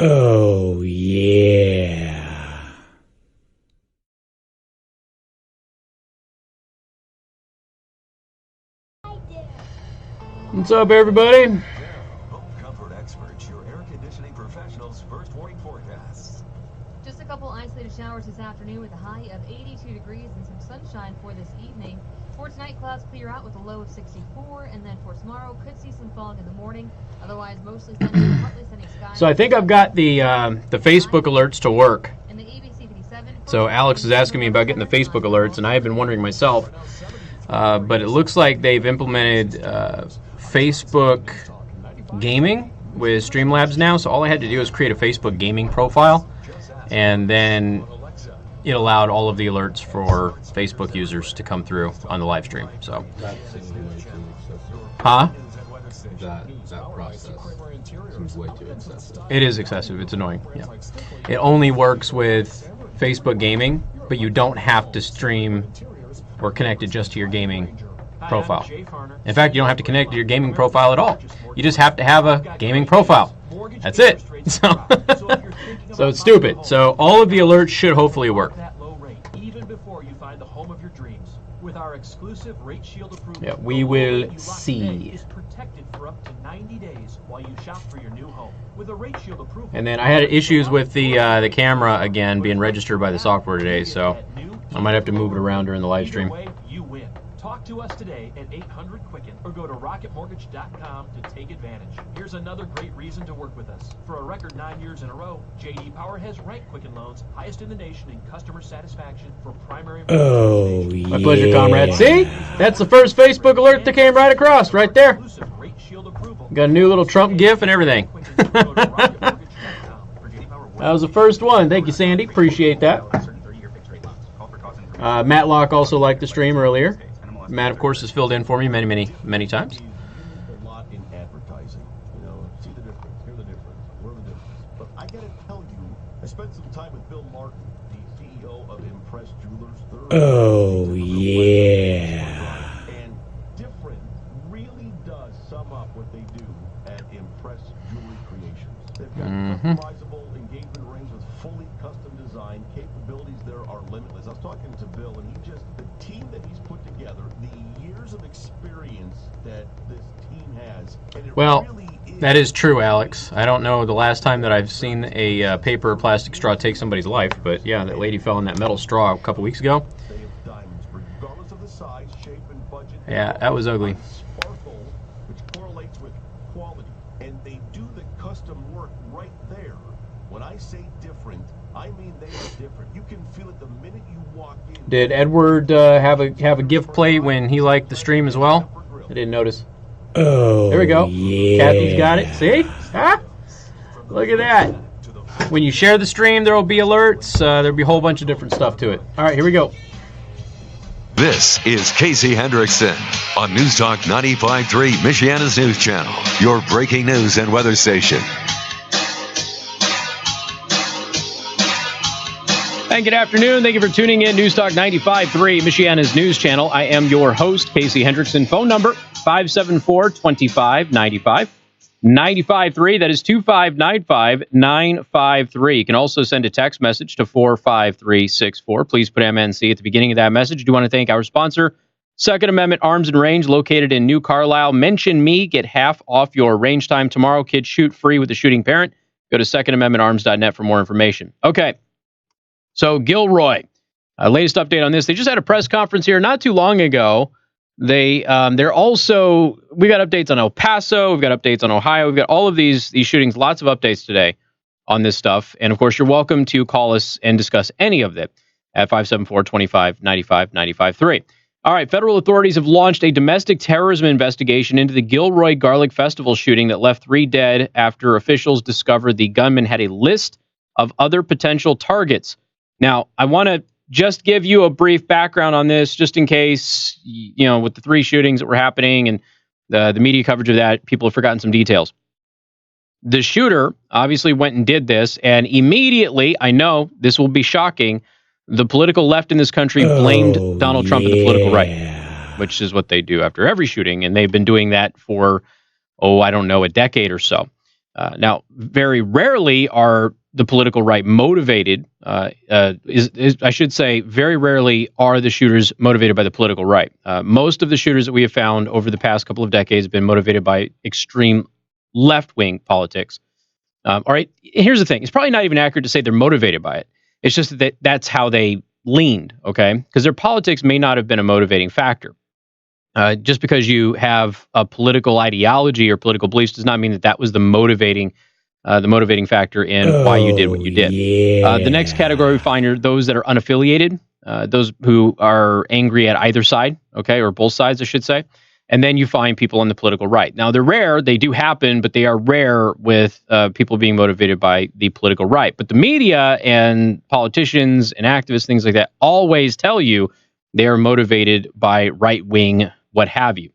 Oh, yeah. What's up, everybody? Home comfort experts, your air conditioning professionals' first warning forecasts. Just a couple isolated showers this afternoon with a high of 82 degrees and some sunshine for this evening. For tonight, clouds clear out with a low of 64, and then for tomorrow, could see some fog in the morning. Otherwise, mostly sunny, partly sunny skies. So I think I've got the Facebook alerts to work. And the ABC 57. So Alex is asking me about getting the Facebook alerts, and I have been wondering myself. But it looks like they've implemented Facebook gaming with Streamlabs now. So all I had to do was create a Facebook gaming profile, and then it allowed all of the alerts for Facebook users to come through on the live stream. So, That process seems way too excessive. it is excessive. It's annoying. Yeah. It only works with Facebook gaming, but you don't have to stream or connect it just to your gaming profile. In fact, you don't have to connect to your gaming profile at all. You just have to have a gaming profile. That's it. So it's stupid. So all of the alerts should hopefully work. Even before you find the home of your dreams. With our exclusive Rate Shield approval, Yeah, we will you lock see. in is protected for up to 90 days while you shop for your new home. With a Rate Shield approval. And then I had issues with the camera again being registered by the software today, so I might have to move it around during the live stream. Either way, you win. Talk to us today at 800-QUICKEN or go to rocketmortgage.com to take advantage. Here's another great reason to work with us. For a record 9 years in a row, J.D. Power has ranked Quicken Loans highest in the nation in customer satisfaction for primary. Oh, yeah. My pleasure, comrade. See? That's the first Facebook alert that came right across, right there. Got a new little Trump gif and everything. That was the first one. Thank you, Sandy. Appreciate that. Matlock also liked the stream earlier. Matt, of course, has filled in for me many times. A lot in advertising, see the difference, hear the difference, learn the difference. But I gotta tell you, I spent some time with Bill Martin, the CEO of Impress Jewelers. Oh, yeah. And different really does sum up what they do at Impress Jewelry Creations. They've got customizable engagement rings with fully custom design. Capabilities there are limitless. I was talking to Bill, and the team that he's put together, the years of experience that this team has. And it really that is true, Alex. I don't know the last time that I've seen a paper or plastic straw take somebody's life, but yeah, that lady fell in that metal straw a couple weeks ago. They have diamonds, regardless of the size, shape, and budget. Yeah, that was ugly. Sparkle, which correlates with quality, and they do the custom work right there. When I say different, I mean they are different. You can feel it the minute you walk in. Did Edward have a gift plate when he liked the stream as well? I didn't notice. Oh, there we go. Yeah. Kathy's got it. See? Ah, look at that. When you share the stream, there will be alerts. There'll be a whole bunch of different stuff to it. All right, here we go. This is Casey Hendrickson on News Talk 95.3, Michiana's news channel, your breaking news and weather station. And good afternoon. Thank you for tuning in. News Talk 95.3, Michiana's news channel. I am your host, Casey Hendrickson. Phone number, 574-2595. 95.3, that is 2595-953. You can also send a text message to 45364. Please put MNC at the beginning of that message. I do want to thank our sponsor, Second Amendment Arms and Range, located in New Carlisle. Mention me, get half off your range time tomorrow. Kids shoot free with a shooting parent. Go to secondamendmentarms.net for more information. Okay. So Gilroy, latest update on this. They just had a press conference here not too long ago. They're also, we got updates on El Paso, we've got updates on Ohio, we've got all of these shootings, lots of updates today on this stuff. And of course, you're welcome to call us and discuss any of it at 574-2595-953. All right, federal authorities have launched a domestic terrorism investigation into the Gilroy Garlic Festival shooting that left 3 dead after officials discovered the gunman had a list of other potential targets. Now, I want to just give you a brief background on this, just in case, with the 3 shootings that were happening and the media coverage of that, people have forgotten some details. The shooter obviously went and did this, and immediately, I know this will be shocking, the political left in this country blamed Donald Trump and the political right, which is what they do after every shooting, and they've been doing that for, a decade or so. Now, very rarely are the political right motivated. I should say, very rarely are the shooters motivated by the political right. Most of the shooters that we have found over the past couple of decades have been motivated by extreme left-wing politics. All right, here's the thing. It's probably not even accurate to say they're motivated by it. It's just that that's how they leaned, okay? Because their politics may not have been a motivating factor. Just because you have a political ideology or political beliefs does not mean that that was the motivating factor in why you did what you did. The next category we find are those that are unaffiliated, those who are angry at either side, okay, or both sides, I should say. And then you find people on the political right. Now, they're rare. They do happen, but they are rare with people being motivated by the political right. But the media and politicians and activists, things like that, always tell you they are motivated by right-wing what have you.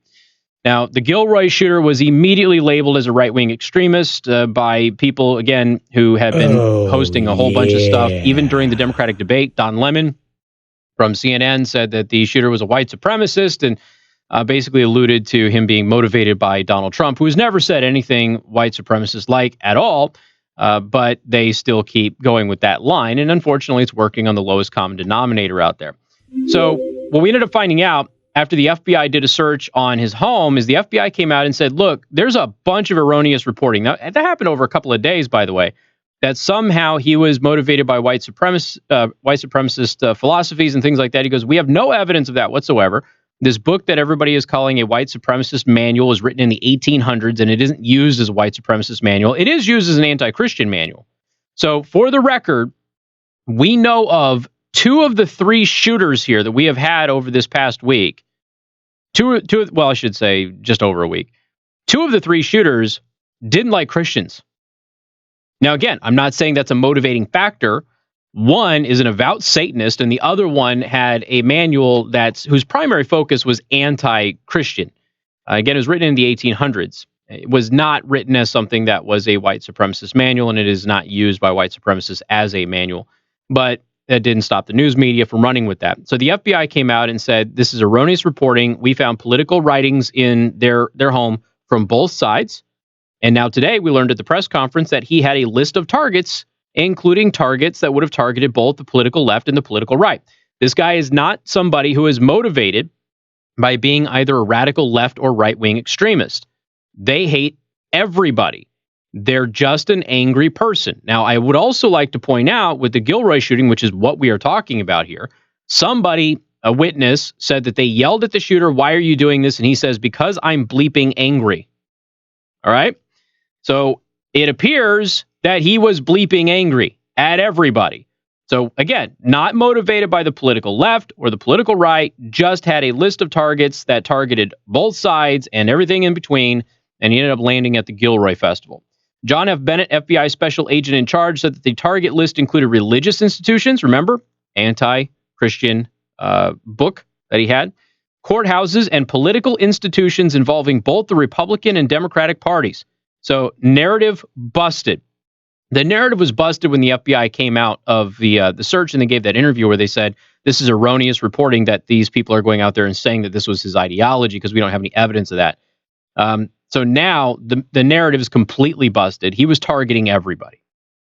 Now, the Gilroy shooter was immediately labeled as a right-wing extremist by people, again, who had been hosting a whole bunch of stuff. Even during the Democratic debate, Don Lemon from CNN said that the shooter was a white supremacist and basically alluded to him being motivated by Donald Trump, who has never said anything white supremacist-like at all, but they still keep going with that line. And unfortunately, it's working on the lowest common denominator out there. So what we ended up finding out after the FBI did a search on his home is the FBI came out and said, look, there's a bunch of erroneous reporting. Now, that happened over a couple of days, by the way, that somehow he was motivated by white supremacist philosophies and things like that. He goes, we have no evidence of that whatsoever. This book that everybody is calling a white supremacist manual was written in the 1800s, and it isn't used as a white supremacist manual. It is used as an anti-Christian manual. So for the record, we know of 2 of the 3 shooters here that we have had over this past week. Well, I should say just over a week. 2 of the 3 shooters didn't like Christians. Now, again, I'm not saying that's a motivating factor. One is an avowed Satanist, and the other one had a manual whose primary focus was anti-Christian. Again, it was written in the 1800s. It was not written as something that was a white supremacist manual, and it is not used by white supremacists as a manual. But that didn't stop the news media from running with that. So the FBI came out and said, this is erroneous reporting. We found political writings in their home from both sides. And now today we learned at the press conference that he had a list of targets, including targets that would have targeted both the political left and the political right. This guy is not somebody who is motivated by being either a radical left or right-wing extremist. They hate everybody. They're just an angry person. Now, I would also like to point out with the Gilroy shooting, which is what we are talking about here, somebody, a witness, said that they yelled at the shooter, why are you doing this? And he says, because I'm bleeping angry. All right? So it appears that he was bleeping angry at everybody. So again, not motivated by the political left or the political right, just had a list of targets that targeted both sides and everything in between, and he ended up landing at the Gilroy Festival. John F. Bennett, FBI special agent in charge, said that the target list included religious institutions, remember, anti-Christian book that he had, courthouses, and political institutions involving both the Republican and Democratic parties. So narrative busted. The narrative was busted when the FBI came out of the search and they gave that interview where they said, this is erroneous reporting that these people are going out there and saying that this was his ideology because we don't have any evidence of that. So now the narrative is completely busted. He was targeting everybody.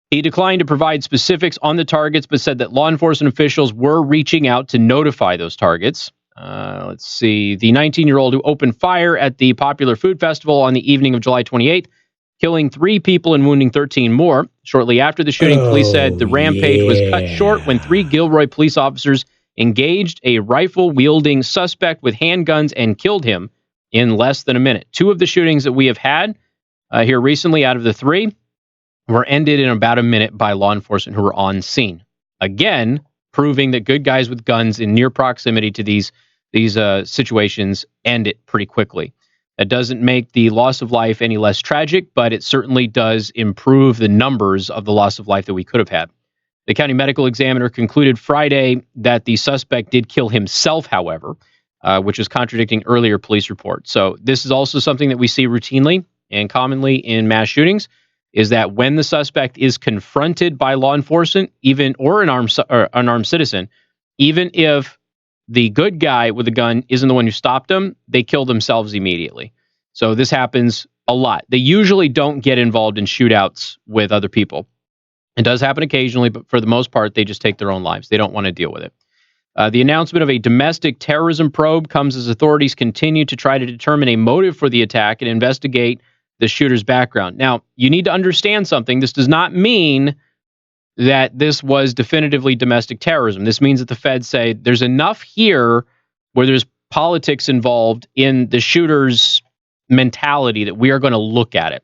He declined to provide specifics on the targets, but said that law enforcement officials were reaching out to notify those targets. Let's see. The 19-year-old who opened fire at the popular food festival on the evening of July 28th, killing 3 people and wounding 13 more. Shortly after the shooting, police said the rampage was cut short when 3 Gilroy police officers engaged a rifle-wielding suspect with handguns and killed him in less than a minute. 2 of the shootings that we have had here recently out of the 3 were ended in about a minute by law enforcement who were on scene. Again, proving that good guys with guns in near proximity to these situations end it pretty quickly. That doesn't make the loss of life any less tragic, but it certainly does improve the numbers of the loss of life that we could have had. The county medical examiner concluded Friday that the suspect did kill himself, however, which is contradicting earlier police reports. So this is also something that we see routinely and commonly in mass shootings, is that when the suspect is confronted by law enforcement, even or an unarmed citizen, even if the good guy with the gun isn't the one who stopped them, they kill themselves immediately. So this happens a lot. They usually don't get involved in shootouts with other people. It does happen occasionally, but for the most part, they just take their own lives. They don't want to deal with it. The announcement of a domestic terrorism probe comes as authorities continue to try to determine a motive for the attack and investigate the shooter's background. Now, you need to understand something. This does not mean that this was definitively domestic terrorism. This means that the feds say there's enough here where there's politics involved in the shooter's mentality that we are going to look at it.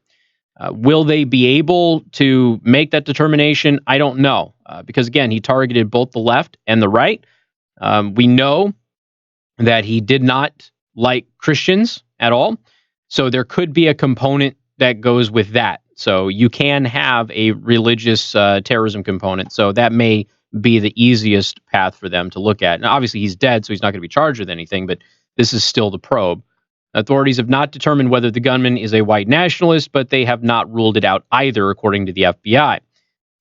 Will they be able to make that determination? I don't know. Because, again, he targeted both the left and the right. We know that he did not like Christians at all. So there could be a component that goes with that. So you can have a religious terrorism component. So that may be the easiest path for them to look at. Now, obviously, he's dead, so he's not going to be charged with anything, but this is still the probe. Authorities have not determined whether the gunman is a white nationalist, but they have not ruled it out either, according to the FBI.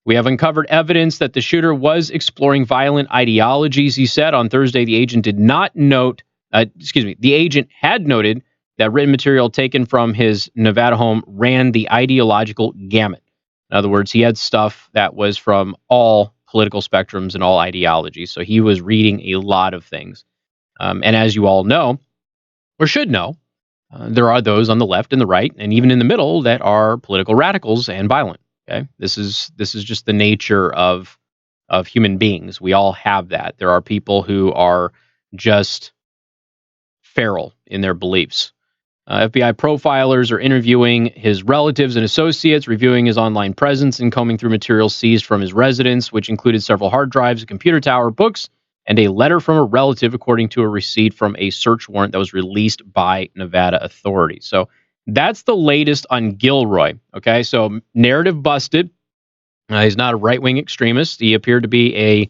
We have uncovered evidence that the shooter was exploring violent ideologies, he said. On Thursday, the agent did not note, the agent had noted that written material taken from his Nevada home ran the ideological gamut. In other words, he had stuff that was from all political spectrums and all ideologies. So he was reading a lot of things. And as you all know, or should know, there are those on the left and the right, and even in the middle, that are political radicals and violent. Okay, this is just the nature of human beings. We all have that. There are people who are just feral in their beliefs. FBI profilers are interviewing his relatives and associates, reviewing his online presence, and combing through materials seized from his residence, which included several hard drives, a computer tower, books, and a letter from a relative, according to a receipt from a search warrant that was released by Nevada authorities. So that's the latest on Gilroy. Okay, so narrative busted. He's not a right-wing extremist. He appeared to be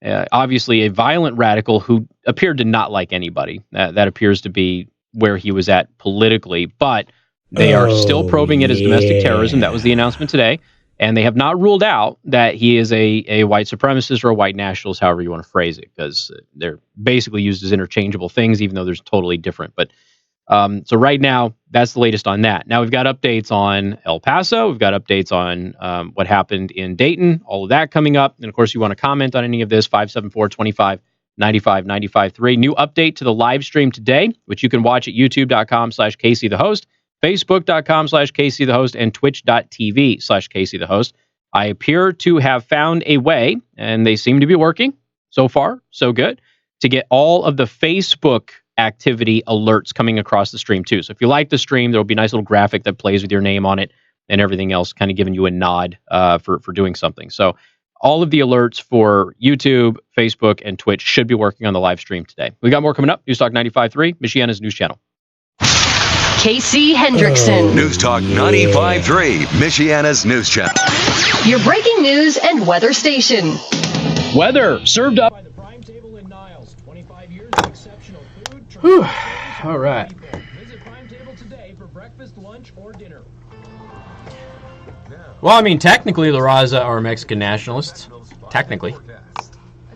obviously a violent radical who appeared to not like anybody. That appears to be where he was at politically, but they are still probing it as domestic terrorism. That was the announcement today. And they have not ruled out that he is a white supremacist or a white nationalist, however you want to phrase it, because they're basically used as interchangeable things, even though they're totally different. But so right now, that's the latest on that. Now we've got updates on El Paso. We've got updates on what happened in Dayton, all of that coming up. And of course, you want to comment on any of this, 574-25-95-95-3. New update to the live stream today, which you can watch at youtube.com/CaseyTheHost. Facebook.com/CaseyTheHost and Twitch.tv/CaseyTheHost. I appear to have found a way, and they seem to be working so far, so good, to get all of the Facebook activity alerts coming across the stream too. So if you like the stream, there will be a nice little graphic that plays with your name on it and everything else, kind of giving you a nod for doing something. So all of the alerts for YouTube, Facebook, and Twitch should be working on the live stream today. We got more coming up. News Talk 95.3, Michiana's news channel. Casey Hendrickson. News Talk 95.3, Michiana's news channel. Your breaking news and weather station. Weather served up. By the Prime Table in Niles, 25 years of exceptional food. All right. Visit Prime Table today for breakfast, lunch, or dinner. Well, I mean, technically, La Raza are Mexican nationalists. Technically. A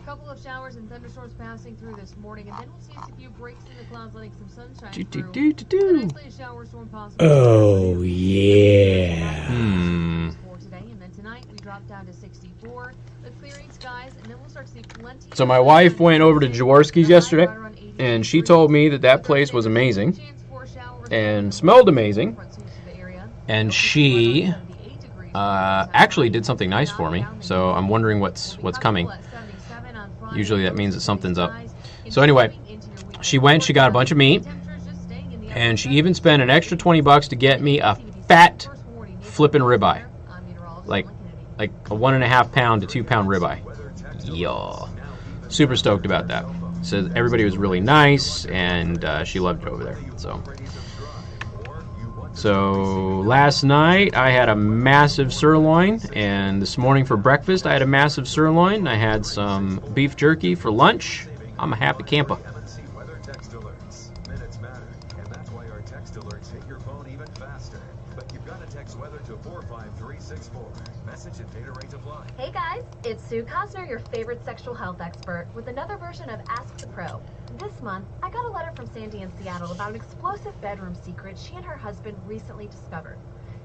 couple of showers and thunderstorms passing through this morning, and then we'll see a few breaks in the clouds, letting some sunshine through. An isolated shower storm possible. Oh, yeah. For today, and then tonight we drop down to 64 with clearing skies, and then we'll start to see plenty. So my wife went over to Jaworski's yesterday, and she told me that place was amazing and smelled amazing, and she actually did something nice for me. So I'm wondering what's coming. Usually that means that something's up. So anyway, she went, she got a bunch of meat, and she even spent an extra $20 to get me a fat flippin' ribeye. Like a 1.5 pound to 2 pound ribeye. Yeah. Super stoked about that. So everybody was really nice, and she loved it over there. So last night I had a massive sirloin, and this morning for breakfast I had a massive sirloin. I had some beef jerky for lunch. I'm a happy camper. Hey guys, it's Sue Cosner, your favorite sexual health expert, with another version of Ask the Pro. This month, I got a letter from Sandy in Seattle about an explosive bedroom secret she and her husband recently discovered.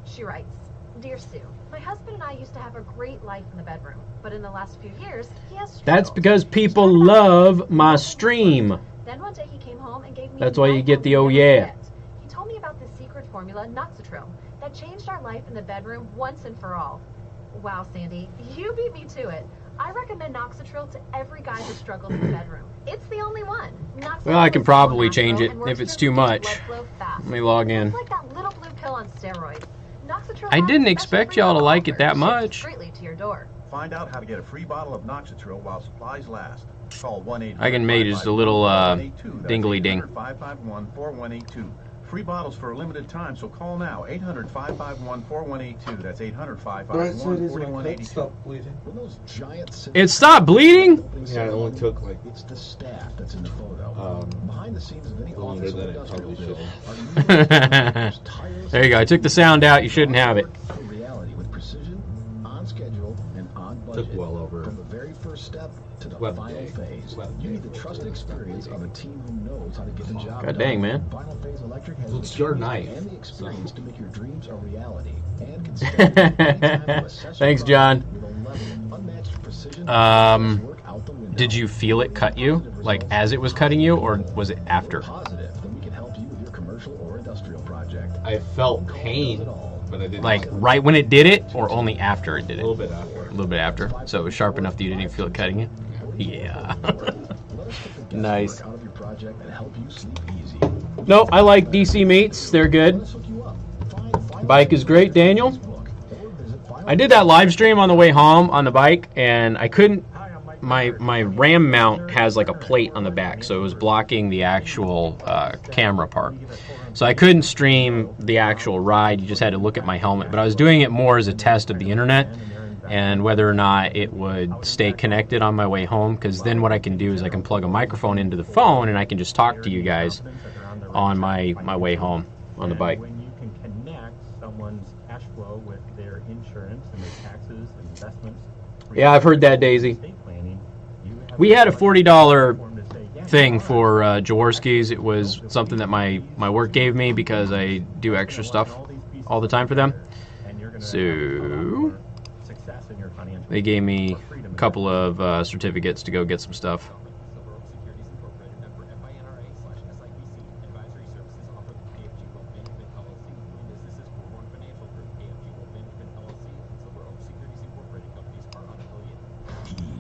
She writes, Dear Sue, my husband and I used to have a great life in the bedroom, but in the last few years, he has struggled. That's because people love my stream. Then one day he came home and gave me That's why you get the oh yeah. He told me about the secret formula, Noxatril, that changed our life in the bedroom once and for all. Wow, Sandy, you beat me to it. I recommend Noxatril to every guy who struggles in the bedroom. It's the only one. Well, I can probably change it if it's too much. Let me log in. It's like that little blue pill on steroids. Noxatril I didn't expect y'all to like it that much. Straightly to your door. Find out how to get a free bottle of Noxatril while supplies last. Call 1-800-551-4182. I can make just a little dingly ding. 551-4182. Free bottles for a limited time, so call now. 800-551-4182. That's 800-551-4182. Stop bleeding. It stopped bleeding? Yeah, it only took like It's the staff that's in the photo. Behind the scenes of any longer office than or it industrial probably building should. There you go. I took the sound out. You shouldn't have it. For reality with precision, on schedule, and on budget. Took well over From the very first step to the 12 final days. phase. 12 You need days. the trusted experience of a team who knows how to get the job God done. dang, man. Final Phase Electric has Well, the it's your tools knife, and the experience so. to make your dreams a reality. And can step in anytime to assess your Thanks, John. project with a level of unmatched precision work out the window. Did you feel it cut you? Like as it was cutting you, or was it after? Positive, then we can help you with your commercial or industrial project. I felt pain, but I didn't. Like right when it did it, or only after it did a it? little bit after. A little bit after. So it was sharp enough that you didn't even feel it cutting you? Yeah. Nice. Out of your project and help you sleep easy. No, I like DC meats. They're good. Let's hook you up. Find Bike is great, Daniel. Facebook or visit I did that live stream on the way home on the bike, and I couldn't. My RAM mount has like a plate on the back, so it was blocking the actual camera part. So I couldn't stream the actual ride. You just had to look at my helmet. But I was doing it more as a test of the internet and whether or not it would stay connected on my way home. Because then what I can do is I can plug a microphone into the phone and I can just talk to you guys on my way home on the bike. When you can connect someone's cash flow with their insurance and their taxes and investments. Yeah, I've heard that, Daisy. We had a $40 thing for Jaworski's. It was something that my work gave me because I do extra stuff all the time for them. So they gave me a couple of certificates to go get some stuff.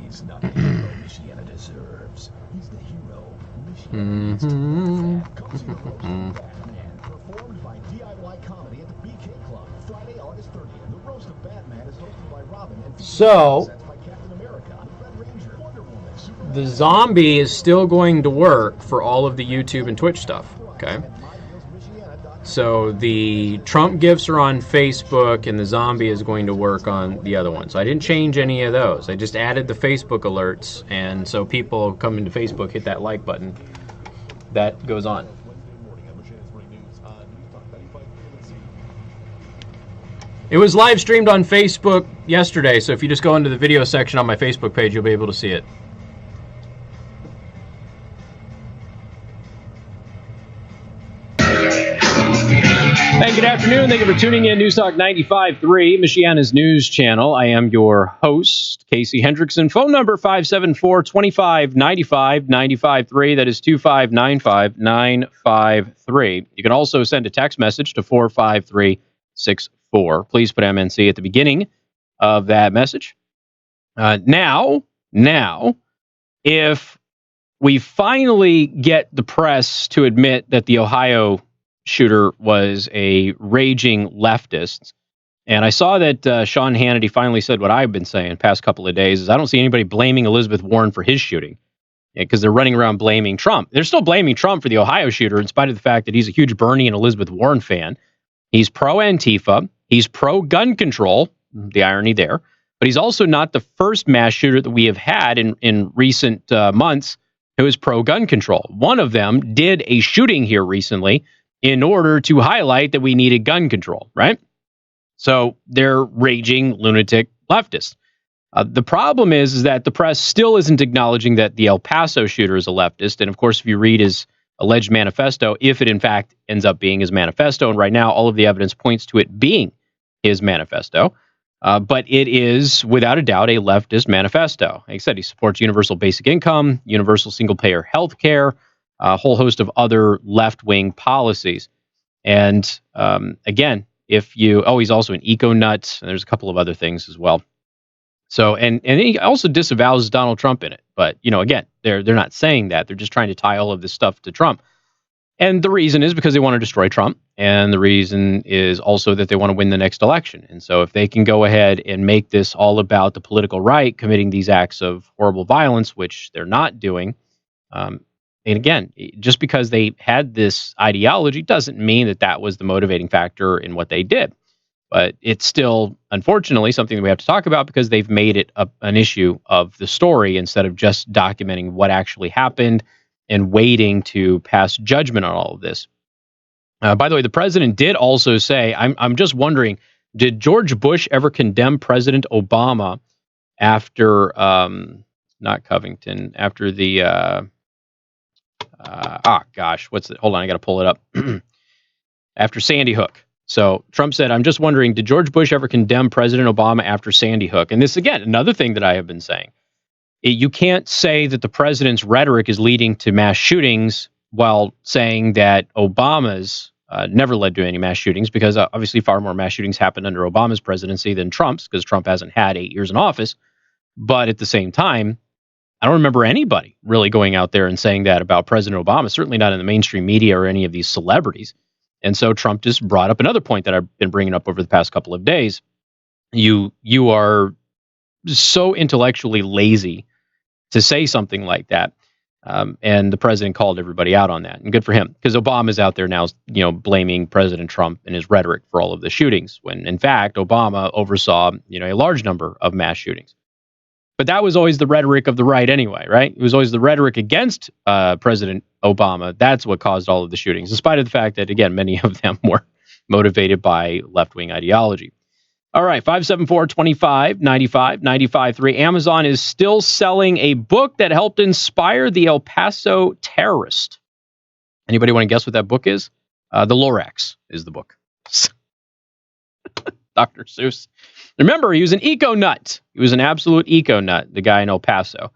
He's not the hero Michiana deserves. He's the hero Michiana comes to the roast of Batman, performed by DIY Comedy at the BK Club, Friday, August 30th. The roast of Batman is hosted by Robin and So by Captain America, Red Ranger, Wonder Woman, Superman. the zombie is still going to work for all of the YouTube and Twitch stuff. Okay. So the Trump gifts are on Facebook, and the zombie is going to work on the other one. So I didn't change any of those. I just added the Facebook alerts, and so people come into Facebook, hit that like button. That goes on. It was live streamed on Facebook yesterday, so if you just go into the video section on my Facebook page, you'll be able to see it. Hey, good afternoon. Thank you for tuning in. News Talk 95.3, Michiana's news channel. I am your host, Casey Hendrickson. Phone number 574-2595-95.3. That is 2595-953. You can also send a text message to 45364. Please put MNC at the beginning of that message. Now, if we finally get the press to admit that the Ohio shooter was a raging leftist, and I saw that Sean Hannity finally said what I've been saying the past couple of days, is I don't see anybody blaming Elizabeth Warren for his shooting, because they're running around blaming Trump. They're still blaming Trump for the Ohio shooter, in spite of the fact that he's a huge Bernie and Elizabeth Warren fan. He's pro-Antifa. He's pro-gun control, the irony there. But he's also not the first mass shooter that we have had in recent months who is pro-gun control. One of them did a shooting here recently in order to highlight that we needed gun control, right? So they're raging lunatic leftists. The problem is that the press still isn't acknowledging that the El Paso shooter is a leftist. And of course, if you read his alleged manifesto, if it in fact ends up being his manifesto, and right now all of the evidence points to it being his manifesto, but it is without a doubt a leftist manifesto. Like I said, he supports universal basic income, universal single-payer health care, a whole host of other left-wing policies. And again, he's also an eco-nut, and there's a couple of other things as well. So, and he also disavows Donald Trump in it. But, again, they're not saying that. They're just trying to tie all of this stuff to Trump. And the reason is because they want to destroy Trump. And the reason is also that they want to win the next election. And so if they can go ahead and make this all about the political right committing these acts of horrible violence, which they're not doing, and again, just because they had this ideology doesn't mean that that was the motivating factor in what they did. But it's still, unfortunately, something that we have to talk about because they've made it an issue of the story instead of just documenting what actually happened and waiting to pass judgment on all of this. By the way, the president did also say, I'm just wondering, did George Bush ever condemn President Obama after, not Covington, after the, hold on, I got to pull it up. After Sandy Hook. So Trump said, I'm just wondering, did George Bush ever condemn President Obama after Sandy Hook? And this, again, another thing that I have been saying. You can't say that the president's rhetoric is leading to mass shootings while saying that Obama's never led to any mass shootings, because obviously far more mass shootings happened under Obama's presidency than Trump's, because Trump hasn't had 8 years in office. But at the same time, I don't remember anybody really going out there and saying that about President Obama, certainly not in the mainstream media or any of these celebrities. And so Trump just brought up another point that I've been bringing up over the past couple of days. You are so intellectually lazy to say something like that. And the president called everybody out on that. And good for him, because Obama's out there now, blaming President Trump and his rhetoric for all of the shootings, when in fact, Obama oversaw, a large number of mass shootings. But that was always the rhetoric of the right anyway, right? It was always the rhetoric against President Obama. That's what caused all of the shootings, in spite of the fact that, again, many of them were motivated by left-wing ideology. All right, 574-25-95-95-3. Amazon is still selling a book that helped inspire the El Paso terrorist. Anybody want to guess what that book is? The Lorax is the book. Dr. Seuss. Remember, he was an eco-nut. He was an absolute eco-nut, the guy in El Paso.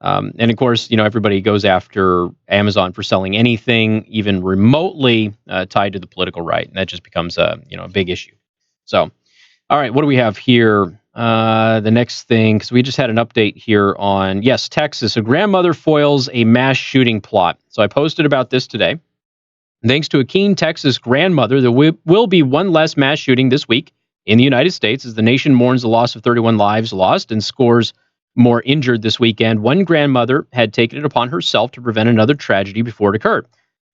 And of course, everybody goes after Amazon for selling anything even remotely tied to the political right. And that just becomes a big issue. So, all right, what do we have here? The next thing, because we just had an update here on, yes, Texas. A grandmother foils a mass shooting plot. So I posted about this today. Thanks to a keen Texas grandmother, there will be one less mass shooting this week in the United States as the nation mourns the loss of 31 lives lost and scores more injured this weekend. One grandmother had taken it upon herself to prevent another tragedy before it occurred.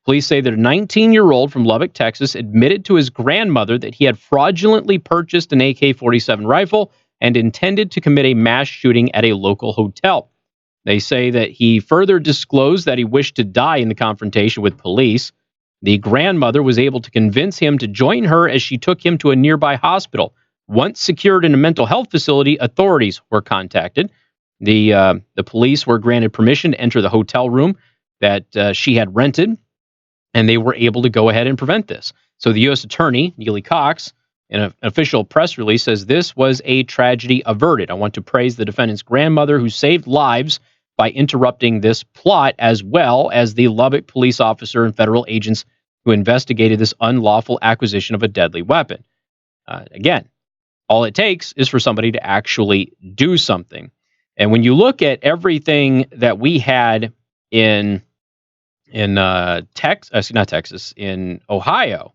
Police say that a 19-year-old from Lubbock, Texas, admitted to his grandmother that he had fraudulently purchased an AK-47 rifle and intended to commit a mass shooting at a local hotel. They say that he further disclosed that he wished to die in the confrontation with police. The grandmother was able to convince him to join her as she took him to a nearby hospital. Once secured in a mental health facility, authorities were contacted. The police were granted permission to enter the hotel room that she had rented, and they were able to go ahead and prevent this. So the U.S. Attorney, Neely Cox, in an official press release, says this was a tragedy averted. I want to praise the defendant's grandmother who saved lives by interrupting this plot, as well as the Lubbock police officer and federal agents who investigated this unlawful acquisition of a deadly weapon. Again, all it takes is for somebody to actually do something. And when you look at everything that we had in Ohio,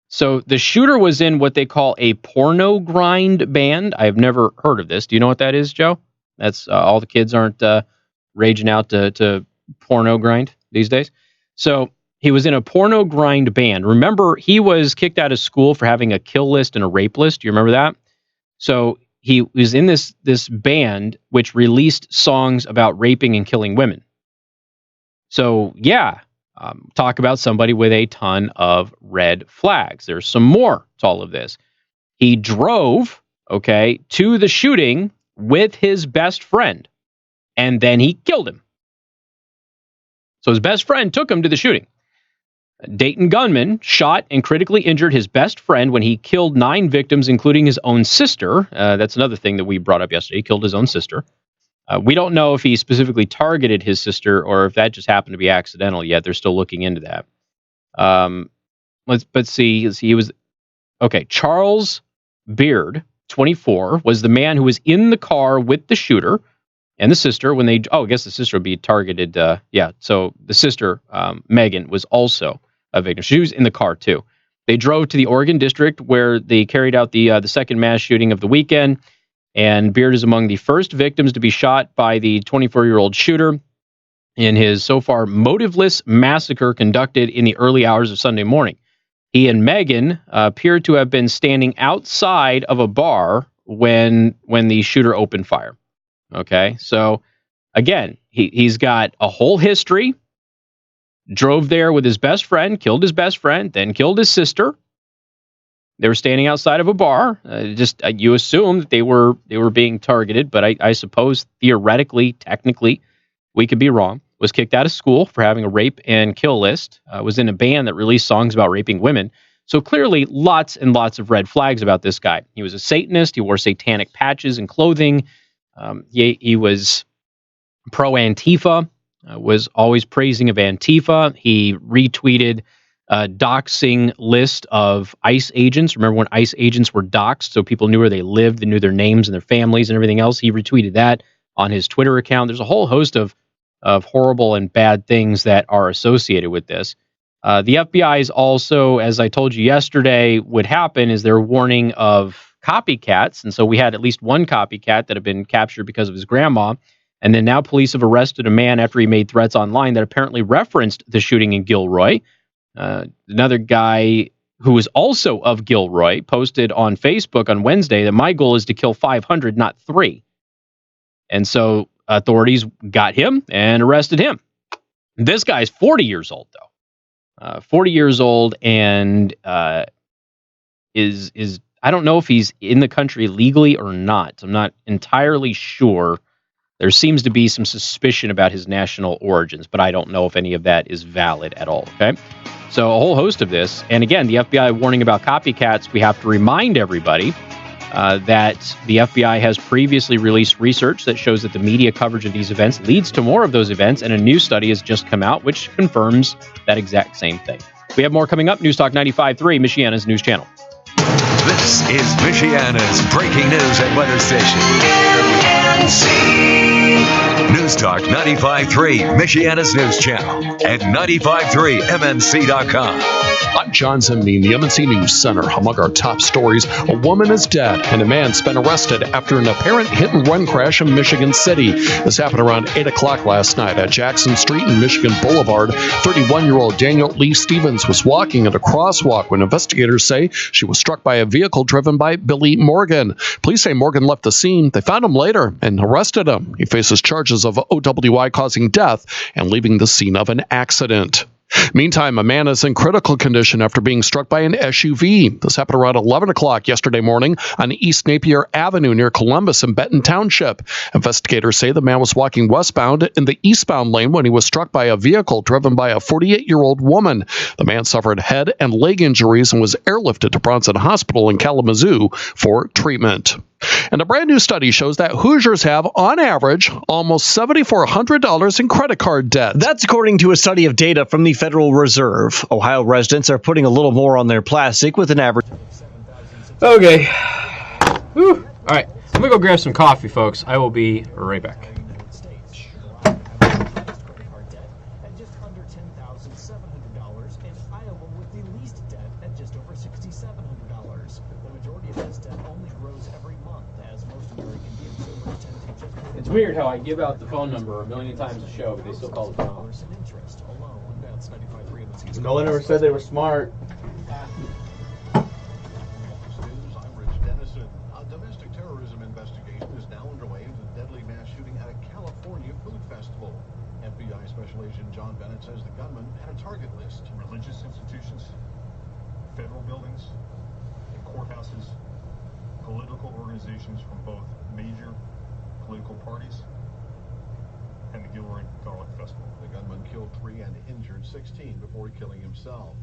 so the shooter was in what they call a porno grind band. I've never heard of this. Do you know what that is, Joe? That's all the kids aren't raging out to porno grind these days. So he was in a porno grind band. Remember, he was kicked out of school for having a kill list and a rape list. Do you remember that? So he was in this band which released songs about raping and killing women. So yeah, talk about somebody with a ton of red flags. There's some more to all of this. He drove, to the shooting with his best friend, and then he killed him. So his best friend took him to the shooting. A Dayton gunman shot and critically injured his best friend when he killed 9 victims, including his own sister. That's another thing that we brought up yesterday. He killed his own sister. We don't know if he specifically targeted his sister or if that just happened to be accidental yet. They're still looking into that. Let's see. He was okay. Charles Beard, 24, was the man who was in the car with the shooter and the sister when they. Oh, I guess the sister would be targeted. So the sister, Megan, was also a victim. She was in the car too. They drove to the Oregon district where they carried out the second mass shooting of the weekend. And Beard is among the first victims to be shot by the 24-year-old shooter in his so far motiveless massacre conducted in the early hours of Sunday morning. He and Megan appeared to have been standing outside of a bar when the shooter opened fire. Okay, so again, he's got a whole history. Drove there with his best friend, killed his best friend, then killed his sister. They were standing outside of a bar. You assume that they were being targeted, but I suppose theoretically, technically, we could be wrong. Was kicked out of school for having a rape and kill list. Was in a band that released songs about raping women. So clearly, lots and lots of red flags about this guy. He was a Satanist. He wore satanic patches and clothing. He was pro-Antifa. Was always praising of Antifa. He retweeted doxing list of ICE agents. Remember when ICE agents were doxed, so people knew where they lived, they knew their names and their families and everything else. He retweeted that on his Twitter account. There's a whole host of horrible and bad things that are associated with this. The FBI is also, as I told you yesterday, would happen is they're warning of copycats. And so we had at least one copycat that had been captured because of his grandma. And then now police have arrested a man after he made threats online that apparently referenced the shooting in Gilroy. Another guy who was also of Gilroy posted on Facebook on Wednesday that my goal is to kill 500, not 3. And so authorities got him and arrested him. This guy's 40 years old, though. 40 years old and is I don't know if he's in the country legally or not. I'm not entirely sure. There seems to be some suspicion about his national origins, but I don't know if any of that is valid at all. Okay. So a whole host of this. And again, the FBI warning about copycats. We have to remind everybody that the FBI has previously released research that shows that the media coverage of these events leads to more of those events. And a new study has just come out, which confirms that exact same thing. We have more coming up. News Talk 95.3, Michiana's news channel. This is Michiana's breaking news and weather station. News Talk 95.3, Michiana's news channel, and 95.3MNC.com. I'm John Zimney in the MNC News Center. Among our top stories, a woman is dead and a man's been arrested after an apparent hit-and-run crash in Michigan City. This happened around 8 o'clock last night at Jackson Street and Michigan Boulevard. 31-year-old Daniel Lee Stevens was walking at a crosswalk when investigators say she was struck by a vehicle driven by Billy Morgan. Police say Morgan left the scene. They found him later and arrested him. He faces charges of OWI causing death and leaving the scene of an accident. Meantime, a man is in critical condition after being struck by an SUV. This happened around 11 o'clock yesterday morning on East Napier Avenue near Columbus and Benton Township. Investigators say the man was walking westbound in the eastbound lane when he was struck by a vehicle driven by a 48-year-old woman. The man suffered head and leg injuries and was airlifted to Bronson Hospital in Kalamazoo for treatment. And a brand new study shows that Hoosiers have, on average, almost $7,400 in credit card debt. That's according to a study of data from the Federal Reserve. Ohio residents are putting a little more on their plastic with an average. Okay. Whew. All right. I'm going to go grab some coffee, folks. I will be right back. It's weird how I give out the phone number a million times a show, but they still call it phone. No one ever said they were smart. A domestic terrorism investigation is now underway into the deadly mass shooting at a California food festival. FBI Special Agent John Bennett says the gunman had a target list. Religious institutions, federal buildings, and courthouses, political organizations from both major political parties and the Gilroy Garlic Festival. The gunman killed 3 and injured 16 before killing himself.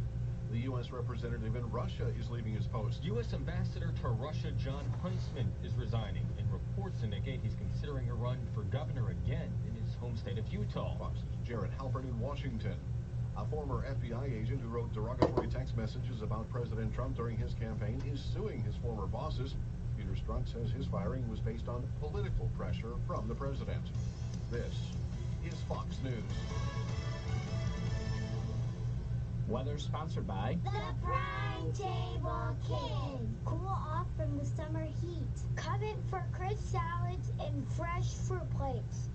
The U.S. representative in Russia is leaving his post. U.S. Ambassador to Russia John Huntsman is resigning, and reports indicate he's considering a run for governor again in his home state of Utah. Fox's Jared Halpern in Washington. A former FBI agent who wrote derogatory text messages about President Trump during his campaign is suing his former bosses. Peter Strzok says his firing was based on political pressure from the president. This is Fox News. Weather sponsored by The Prime Table Kids. Cool off from the summer heat. Come in for crisp salads and fresh fruit plates.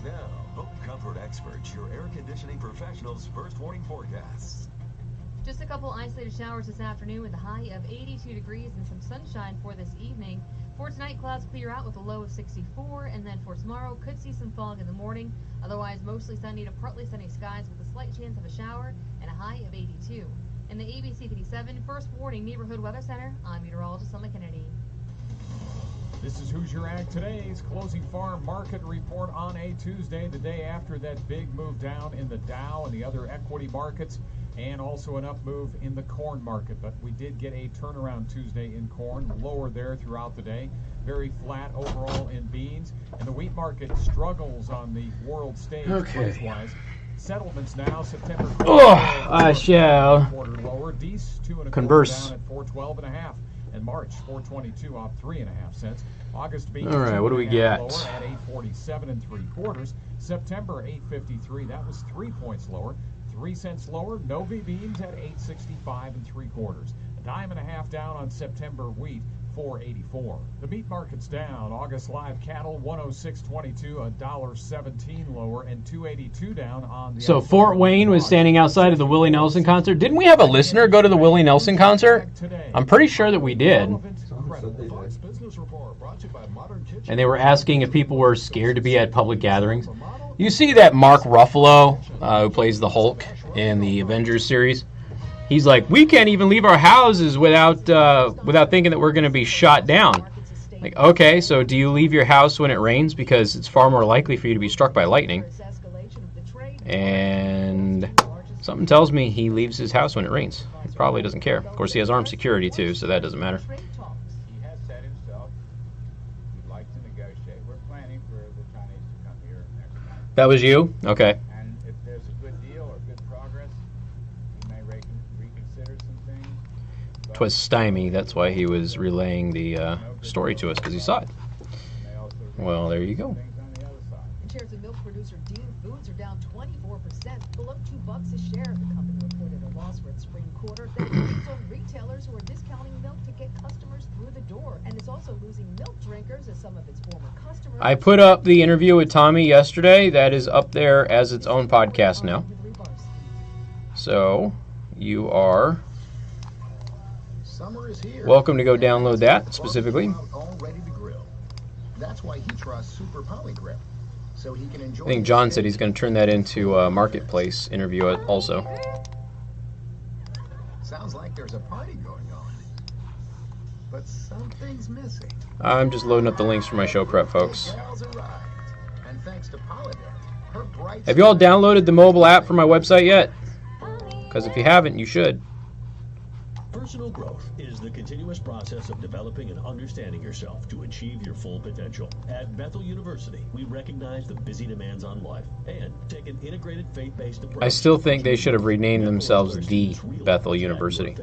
Now, Home Comfort Experts, your air conditioning professionals' first warning forecasts. Just a couple isolated showers this afternoon with a high of 82 degrees and some sunshine for this evening. For tonight, clouds clear out with a low of 64, and then for tomorrow, could see some fog in the morning. Otherwise, mostly sunny to partly sunny skies with a slight chance of a shower and a high of 82. In the ABC 57 First Warning Neighborhood Weather Center, I'm meteorologist Selma Kennedy. This is Who's Your Ag Today's closing farm market report on a Tuesday, the day after that big move down in the Dow and the other equity markets, and also an up move in the corn market. But we did get a turnaround Tuesday in corn, lower there throughout the day. Very flat overall in beans. And the wheat market struggles on the world stage price-wise. Settlements now, September. I shall quarter lower. Dees 2 1/4 converse. down at 412.5. And March 422 off 3.5 cents. August beans. All right, what do we get? Lower at 847 3/4. September 853. That was 3 points lower. 3 cents lower. Novi beans at 865 3/4. $1.50 down on September wheat. 484. The meat market's down. August live cattle 106.22, $1.17 lower, and 282 down on the. So Fort Wayne was standing outside of the Willie Nelson concert. Didn't we have a listener go to the Willie Nelson concert? I'm pretty sure that we did. And they were asking if people were scared to be at public gatherings. You see that Mark Ruffalo, who plays the Hulk in the Avengers series? He's like, we can't even leave our houses without thinking that we're going to be shot down. Like, okay, so do you leave your house when it rains? Because it's far more likely for you to be struck by lightning. And something tells me he leaves his house when it rains. He probably doesn't care. Of course, he has armed security, too, so that doesn't matter. He has said himself he'd like to negotiate. We're planning for the Chinese to come here next month. That was you? Okay. And if there's a good deal or good progress, he may reconsider some things. 'Twas stymie. That's why he was relaying the story to us, because he saw it. Well, there you go. And shares of milk producer Dean Foods are down 24%, below $2 a share. The company reported a loss for its spring quarter. That means on retailers who are discounting milk to get customers through the door, and it's also losing milk drinkers as some of its former customers. I put up the interview with Tommy yesterday. That is up there as its own podcast now. So you are Summer is here. welcome to go download that specifically. All ready to grill. That's why he trusts Super Poly Grip, so he can enjoy. I think John said he's going to turn that into a marketplace interview also. Sounds like there's a party going on, but something's missing. I'm just loading up the links for my show prep, folks. Gals arrived, and thanks to Polydeck, her bright. Have you all downloaded the mobile app for my website yet? Because if you haven't, you should. Personal growth is the continuous process of developing and understanding yourself to achieve your full potential. At Bethel University, we recognize the busy demands on life and take an integrated faith-based approach. I still think they should have renamed themselves the Bethel University,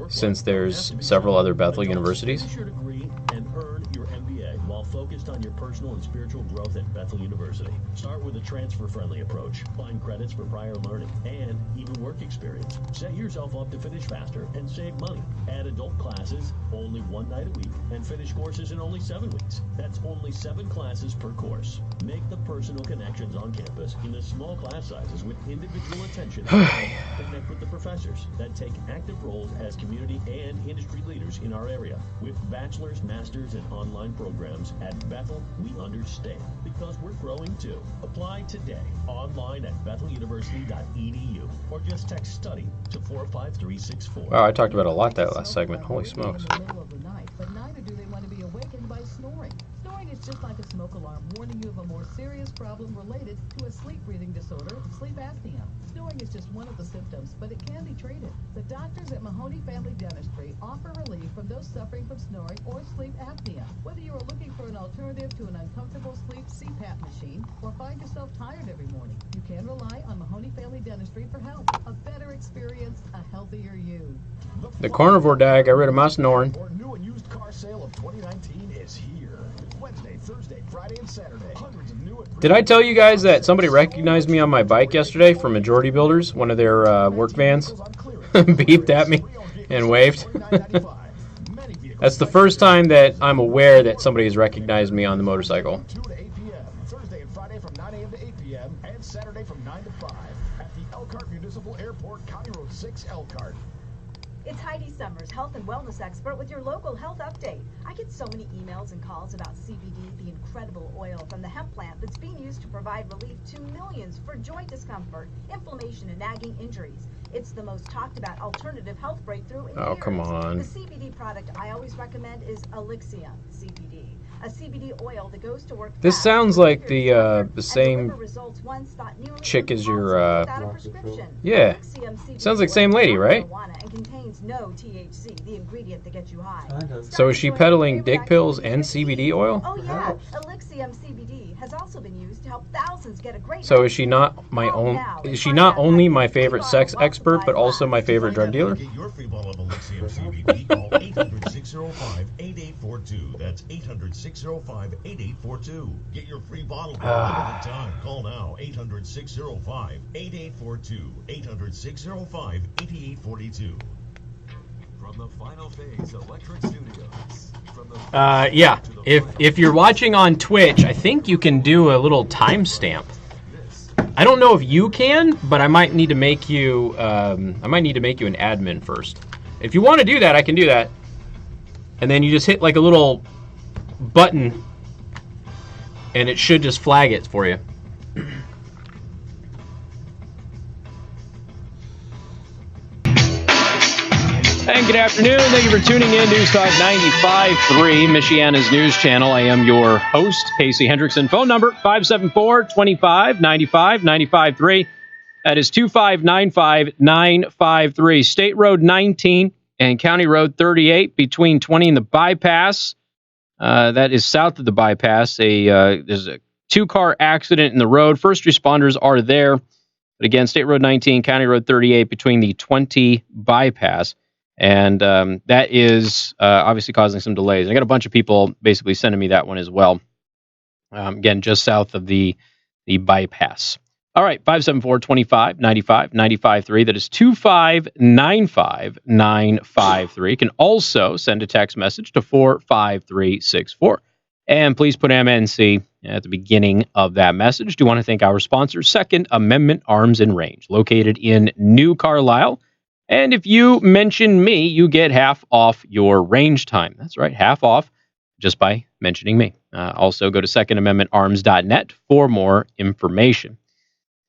since there's several other Bethel universities. Finish your degree and earn your MBA while focused on your personal and spiritual growth at Bethel University. Start with a transfer-friendly approach. Find credits for prior learning and even work experience. Set yourself up to finish faster and save money. Add adult classes only one night a week and finish courses in only 7 weeks. That's only 7 classes per course. Make the personal connections on campus in the small class sizes with individual attention. Connect with the professors that take active roles as community and industry leaders in our area. With bachelor's, master's, and online programs at Bethel, we understand because we're growing too. Apply today online at betheluniversity.edu or just text study to 45364. Wow, I talked about a lot that last segment. Holy smokes. In the middle of the night, but neither do they want to be awakened by snoring. Snoring is just like a smoke alarm warning you of a more serious problem related to a sleep-breathing disorder, sleep apnea. Snoring is just one of the symptoms, but it can be treated. The doctors at Mahoney Family Dentistry offer relief from those suffering from snoring or sleep apnea. Whether you are looking for an alternative to an uncomfortable sleep CPAP machine or find yourself tired every morning, you can rely on Mahoney Family Dentistry for help. A better experience, a healthier you. The carnivore diet got rid of my snoring. New and used car sale of 2019 is here. Wednesday, Thursday, Friday, and Saturday. Hundreds of new and Did I tell you guys that somebody recognized me on my bike yesterday from Majority Builders, one of their work vans? Beeped at me and waved. That's the first time that I'm aware that somebody has recognized me on the motorcycle. 2 to 8 p.m. Thursday and Friday from 9 a.m. to 8 p.m. and Saturday from 9 to 5 at the Elkhart Municipal Airport, County Road 6, Elkhart. It's Heidi Summers, health and wellness expert with your local health update. I get so many emails and calls about CBD, the incredible oil from the hemp plant that's being used to provide relief to millions for joint discomfort, inflammation, and nagging injuries. It's the most talked about alternative health breakthrough in years. Oh, come on. The CBD product I always recommend is Elixium CBD, a CBD oil that goes to work. This sounds like the same chick as your yeah. Sounds like same lady, right? And contains no THC, the ingredient that gets you high. So is she peddling dick pills and CBD oil? Oh yeah, Elixium CBD has also been used to help thousands get a great. So is she not my own? Is she not only my favorite sex expert, but also my favorite drug dealer? Get your free bottle of Elixium CBD. Call 800-605-8842. That's 800-605-8842. Get your free bottle for a limited time. Call now. 800-605-8842. 800-605-8842. From the Final Phase Electric Studios. Yeah. If you're watching on Twitch, I think you can do a little timestamp. I don't know if you can, but I might need to make you. an admin first. If you want to do that, I can do that. And then you just hit like a little button, and it should just flag it for you. And good afternoon. Thank you for tuning in. News Talk 95.3, Michiana's news channel. I am your host, Casey Hendrickson. Phone number 574-25-95-95.3. That is 2595953. State Road 19 and County Road 38 between 20 and the bypass. That is south of the bypass. There's a two-car accident in the road. First responders are there. But again, State Road 19, County Road 38 between the 20 bypass. And that is obviously causing some delays. I got a bunch of people basically sending me that one as well. Again, just south of the bypass. All right, 574-25-95-95.3. That is 2595953. You can also send a text message to 45364. And please put MNC at the beginning of that message. Do want to thank our sponsor, Second Amendment Arms and Range, located in New Carlisle. And if you mention me, you get half off your range time. That's right, half off just by mentioning me. Also, go to secondamendmentarms.net for more information.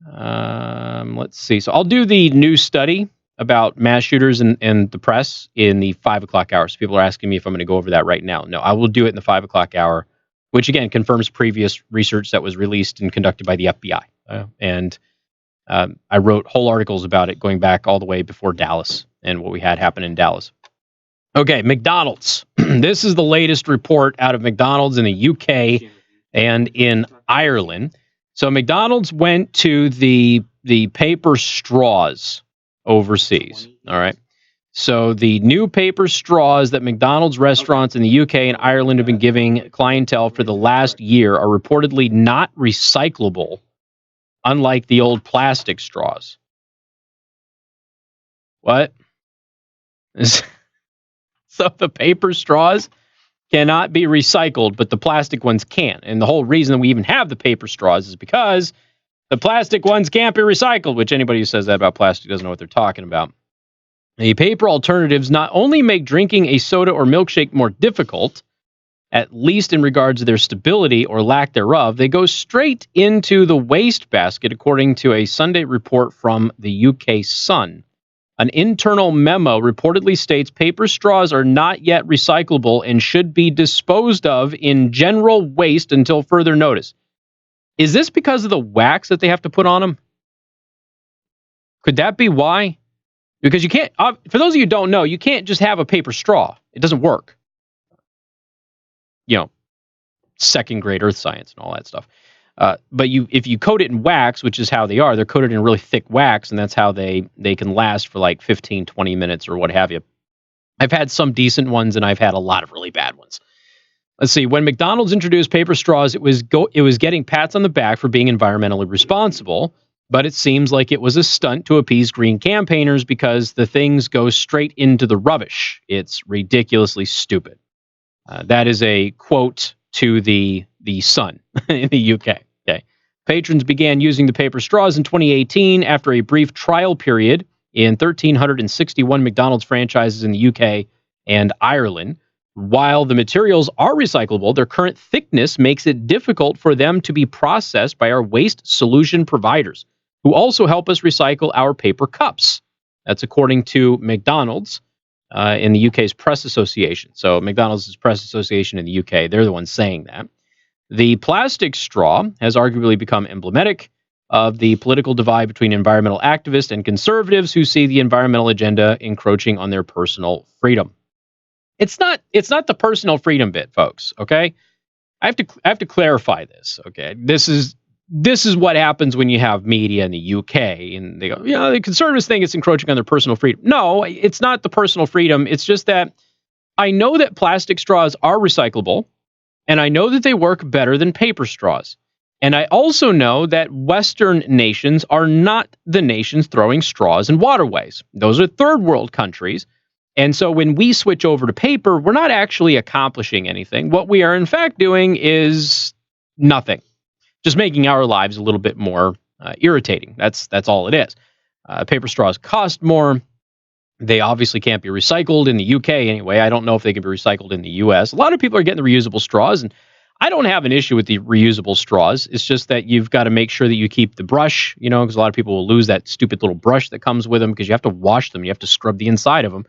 Let's see. So I'll do the news study about mass shooters and the press in the 5 o'clock hour. So people are asking me if I'm going to go over that right now. No, I will do it in the 5 o'clock hour, which again confirms previous research that was released and conducted by the FBI. I wrote whole articles about it going back all the way before Dallas and what we had happen in Dallas. Okay, McDonald's. This is the latest report out of McDonald's in the UK and in Ireland. So McDonald's went to the paper straws overseas. All right. So the new paper straws that McDonald's restaurants in the UK and Ireland have been giving clientele for the last year are reportedly not recyclable, unlike the old plastic straws. What? So the paper straws cannot be recycled, but the plastic ones can. And the whole reason that we even have the paper straws is because the plastic ones can't be recycled, which anybody who says that about plastic doesn't know what they're talking about. The paper alternatives not only make drinking a soda or milkshake more difficult, at least in regards to their stability or lack thereof, they go straight into the waste basket, according to a Sunday report from the UK Sun. An internal memo reportedly states paper straws are not yet recyclable and should be disposed of in general waste until further notice. Is this because of the wax that they have to put on them? Could that be why? Because you can't, for those of you who don't know, you can't just have a paper straw. It doesn't work. You know, second grade earth science and all that stuff. But if you coat it in wax, which is how they are, they're coated in really thick wax, and that's how they can last for like 15, 20 minutes or what have you. I've had some decent ones, and I've had a lot of really bad ones. Let's see. When McDonald's introduced paper straws, it was getting pats on the back for being environmentally responsible, but it seems like it was a stunt to appease green campaigners because the things go straight into the rubbish. It's ridiculously stupid. That is a quote to the Sun in the UK. Okay. Patrons began using the paper straws in 2018 after a brief trial period in 1,361 McDonald's franchises in the UK and Ireland. While the materials are recyclable, their current thickness makes it difficult for them to be processed by our waste solution providers, who also help us recycle our paper cups. That's according to McDonald's in the UK's Press Association. So McDonald's is Press Association in the UK. They're the ones saying that. The plastic straw has arguably become emblematic of the political divide between environmental activists and conservatives who see the environmental agenda encroaching on their personal freedom. It's not the personal freedom bit, folks, okay? I have to clarify this, okay? This is what happens when you have media in the UK and they go, the conservatives think it's encroaching on their personal freedom. No, it's not the personal freedom. It's just that I know that plastic straws are recyclable, and I know that they work better than paper straws. And I also know that Western nations are not the nations throwing straws in waterways. Those are third world countries. And so when we switch over to paper, we're not actually accomplishing anything. What we are in fact doing is nothing. Just making our lives a little bit more irritating. That's all it is. Paper straws cost more. They obviously can't be recycled in the UK anyway. I don't know if they can be recycled in the US. A lot of people are getting the reusable straws, and I don't have an issue with the reusable straws. It's just that you've got to make sure that you keep the brush, because a lot of people will lose that stupid little brush that comes with them because you have to wash them. You have to scrub the inside of them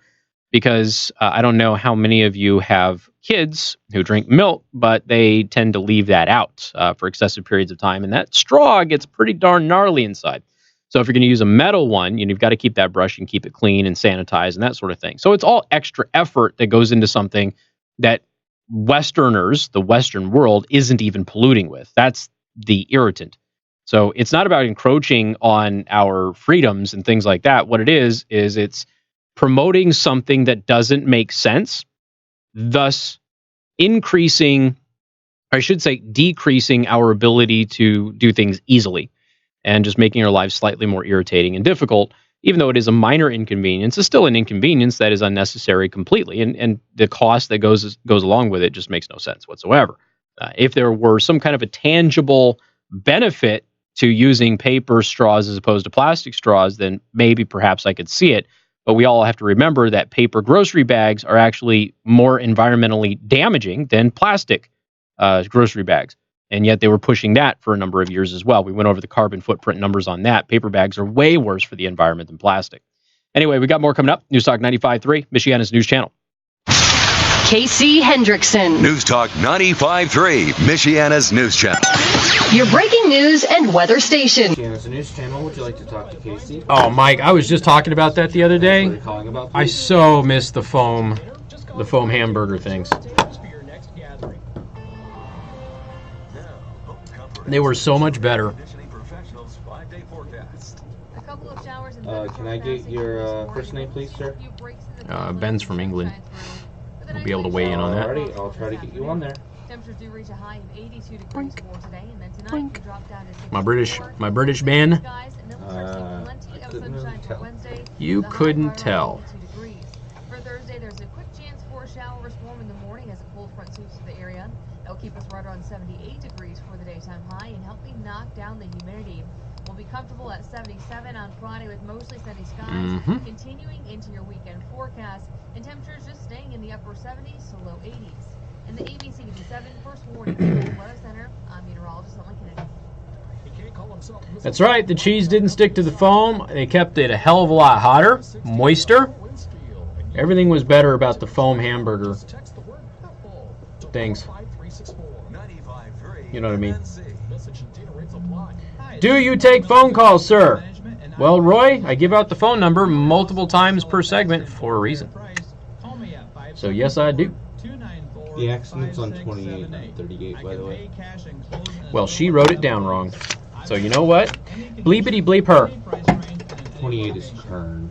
because I don't know how many of you have kids who drink milk, but they tend to leave that out for excessive periods of time, and that straw gets pretty darn gnarly inside. So if you're going to use a metal one, you've got to keep that brush and keep it clean and sanitized and that sort of thing. So it's all extra effort that goes into something that Westerners, the Western world, isn't even polluting with. That's the irritant. So it's not about encroaching on our freedoms and things like that. What it is it's promoting something that doesn't make sense, thus decreasing our ability to do things easily and just making our lives slightly more irritating and difficult. Even though it is a minor inconvenience, it's still an inconvenience that is unnecessary completely. And the cost that goes along with it just makes no sense whatsoever. If there were some kind of a tangible benefit to using paper straws as opposed to plastic straws, then maybe perhaps I could see it. But we all have to remember that paper grocery bags are actually more environmentally damaging than plastic grocery bags. And yet they were pushing that for a number of years as well. We went over the carbon footprint numbers on that. Paper bags are way worse for the environment than plastic. Anyway, we got more coming up. News Talk 95.3, Michiana's news channel. Casey Hendrickson. News Talk 95.3, Michiana's news channel. Your breaking news and weather station. Michiana's news channel. Would you like to talk to Casey? Oh, Mike, I was just talking about that the other day. What are you calling about, I so missed the foam hamburger things. They were so much better. Can I get your first name, please, sir? Ben's from England. We'll be able to weigh in on that. Alrighty, I'll try to get you on there. Temperatures do reach a high of 82 degrees for today, and then tonight we drop down to 64. My British Ben. You You couldn't tell. For Thursday, there's a quick chance for a shower or storm in the morning as a cold front sweeps through the area. That'll keep us right around 78 degrees for the daytime high and help me knock down the humidity. We'll be comfortable at 77 on Friday with mostly sunny skies, continuing into your weekend forecast, and temperatures just staying in the upper 70s to low 80s. In the ABC 57 First Warning Weather Center, I'm meteorologist Ellen Kennedy. That's right. The cheese didn't stick to the foam. They kept it a hell of a lot hotter, moister. Everything was better about the foam hamburger things. You know what I mean? Do you take phone calls, sir? Well, Roy, I give out the phone number multiple times per segment for a reason. So, yes, I do. The accident's on 28, not 38, by the way. Well, she wrote it down wrong. So, you know what? Bleepity bleep her. 28 is turn.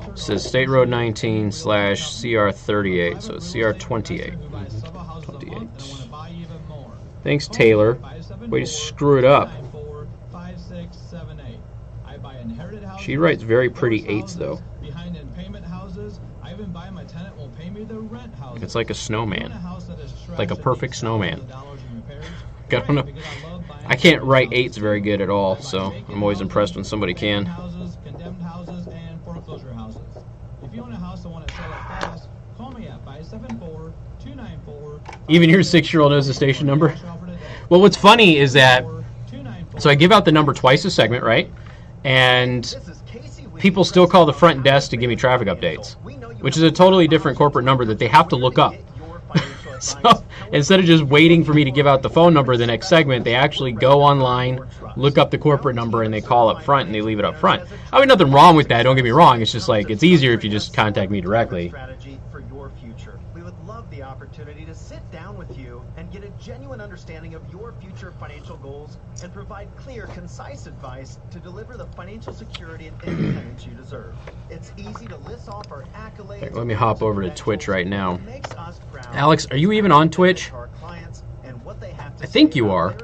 It says State Road 19 / CR 38. So, it's CR 28. 28. Thanks, Taylor. Way to screw it up. She writes very pretty 8s, though. It's like a snowman. Like a perfect snowman. I don't know. I can't write 8s very good at all, so I'm always impressed when somebody can. Even your 6-year-old knows the station number? Well, what's funny is that, so I give out the number twice a segment, right? And people still call the front desk to give me traffic updates, which is a totally different corporate number that they have to look up. So instead of just waiting for me to give out the phone number the next segment, they actually go online, look up the corporate number, and they call up front and they leave it up front. I mean, nothing wrong with that. Don't get me wrong. It's just like, it's easier if you just contact me directly. For your future, we would love the opportunity to sit down with you and get a genuine understanding of your future financial goals and provide clear, concise advice to deliver the financial security and independence you deserve. It's easy to list off our accolades. Right, let me hop over to Twitch right now. Alex, are you even on Twitch? I think you are.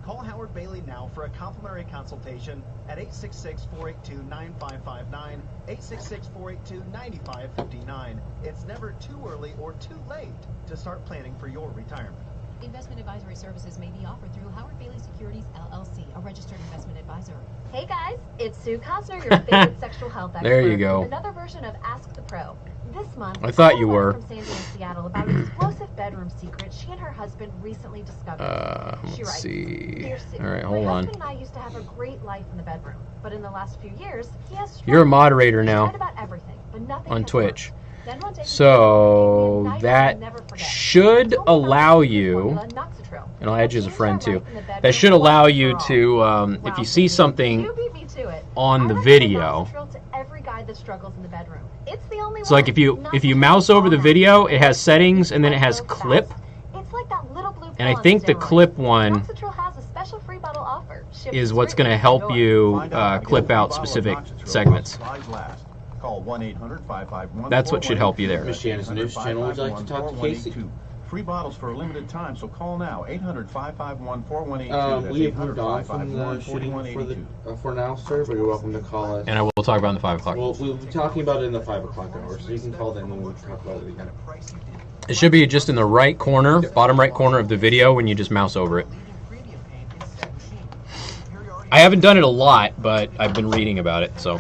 Call Howard Bailey now for a complimentary consultation at 866-482-9559, 866-482-9559. It's never too early or too late to start planning for your retirement. Investment advisory services may be offered through Howard Bailey Securities, LLC, a registered investment advisor. Hey guys, it's Sue Cosner, your favorite sexual health expert. There you go. With another version of Ask the Pro. This month, I thought you were. From Sandy in Seattle about an explosive bedroom secret she and her husband recently discovered. She Let's writes, see. Dear Sue, All right, hold my on. husband and I used to have a great life in the bedroom, but in the last few years, he has struggled. You're a moderator He's now tried about everything, but nothing on has Twitch. worked. Then one day he So that should allow you, and I'll add you as a friend too, that should allow you to, if you see something on the video, so like if you mouse over the video, it has settings and then it has clip, and I think the clip one is what's going to help you clip out specific segments. Call 1-800-551-4182. That's what should help you there. Michiana's News Channel. Would you like to talk to Casey? Free bottles for a limited time, so call now. 800-551-4182. We have moved on from the shooting for now, sir, but you're welcome to call us. And I will talk about it in the 5 o'clock. We'll be talking about it in the 5 o'clock hour, so you can call then when we talk about it again. It should be just in the right corner, bottom right corner of the video when you just mouse over it. I haven't done it a lot, but I've been reading about it, so.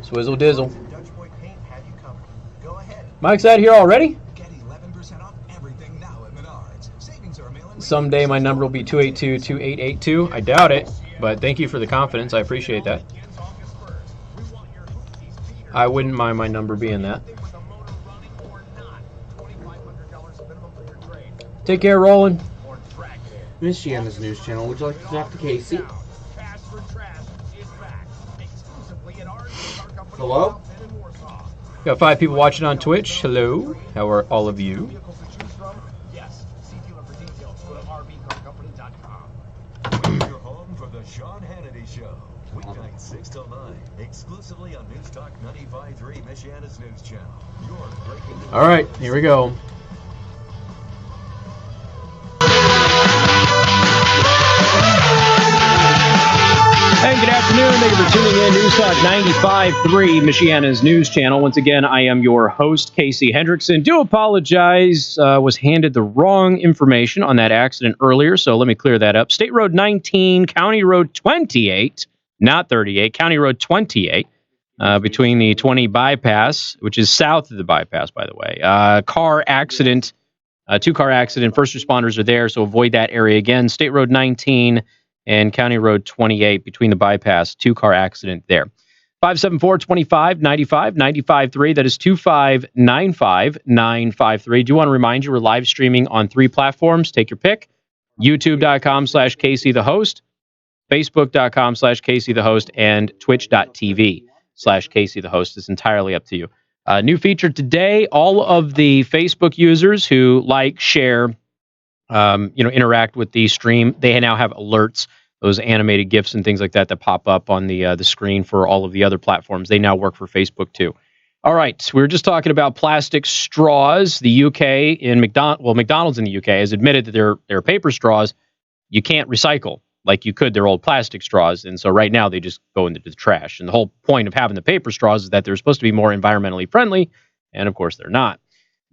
Swizzle dizzle. Mike's out here already? Someday my number will be 282-2882. I doubt it, but thank you for the confidence. I appreciate that. I wouldn't mind my number being that. Take care, Roland. Michiana's News Channel. Would you like to talk to Casey? Hello? Got 5 people watching on Twitch. Hello. How are all of you? Your home for the Sean Hannity Show. Weeknights 6 till 9. Exclusively on News Talk 95.3 Michiana's News Channel. Your breaking news. All right, here we go. Hey, good afternoon. Thank you for tuning in. News Talk 95.3, Michiana's News Channel. Once again, I am your host, Casey Hendrickson. Do apologize. Was handed the wrong information on that accident earlier, so let me clear that up. State Road 19, County Road 28, not 38, County Road 28, between the 20 bypass, which is south of the bypass, by the way. Car accident Two-car accident. First responders are there, so avoid that area again. State Road 19 and County Road 28 between the bypass. Two-car accident there. 574-2595, 95.3. That is 2595-953. Do want to remind you we're live streaming on 3 platforms. Take your pick. YouTube.com/Casey the host, Facebook.com/Casey the host, and Twitch.tv/Casey the host. It's entirely up to you. New feature today, all of the Facebook users who like, share, interact with the stream, they now have alerts, those animated GIFs and things like that that pop up on the screen for all of the other platforms. They now work for Facebook too. All right, we were just talking about plastic straws. The UK in McDonald's in the UK has admitted that their paper straws you can't recycle like you could their old plastic straws, and so right now they just go into the trash. And the whole point of having the paper straws is that they're supposed to be more environmentally friendly, and of course they're not.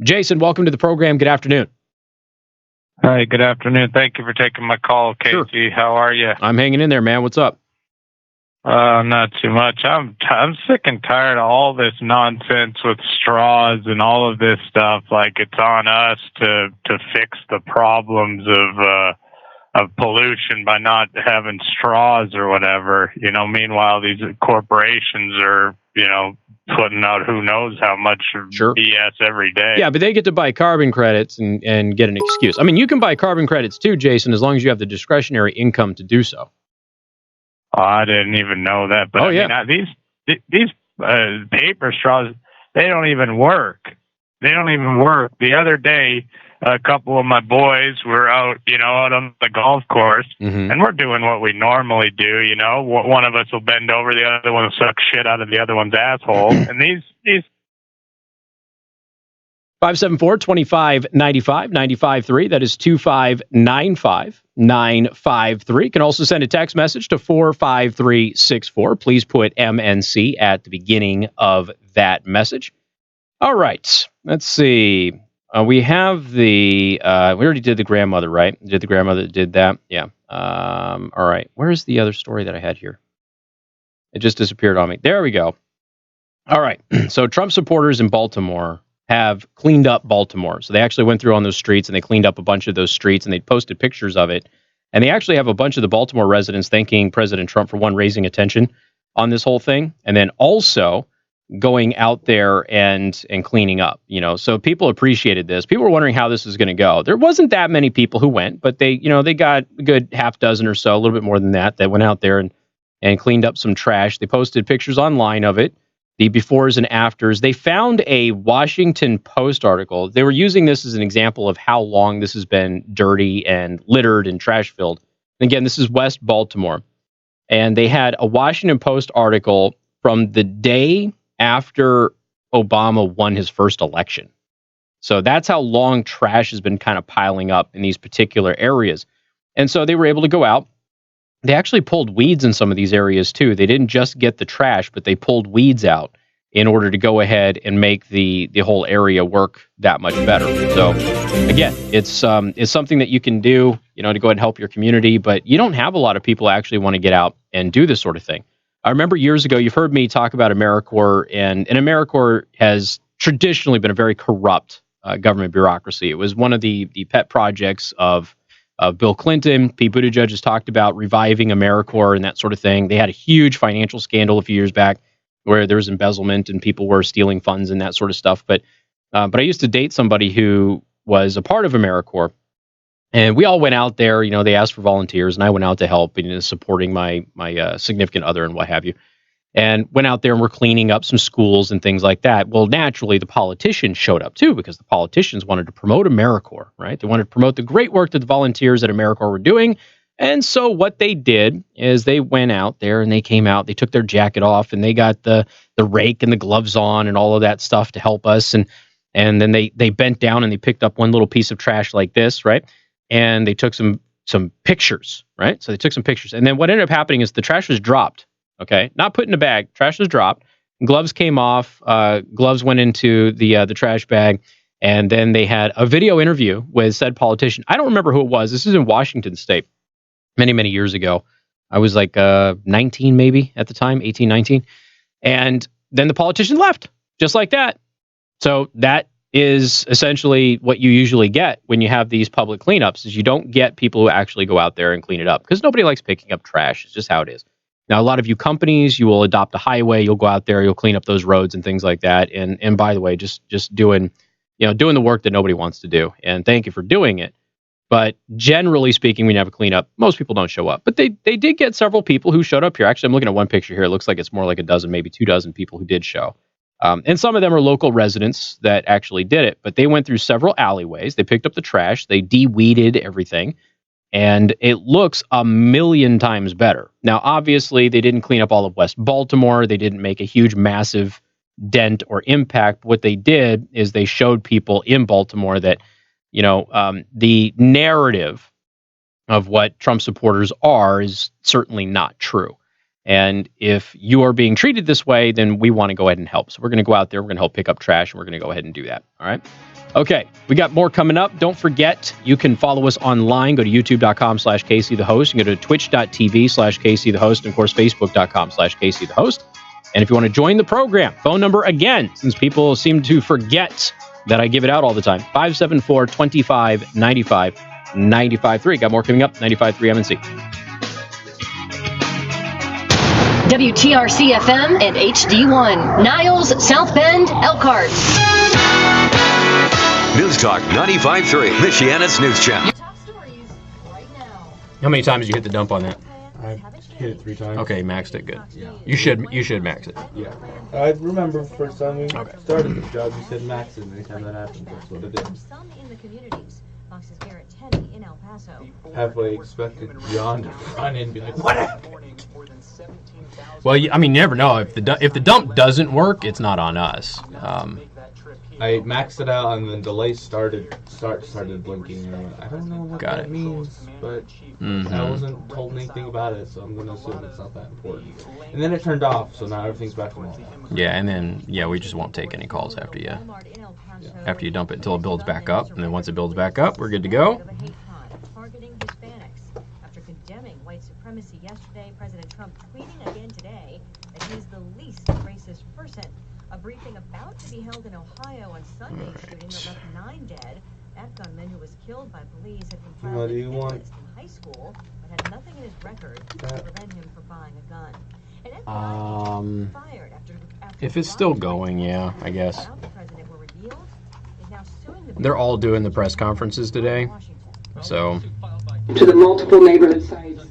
Jason, welcome to the program. Good afternoon. Hi, good afternoon. Thank you for taking my call, Casey. Sure. How are you? I'm hanging in there, man. What's up? Not too much. I'm sick and tired of all this nonsense with straws and all of this stuff. Like it's on us to fix the problems of pollution by not having straws or whatever. Meanwhile, these corporations are, putting out who knows how much BS every day. Yeah, but they get to buy carbon credits and get an excuse. I mean, you can buy carbon credits too, Jason, as long as you have the discretionary income to do so. Oh, I didn't even know that. But these paper straws, they don't even work. The other day, a couple of my boys were out, out on the golf course, and we're doing what we normally do. One of us will bend over, the other one will suck shit out of the other one's asshole. And these 574-2595, 95.3. That is 2595-953. You can also send a text message to 45364. Please put MNC at the beginning of that message. All right. Let's see. We have we already did the grandmother, right? Did the grandmother did that? Yeah. All right. Where's the other story that I had here? It just disappeared on me. There we go. All right. So Trump supporters in Baltimore have cleaned up Baltimore. So they actually went through on those streets and they cleaned up a bunch of those streets and they posted pictures of it. And they actually have a bunch of the Baltimore residents thanking President Trump for, one, raising attention on this whole thing, and then also going out there and cleaning up, so people appreciated this. People were wondering how this was going to go. There wasn't that many people who went, but they got a good half dozen or so, a little bit more than that went out there and cleaned up some trash. They posted pictures online of it, the befores and afters. They found a Washington Post article. They were using this as an example of how long this has been dirty and littered and trash filled. And again, this is West Baltimore. And they had a Washington Post article from the day after Obama won his first election. So that's how long trash has been kind of piling up in these particular areas. And so they were able to go out. They actually pulled weeds in some of these areas too. They didn't just get the trash, but they pulled weeds out in order to go ahead and make the whole area work that much better. So again, it's something that you can do, to go ahead and help your community, but you don't have a lot of people actually want to get out and do this sort of thing. I remember years ago, you've heard me talk about AmeriCorps, and AmeriCorps has traditionally been a very corrupt government bureaucracy. It was one of the pet projects of Bill Clinton. Pete Buttigieg has talked about reviving AmeriCorps and that sort of thing. They had a huge financial scandal a few years back where there was embezzlement and people were stealing funds and that sort of stuff. But I used to date somebody who was a part of AmeriCorps. And we all went out there, they asked for volunteers, and I went out to help, supporting my significant other and what have you. And went out there and we're cleaning up some schools and things like that. Well, naturally, the politicians showed up too, because the politicians wanted to promote AmeriCorps, right? They wanted to promote the great work that the volunteers at AmeriCorps were doing. And so what they did is they went out there and they came out, they took their jacket off and they got the rake and the gloves on and all of that stuff to help us. And then they bent down and they picked up one little piece of trash like this, right? And they took some pictures, right? So they took some pictures. And then what ended up happening is the trash was dropped, okay? Not put in a bag. Trash was dropped. Gloves came off. Gloves went into the trash bag. And then they had a video interview with said politician. I don't remember who it was. This is in Washington State many, many years ago. I was like 19 maybe at the time, 18, 19. And then the politician left just like that. So that is essentially what you usually get when you have these public cleanups, is you don't get people who actually go out there and clean it up, because nobody likes picking up trash. It's just how it is. Now, a lot of you companies, you will adopt a highway, you'll go out there, you'll clean up those roads and things like that. And by the way, just doing the work that nobody wants to do. And thank you for doing it. But generally speaking, when you have a cleanup, most people don't show up. But they did get several people who showed up here. Actually, I'm looking at one picture here. It looks like it's more like a dozen, maybe 2 dozen people who did show. And some of them are local residents that actually did it. But they went through several alleyways. They picked up the trash. They de-weeded everything. And it looks a million times better. Now, obviously, they didn't clean up all of West Baltimore. They didn't make a huge, massive dent or impact. What they did is they showed people in Baltimore that, the narrative of what Trump supporters are is certainly not true. And if you are being treated this way, then we want to go ahead and help. So we're going to go out there, we're going to help pick up trash, and we're going to go ahead and do that. All right. Okay, we got more coming up. Don't forget, you can follow us online. Go to youtube.com/KC the Host. You can go to twitch.tv/KC the Host. And, of course, facebook.com/KC the Host. And if you want to join the program, phone number again, since people seem to forget that I give it out all the time, 574-25-95-95.3. Got more coming up, 95.3 MNC. WTRC-FM and HD1. Niles, South Bend, Elkhart. News Talk 95.3, Michiana's news channel. How many times did you hit the dump on that? I hit it 3 times. Okay, maxed it. Good. Yeah. You should max it. Yeah. I remember the first time we started this job, you said max it. Anytime that happens, that's what it is. Some in the communities. Fox's Garrett Tenney in El Paso. Halfway expected John to run in and be like, what happened? Well, you never know. If the dump doesn't work, it's not on us. I maxed it out, and then delay started blinking. And I went, I don't know what that means, but I wasn't told anything about it, so I'm going to assume it's not that important. And then it turned off, so now everything's back to normal. Yeah, and then we just won't take any calls after you dump it until it builds back up, and then once it builds back up, we're good to go. Targeting Hispanics. After condemning white supremacy yesterday, President Trump tweeting again today that he is the least racist person. A briefing about to be held in Ohio on Sunday shooting that left 9 dead. That gunman, who was killed by police, had compiled a list in high school, but had nothing in his record to prevent him from buying a gun. An FBI agent fired after if it's still going, yeah, I guess. The president were revealed, is now suing the They're all doing the press conferences today, so. To the multiple neighborhood sites.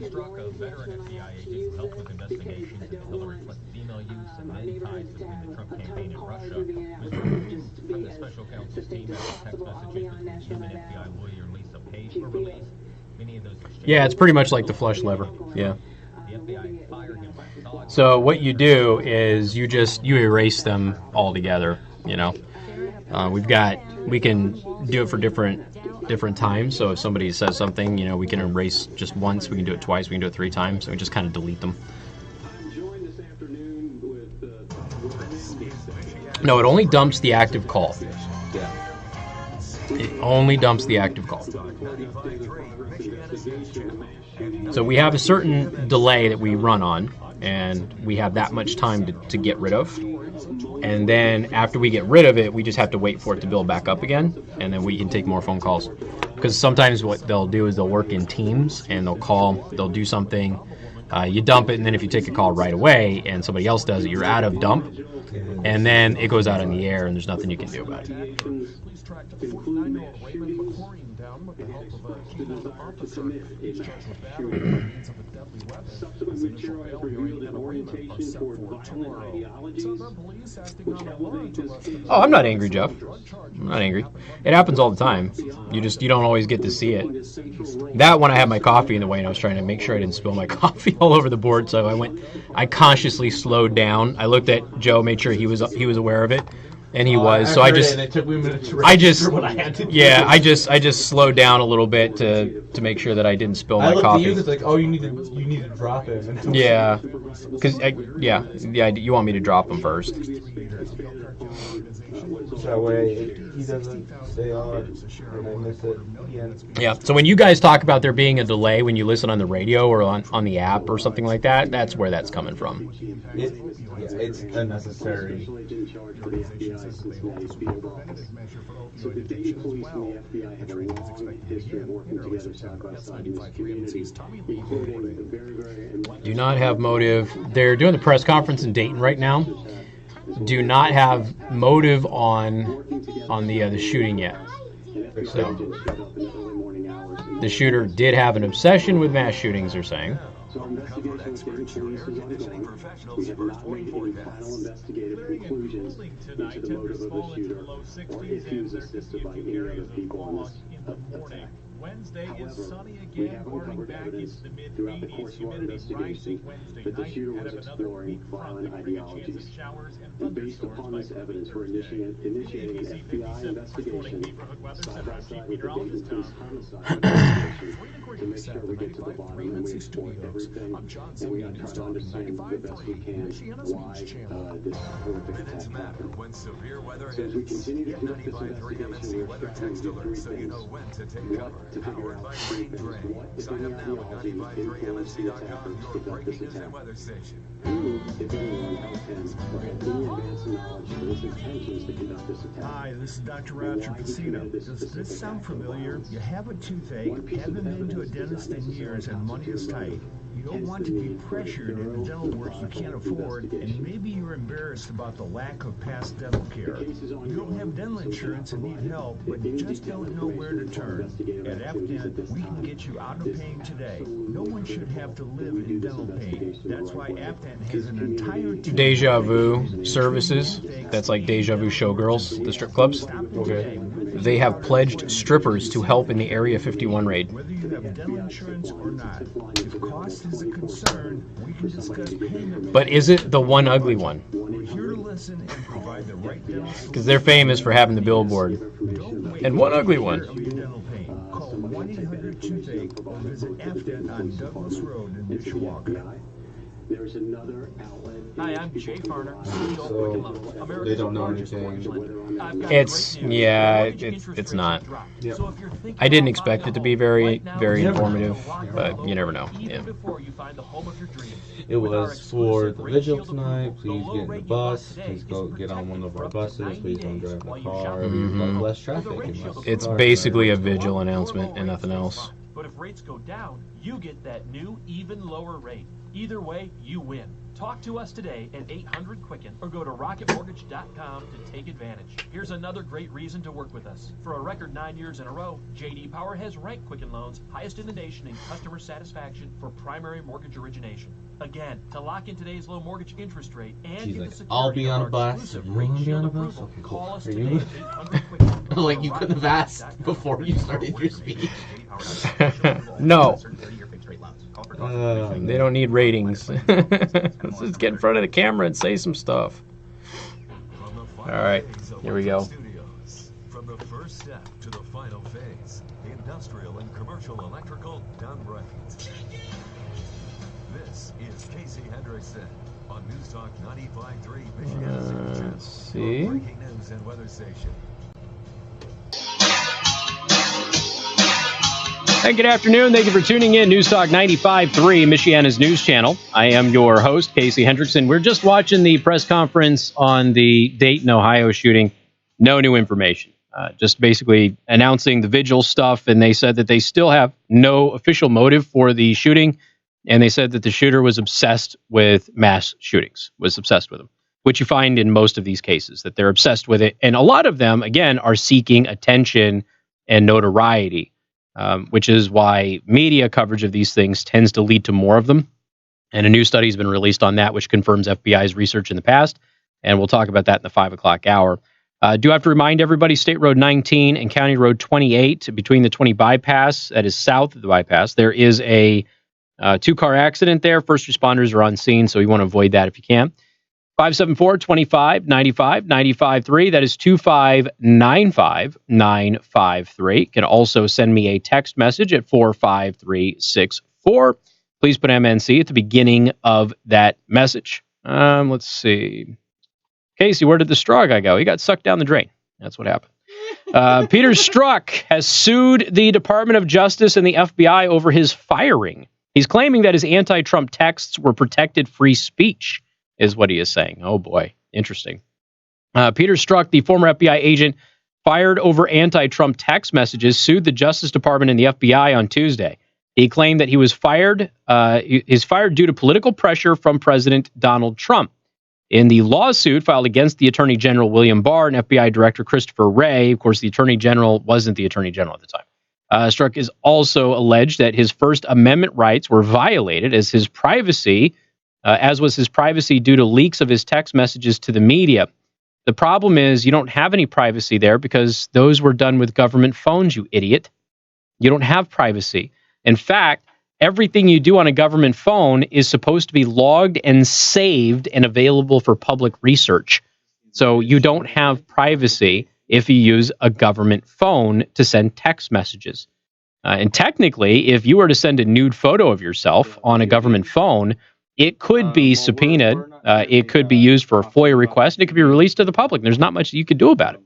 Struck a veteran FBI agent who helped with investigations into Hillary Clinton's email use and many ties between the Trump campaign and Russia was removed from the special counsel's team after text messages between him and FBI lawyer Lisa Page were released. Many of those exchanges. Yeah, it's pretty much like the flush lever. Yeah. The FBI fired him. So what you do is you erase them all together. We can do it for different times. So if somebody says something, we can erase just once, we can do it twice, we can do it 3 times, so we just kind of delete them. No, it only dumps the active call. It only dumps the active call. So we have a certain delay that we run on, and we have that much time to get rid of. And then after we get rid of it, we just have to wait for it to build back up again, and then we can take more phone calls. Because sometimes what they'll do is they'll work in teams, and they'll do something, you dump it, and then if you take a call right away and somebody else does it, you're out of dump, and then it goes out in the air, and there's nothing you can do about it. Police tracked a 49-year-old Raymond McCorian down with the help of a keyboard officer. He's charged with battery by means of a deadly weapon. His initial bail hearing and arraignment are set for tomorrow. Some police acting on alert arrested. Oh, I'm not angry, Jeff. I'm not angry. It happens all the time. You don't always get to see it. That one, I had my coffee in the way, and I was trying to make sure I didn't spill my coffee all over the board. So I consciously slowed down. I looked at Joe, made sure he was aware of it. And he was, so I just, it took me a minute to register what I had to do. Yeah, I just slowed down a little bit to make sure that I didn't spill my coffee. I looked at you, it's like, oh, you need to drop it. Yeah, because you want me to drop them first. That way he doesn't stay on and I miss it again. Yeah. So when you guys talk about there being a delay when you listen on the radio or on the app or something like that, that's where that's coming from. It's unnecessary. So the Dayton police and the FBI have a long history of working together side by side in this community, including the very Do not have motive. They're doing the press conference in Dayton right now. Do not have motive on the shooting yet. So the shooter did have an obsession with mass shootings, they're saying. So our investigation with Dayton police is ongoing. We have not made any final investigative conclusions into the motive of the shooter or if he was assisted by any other people in this attack. Wednesday However, is sunny we again, have warming uncovered back evidence into the mid throughout the course 80s, of our humidity investigation rising Wednesday that the night, shooter ahead was of another exploring week front violent that bring a chance of ideologies. showers and And based thunderstorms upon by this evidence, we're Thursday. initiating an ABC FBI 57 investigation neighborhood weather side center by chief side with the Dayton meteorologist police Tom homicide investigation to make sure we get to the bottom and we explore everything and we try to understand the best we can why this horrific attack happened. When severe weather So as we hits, continue to get conduct this 95.3 investigation, MNC we're weather striving text to do three alerts so you things. know when to take We cover. want to figure Powered out by three Range things. Rain. What, if Sign any up now at ideology influenced the attackers 95.3mnc.com, to your conduct this breaking news attack? and weather station. Who, if anyone, helped him or had any advance knowledge of his intentions to conduct this attack? Hi, this is Dr. Roger Casino. Does this sound familiar? You have a toothache, haven't been to a dentist in years, and money is tight. You don't want to be pressured into dental work you can't afford, and maybe you're embarrassed about the lack of past dental care. You don't have dental insurance and need help, but you just don't know where to turn. At AppDent, we can get you out of pain today. No one should have to live in dental pain. That's why AppDent has an entire team. Deja Vu services. That's like Deja Vu Showgirls, the strip clubs. Okay. They have pledged strippers to help in the Area 51 raid. Whether you have dental insurance or not, if cost is a concern, we can discuss payment. But is it the one ugly one? We're here to listen and provide the right dental solution. Because they're famous for having the billboard. And one ugly one. Call 1-800-TOOTHACHE or visit AppDent on Douglas Road in Mishawaka. There's another outlet. Hi, I'm Jay Farner, CEO of Quicken Loans, They don't know America's largest anything. mortgage lender. I've got It's, great news. yeah, Mortgage interest it's rates not. have dropped. Yep. So if you're thinking I didn't about expect buying it to a be home, very, right now very is the time to informative, lock and but load you never know. even Yeah. before you find the home of your dreams. It With our was for exclusive the rate vigil shield tonight. approval, Please the low get in the rate you bus. bought today Please is go get on one of protected our for up to buses. 90 Please don't days drive in while the you car. shop. There's less The traffic. rate and shield less It's cars. basically a Rates go vigil up, announcement your and low nothing rate else. stays fine. But if rates go down, you get that new, even lower rate. Either way, you win. Talk to us today at 800-QUICKEN or go to rocketmortgage.com to take advantage. Here's another great reason to work with us. For a record 9 years in a row, J.D. Power has ranked Quicken Loans highest in the nation in customer satisfaction for primary mortgage origination. Again, to lock in today's low mortgage interest rate and She's get like, the security I'll be of on a our bus. exclusive You rate want to be on shield a bus? approval, Okay, cool. call us Are today you? at 800-QUICKEN. Like you could have asked before you started your speech. No. They don't need ratings. Let's just get in front of the camera and say some stuff. All right, here we go. From the first step to the final phase, industrial and commercial electrical done right. This is Casey Hendrickson on News Talk 95.3 Michigan's News Channel, Let's see. your breaking news and weather station. Hey, good afternoon. Thank you for tuning in. News Talk 95.3, Michiana's news channel. I am your host, Casey Hendrickson. We're just watching the press conference on the Dayton, Ohio shooting. No new information. Just basically announcing the vigil stuff, and they said that they still have no official motive for the shooting, and they said that the shooter was obsessed with mass shootings, was obsessed with them, which you find in most of these cases, that they're obsessed with it. And a lot of them, again, are seeking attention and notoriety. Which is why media coverage of these things tends to lead to more of them. And a new study has been released on that, which confirms FBI's research in the past. And we'll talk about that in the 5 o'clock hour. Do have to remind everybody, State Road 19 and County Road 28, between the 20 bypass, that is south of the bypass, there is a two-car accident there. First responders are on scene, so you want to avoid that if you can. 574-25-95-95-3. That is 2595-953. You can also send me a text message at 45364. Please put MNC at the beginning of that message. Let's see. Casey, where did the straw guy go? He got sucked down the drain. That's what happened. Peter Strzok has sued the Department of Justice and the FBI over his firing. He's claiming that his anti-Trump texts were protected free speech, is what he is saying. Oh, boy. Interesting. Peter Strzok, the former FBI agent fired over anti-Trump text messages, sued the Justice Department and the FBI on Tuesday. He claimed that he was fired. He's fired due to political pressure from President Donald Trump. In the lawsuit filed against the Attorney General William Barr and FBI Director Christopher Wray, of course, the Attorney General wasn't the Attorney General at the time. Strzok is also alleged that his First Amendment rights were violated as was his privacy due to leaks of his text messages to the media. The problem is you don't have any privacy there because those were done with government phones, you idiot. You don't have privacy. In fact, everything you do on a government phone is supposed to be logged and saved and available for public research. So you don't have privacy if you use a government phone to send text messages. And technically, if you were to send a nude photo of yourself on a government phone, it could be subpoenaed, it could be used for a FOIA request, and it could be released to the public. There's not much you could do about it.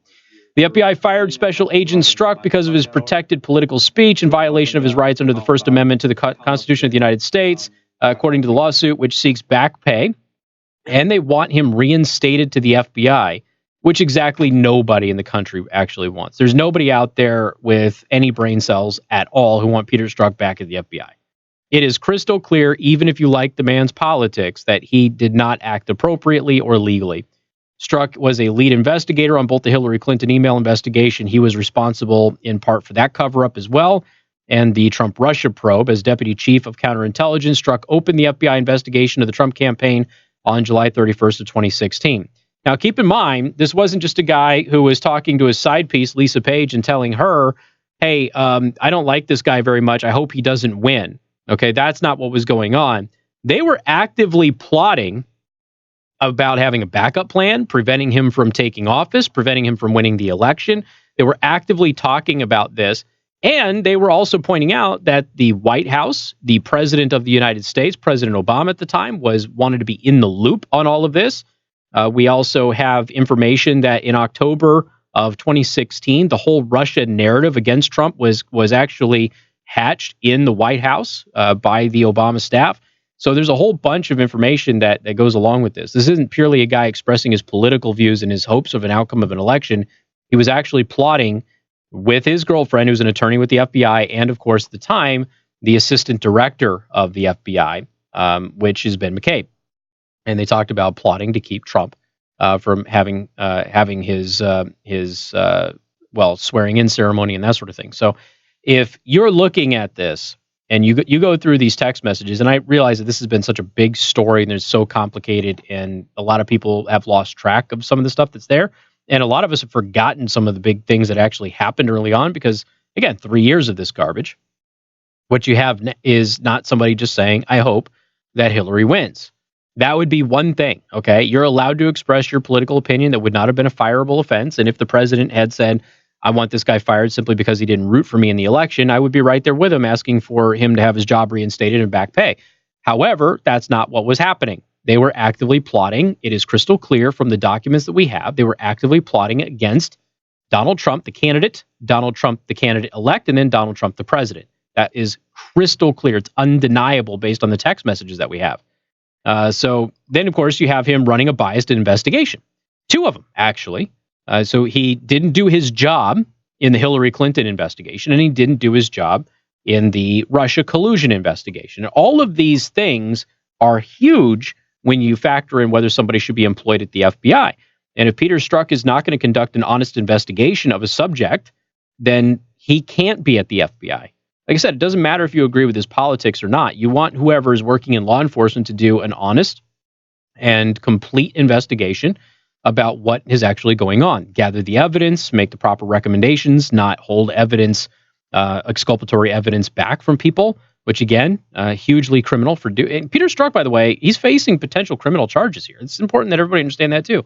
The FBI fired Special Agent Strzok because of his protected political speech in violation of his rights under the First Amendment to the Constitution of the United States, according to the lawsuit, which seeks back pay. And they want him reinstated to the FBI, which exactly nobody in the country actually wants. There's nobody out there with any brain cells at all who want Peter Strzok back at the FBI. It is crystal clear, even if you like the man's politics, that he did not act appropriately or legally. Strzok was a lead investigator on both the Hillary Clinton email investigation. He was responsible in part for that cover-up as well, and the Trump-Russia probe. As deputy chief of counterintelligence, Strzok opened the FBI investigation of the Trump campaign on July 31st of 2016. Now, keep in mind, this wasn't just a guy who was talking to his side piece, Lisa Page, and telling her, hey, I don't like this guy very much. I hope he doesn't win. Okay, that's not what was going on. They were actively plotting about having a backup plan, preventing him from taking office, preventing him from winning the election. They were actively talking about this. And they were also pointing out that the White House, the president of the United States, President Obama at the time, wanted to be in the loop on all of this. We also have information that in October of 2016, the whole Russia narrative against Trump was actually hatched in the White House by the Obama staff. So there's a whole bunch of information that goes along with this. This isn't purely a guy expressing his political views and his hopes of an outcome of an election. He was actually plotting with his girlfriend, who's an attorney with the FBI, and of course, at the time, the assistant director of the FBI, which is Ben McCabe. And they talked about plotting to keep Trump from having his swearing-in ceremony and that sort of thing. So if you're looking at this, and you go through these text messages, and I realize that this has been such a big story and it's so complicated, and a lot of people have lost track of some of the stuff that's there. And a lot of us have forgotten some of the big things that actually happened early on because, again, 3 years of this garbage. What you have is not somebody just saying, I hope that Hillary wins. That would be one thing, okay? You're allowed to express your political opinion. That would not have been a fireable offense. And if the president had said, I want this guy fired simply because he didn't root for me in the election, I would be right there with him asking for him to have his job reinstated and back pay. However, that's not what was happening. They were actively plotting. It is crystal clear from the documents that we have. They were actively plotting against Donald Trump, the candidate, Donald Trump, the candidate-elect, and then Donald Trump, the president. That is crystal clear. It's undeniable based on the text messages that we have. So then, of course, you have him running a biased investigation. 2 of them, actually. So he didn't do his job in the Hillary Clinton investigation, and he didn't do his job in the Russia collusion investigation. And all of these things are huge when you factor in whether somebody should be employed at the FBI. And if Peter Strzok is not going to conduct an honest investigation of a subject, then he can't be at the FBI. Like I said, it doesn't matter if you agree with his politics or not. You want whoever is working in law enforcement to do an honest and complete investigation about what is actually going on. Gather the evidence, make the proper recommendations, not hold evidence, exculpatory evidence back from people, which again, hugely criminal for doing. Peter Strzok, by the way, he's facing potential criminal charges here. It's important that everybody understand that too.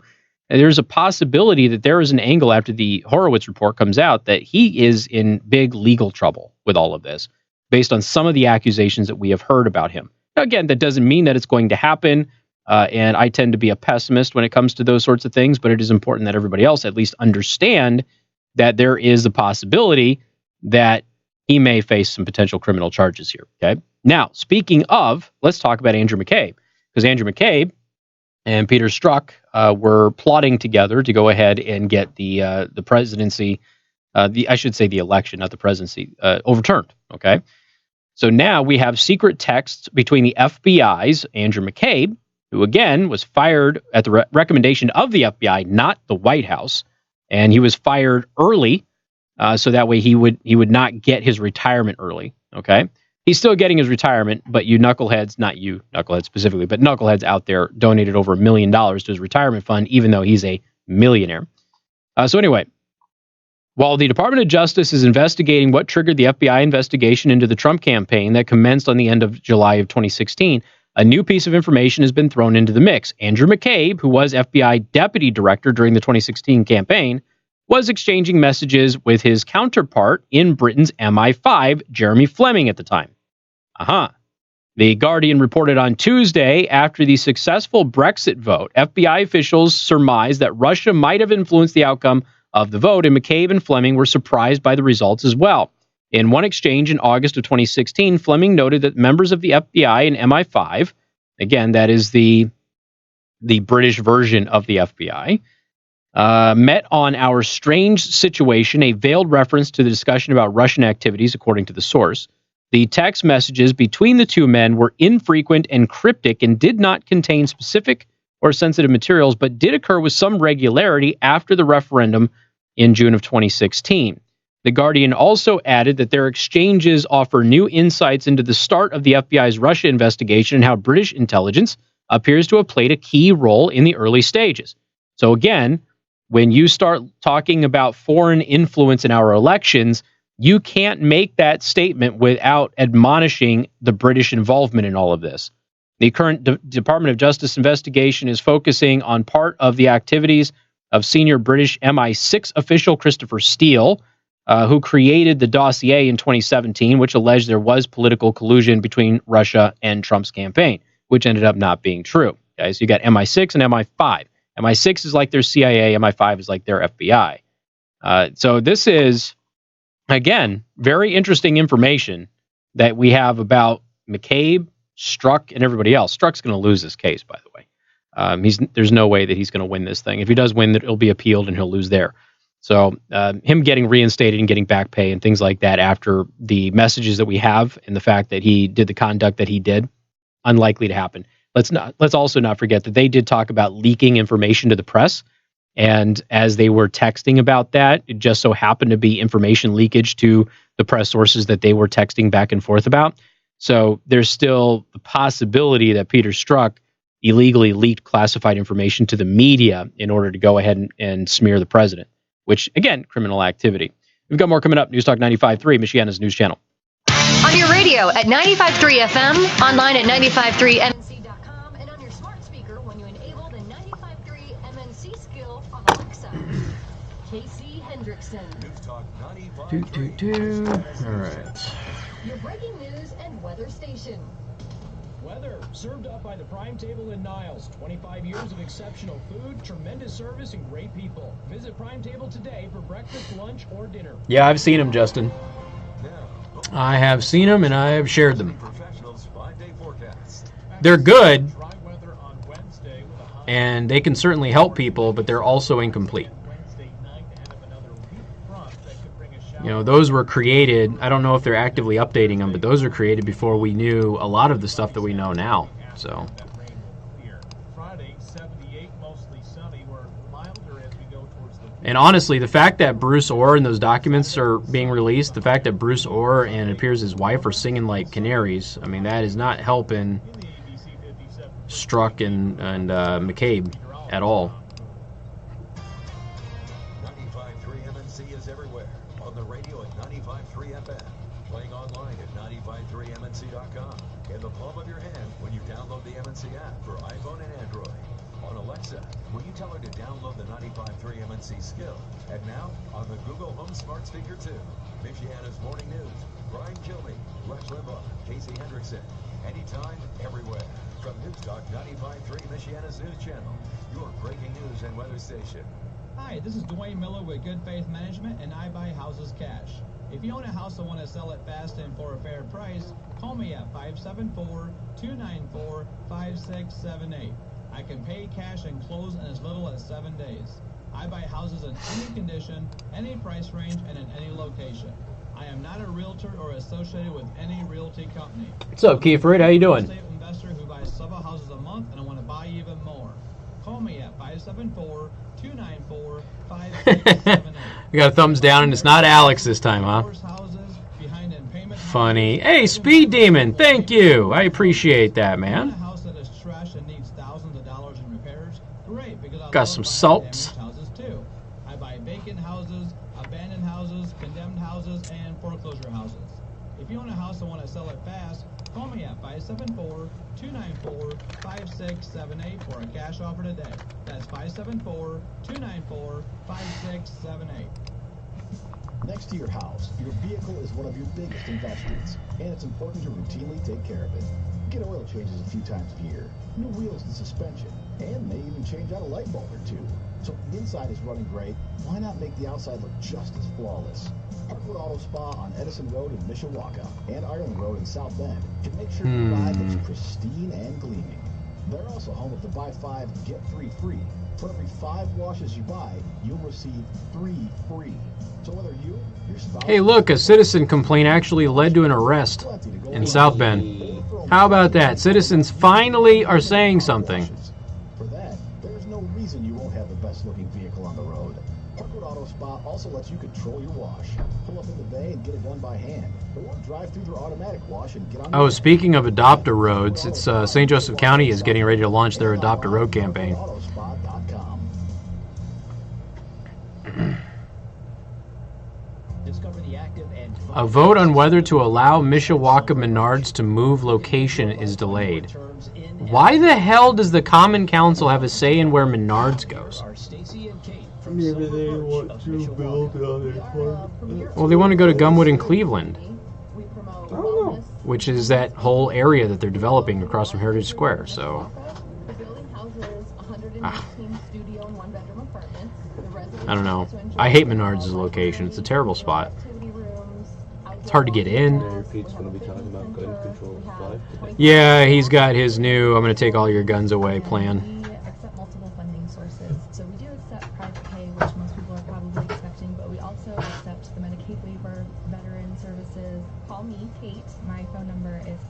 And there's a possibility that there is an angle after the Horowitz report comes out that he is in big legal trouble with all of this, based on some of the accusations that we have heard about him. Now, again, that doesn't mean that it's going to happen. And I tend to be a pessimist when it comes to those sorts of things, but it is important that everybody else at least understand that there is the possibility that he may face some potential criminal charges here. Okay. Now, speaking of, let's talk about Andrew McCabe, because Andrew McCabe and Peter Strzok were plotting together to go ahead and get the presidency, the election, not the presidency, overturned. Okay. So now we have secret texts between the FBI's Andrew McCabe, who again was fired at the recommendation of the FBI, not the White House, and he was fired early, so that way he would not get his retirement early. Okay, he's still getting his retirement, but you knuckleheads, not you knuckleheads specifically, but knuckleheads out there donated over $1 million to his retirement fund, even though he's a millionaire. So anyway, while the Department of Justice is investigating what triggered the FBI investigation into the Trump campaign that commenced on the end of July of 2016, a new piece of information has been thrown into the mix. Andrew McCabe, who was FBI deputy director during the 2016 campaign, was exchanging messages with his counterpart in Britain's MI5, Jeremy Fleming, at the time. The Guardian reported on Tuesday, after the successful Brexit vote, FBI officials surmised that Russia might have influenced the outcome of the vote, and McCabe and Fleming were surprised by the results as well. In one exchange in August of 2016, Fleming noted that members of the FBI and MI5, again, that is the British version of the FBI, met on Our Strange Situation, a veiled reference to the discussion about Russian activities, according to the source. The text messages between the two men were infrequent and cryptic and did not contain specific or sensitive materials, but did occur with some regularity after the referendum in June of 2016. The Guardian also added that their exchanges offer new insights into the start of the FBI's Russia investigation and how British intelligence appears to have played a key role in the early stages. So again, when you start talking about foreign influence in our elections, you can't make that statement without admonishing the British involvement in all of this. The current Department of Justice investigation is focusing on part of the activities of senior British MI6 official Christopher Steele, who created the dossier in 2017, which alleged there was political collusion between Russia and Trump's campaign, which ended up not being true. Okay, so you got MI6 and MI5. MI6 is like their CIA, MI5 is like their FBI. So this is, again, very interesting information that we have about McCabe, Strzok, and everybody else. Strzok's going to lose this case, by the way. There's no way that he's going to win this thing. If he does win, it'll be appealed and he'll lose there. So him getting reinstated and getting back pay and things like that after the messages that we have and the fact that he did the conduct that he did, unlikely to happen. Let's also not forget that they did talk about leaking information to the press. And as they were texting about that, it just so happened to be information leakage to the press sources that they were texting back and forth about. So there's still the possibility that Peter Strzok illegally leaked classified information to the media in order to go ahead and smear the president, which, again, criminal activity. We've got more coming up. News Talk 95.3, Michiana's news channel. On your radio at 95.3 FM, online at 95.3MNC.com, and on your smart speaker when you enable the 95.3 MNC skill on Alexa. Casey Hendrickson. News Talk 95.3. All right. Your breaking news and weather station. Weather, served up by the Prime Table in Niles. 25 years of exceptional food, tremendous service, and great people. Visit Prime Table today for breakfast, lunch, or dinner. Yeah, I've seen them, Justin. I have seen them, and I have shared them. They're good, and they can certainly help people, but they're also incomplete. You know, those were created, I don't know if they're actively updating them, but those were created before we knew a lot of the stuff that we know now. So, and honestly, the fact that Bruce Orr and those documents are being released, the fact that Bruce Orr and it appears his wife are singing like canaries, I mean, that is not helping Strzok and McCabe at all. 95.3 MNC is everywhere. On the radio at 95.3 FM. Playing online at 95.3MNC.com. In the palm of your hand when you download the MNC app for iPhone and Android. On Alexa, will you tell her to download the 95.3 MNC skill? And now, on the Google Home Smart Speaker 2. Michiana's Morning News. Brian Kilmeade, Rush Limbaugh, Casey Hendrickson. anytime, everywhere. From Newstalk 95.3 Michiana's News Channel, your breaking news and weather station. Hi, this is Dwayne Miller with Good Faith Management, and I buy houses cash. If you own a house and want to sell it fast and for a fair price, call me at 574-294-5678. I can pay cash and close in as little as 7 days. I buy houses in any condition, any price range, and in any location. I am not a realtor or associated with any realty company. What's up, Keith Reed? How you doing? I'm a real estate investor who buys several houses a month, and I want to buy even more. Call me at 574-294-5678. We got a thumbs down, and it's not Alex this time, huh? Funny. Hey, Speed Demon, thank you. I appreciate that, man. House that is trash and needs thousands of dollars in repairs? Great, because I Got some salts. houses too. I buy vacant houses, abandoned houses, condemned houses, and foreclosure houses. If you own a house and want to sell it fast, call me at 574-294-5678 for a cash offer today. That's 574-294-5678. Next to your house, your vehicle is one of your biggest investments, and it's important to routinely take care of it. Get oil changes a few times a year, new wheels and suspension, and may even change out a light bulb or two. So if the inside is running great, why not make the outside look just as flawless? Parkwood Auto Spa on Edison Road in Mishawaka and Ireland Road in South Bend can make sure your ride looks pristine and gleaming. They're also home of the Buy 5, Get 3 free. For every 5 washes you buy, you'll receive 3 free. So whether you, your spouse... Hey, look, a citizen complaint actually led to an arrest in South Bend. How about that? Citizens finally are saying something. For that, there's no reason you won't have the best-looking vehicle on the road. Parkwood Auto Spa also lets you control your wash. Pull up in the bay and get it done by hand. Or drive through their automatic wash and get on... Oh, speaking of Adopt-A-Roads, it's St. Joseph County is getting ready to launch their Adopt-A-Road campaign. A vote on whether to allow Mishawaka Menards to move location is delayed. Why the hell does the Common Council have a say in where Menards goes? Maybe they want to build it on their farm. Well, they want to go to Gumwood and Cleveland, which is that whole area that they're developing across from Heritage Square, so... I don't know. I hate Menards' location. It's a terrible spot. It's hard to get in. Pete's going to be talking about gun control today. Yeah, he's got his new I'm going to take all your guns away plan. We accept multiple funding sources. So we do accept private pay, which most people are probably expecting, but we also accept the Medicaid waiver, veteran services. Call me, Kate. My phone number is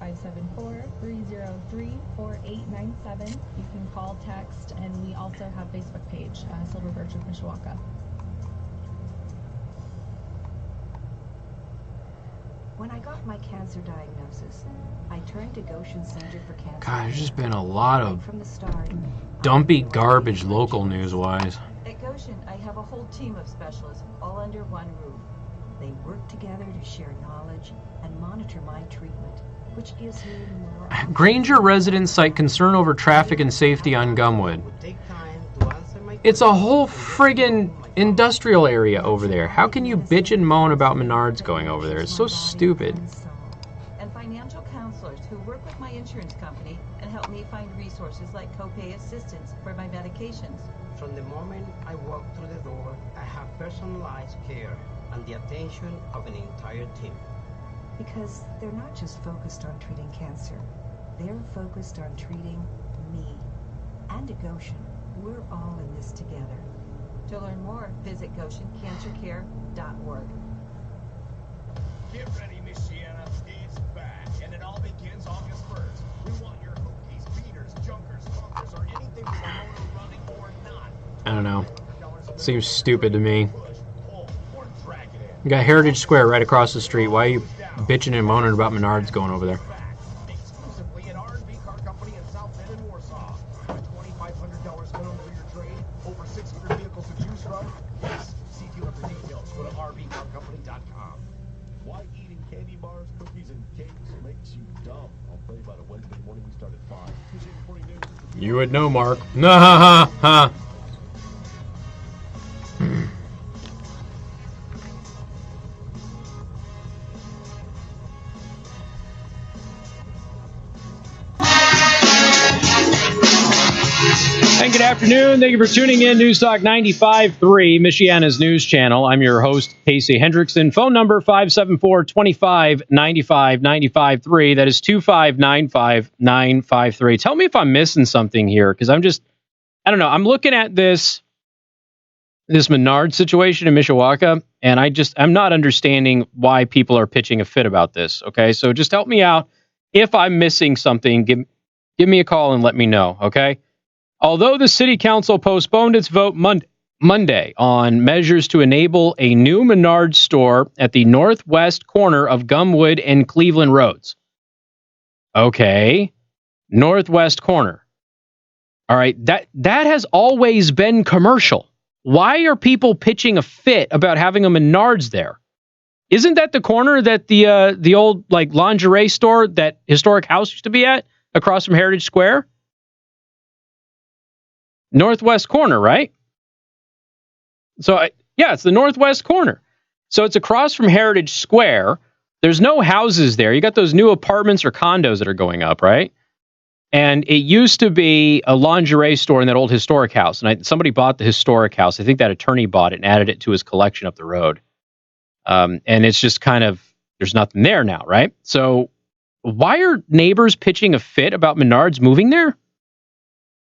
574-303-4897. You can call, text, and we also have Facebook page, Silver Birch of Mishawaka. When I got my cancer diagnosis, I turned to Goshen Center for Cancer. God, there's just been a lot of from the start. dumpy garbage local news-wise. At Goshen, I have a whole team of specialists all under one roof. They work together to share knowledge and monitor my treatment, which gives me more... Granger residents cite concern over traffic and safety on Gumwood. It's a whole friggin' industrial area over there. How can you bitch and moan about Menards going over there? It's so stupid. And financial counselors who work with my insurance company and help me find resources like copay assistance for my medications. From the moment I walk through the door, I have personalized care and the attention of an entire team. Because they're not just focused on treating cancer. They're focused on treating me. And at Goshen, we're all in this together. To learn more, visit GoshenCancerCare.org. Get ready, Michiana. It's back, and it all begins August 1st. We want your hookies, beaters, junkers, bunkers, or anything with a motor running or not. I don't know. Seems stupid to me. You got Heritage Square right across the street. Why are you bitching and moaning about Menards going over there? Exclusively at R&B Car Company in South Bend and Warsaw. With $2,500 minimum for your trade, over 600 vehicles to choose from. Yes, see dealer for details. Go to rbcarcompany.com. Why eating candy bars, cookies, and cakes makes you dumb? I'll play by the Wednesday morning we start at 5. You would know, Mark. No, ha, ha, ha. And good afternoon. Thank you for tuning in. News Talk 95.3, Michiana's news channel. I'm your host, Casey Hendrickson. Phone number 574-25-95-95.3. That is 2595953. Tell me if I'm missing something here, because I don't know. I'm looking at this Menard situation in Mishawaka, and I'm not understanding why people are pitching a fit about this. Okay, so just help me out. If I'm missing something, give me a call and let me know. Okay. Although the city council postponed its vote Monday on measures to enable a new Menard store at the northwest corner of Gumwood and Cleveland Roads. Okay, northwest corner. All right, that has always been commercial. Why are people pitching a fit about having a Menards there? Isn't that the corner that the old like lingerie store, that historic house used to be at, across from Heritage Square? Northwest corner, right? So, it's the northwest corner. So it's across from Heritage Square. There's no houses there. You got those new apartments or condos that are going up, right? And it used to be a lingerie store in that old historic house. And somebody bought the historic house. I think that attorney bought it and added it to his collection up the road. And it's just kind of, there's nothing there now, right? So why are neighbors pitching a fit about Menards moving there?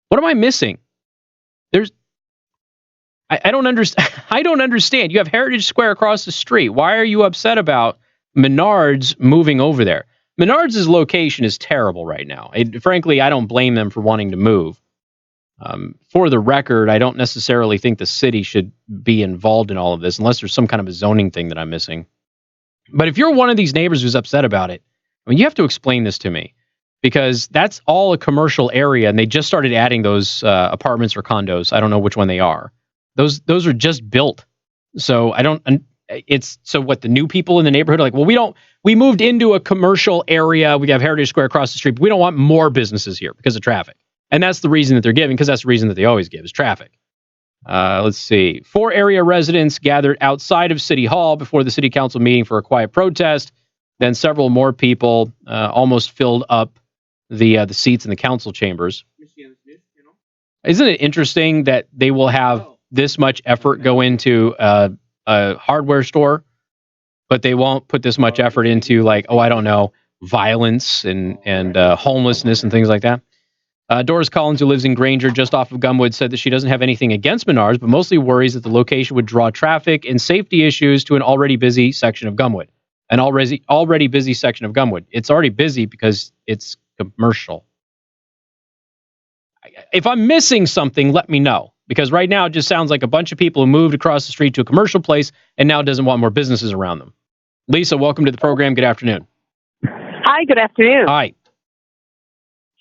What am I missing? I don't understand. I don't understand. You have Heritage Square across the street. Why are you upset about Menards moving over there? Menards' location is terrible right now. Frankly, I don't blame them for wanting to move. For the record, I don't necessarily think the city should be involved in all of this unless there's some kind of a zoning thing that I'm missing. But if you're one of these neighbors who's upset about it, I mean, you have to explain this to me, because that's all a commercial area, and they just started adding those apartments or condos. I don't know which one they are. Those are just built. So so what, the new people in the neighborhood are like, well, we moved into a commercial area. We have Heritage Square across the street, but we don't want more businesses here because of traffic. And that's the reason that they're giving, because that's the reason that they always give, is traffic. Let's see. 4 area residents gathered outside of City Hall before the city council meeting for a quiet protest. Then several more people almost filled up the seats in the council chambers. Isn't it interesting that they will have this much effort go into a hardware store, but they won't put this much effort into, like, violence and homelessness and things like that? Doris Collins, who lives in Granger just off of Gumwood, said that she doesn't have anything against Menards, but mostly worries that the location would draw traffic and safety issues to an already busy section of Gumwood. An already busy section of Gumwood. It's already busy because it's commercial. If I'm missing something, let me know. Because right now it just sounds like a bunch of people who moved across the street to a commercial place and now doesn't want more businesses around them. Lisa, welcome to the program. Good afternoon. Hi, good afternoon. Hi.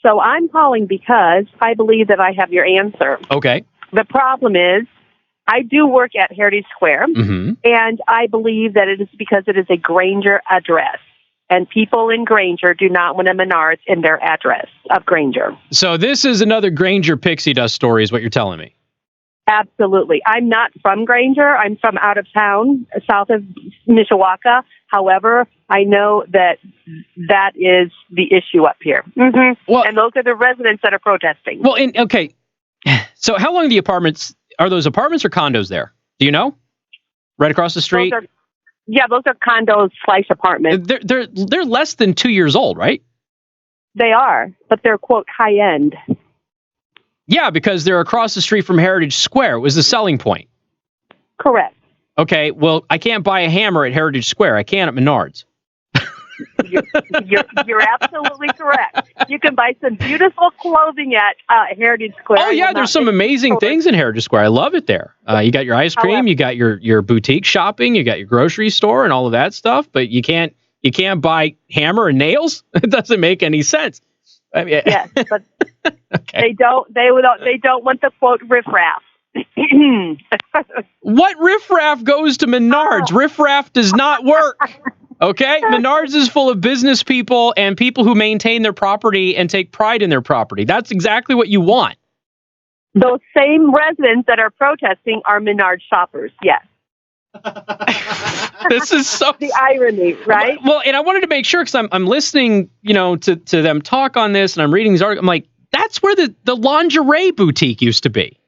So I'm calling because I believe that I have your answer. Okay. The problem is, I do work at Heritage Square, and I believe that it is because it is a Granger address. And people in Granger do not want a Menards in their address of Granger. So this is another Granger pixie dust story is what you're telling me. Absolutely. I'm not from Granger. I'm from out of town, south of Mishawaka. However, I know that is the issue up here. Well, and those are the residents that are protesting. Well, okay. So how long are those apartments or condos there? Do you know? Right across the street? Those are condos / apartments. They're less than 2 years old, right? They are, but they're, quote, high end. Yeah, because they're across the street from Heritage Square was the selling point. Correct. Okay, well, I can't buy a hammer at Heritage Square. I can at Menards. You're absolutely correct. You can buy some beautiful clothing at Heritage Square. Oh, yeah, there's some amazing things in Heritage Square. I love it there. You got your ice cream, you got your boutique shopping, you got your grocery store and all of that stuff, but you can't buy hammer and nails? It doesn't make any sense. I mean, yes, but okay. They don't want the, quote, riffraff. What riffraff goes to Menards? Riffraff does not work. Okay? Menards is full of business people and people who maintain their property and take pride in their property. That's exactly what you want. Those same residents that are protesting are Menards shoppers, yes. This is so the irony, right? Well, and I wanted to make sure, because I'm listening, to them talk on this, and I'm reading these articles. I'm like, That's where the lingerie boutique used to be.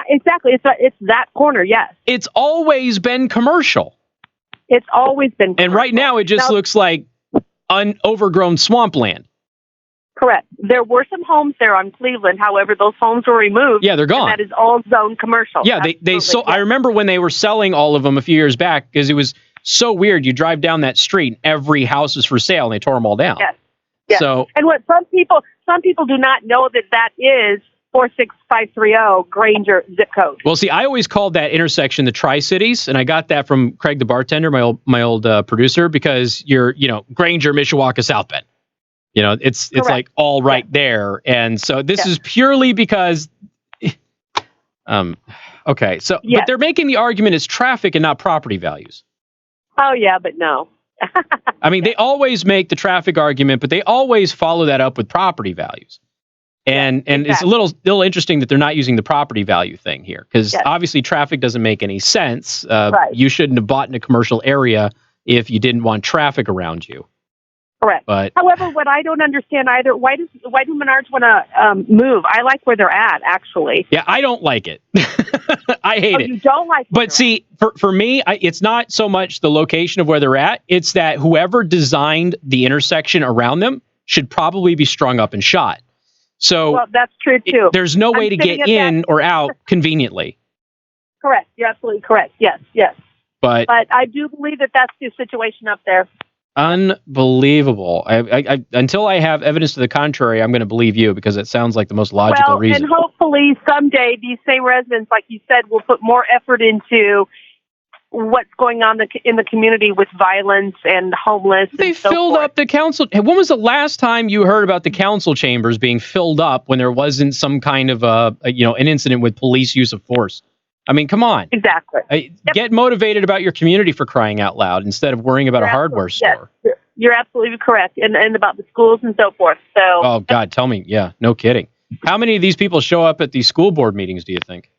Exactly. It's that corner, yes. It's always been commercial. It's always been commercial. And right now it just looks like overgrown swampland. Correct. There were some homes there on Cleveland. However, those homes were removed. Yeah, they're gone. And that is all zone commercial. Yeah, they sold. I remember when they were selling all of them a few years back because it was so weird. You drive down that street, and every house was for sale, and they tore them all down. Yes. Yes. So, and what some people do not know that is 46530 Granger zip code. Well, see, I always called that intersection the Tri-Cities, and I got that from Craig the bartender, my old producer, because you're Granger, Mishawaka, South Bend. It's like all right there, and so this is purely because. Okay, so but they're making the argument it's traffic and not property values. Oh yeah, but no. I mean, they always make the traffic argument, but they always follow that up with property values. And it's a little interesting that they're not using the property value thing here, because obviously traffic doesn't make any sense. You shouldn't have bought in a commercial area if you didn't want traffic around you. Correct. But however, what I don't understand either, why do Menards want to move? I like where they're at, actually. Yeah, I don't like it. I hate it. You don't like it. But see, for me, it's not so much the location of where they're at. It's that whoever designed the intersection around them should probably be strung up and shot. So well, that's true too. There's no way to get in or out conveniently. Correct. You're absolutely correct. Yes. But I do believe that that's the situation up there. Unbelievable. I until I have evidence to the contrary, I'm going to believe you, because it sounds like the most logical reason. And hopefully someday these same residents, like you said, will put more effort into what's going on in the community with violence and homeless. They filled up the council. When was the last time you heard about the council chambers being filled up when there wasn't some kind of an incident with police use of force? I mean, come on. Exactly. Get motivated about your community, for crying out loud, instead of worrying about a hardware store. Yes, you're absolutely correct. And about the schools and so forth. So. Oh, God, tell me. Yeah, no kidding. How many of these people show up at these school board meetings, do you think?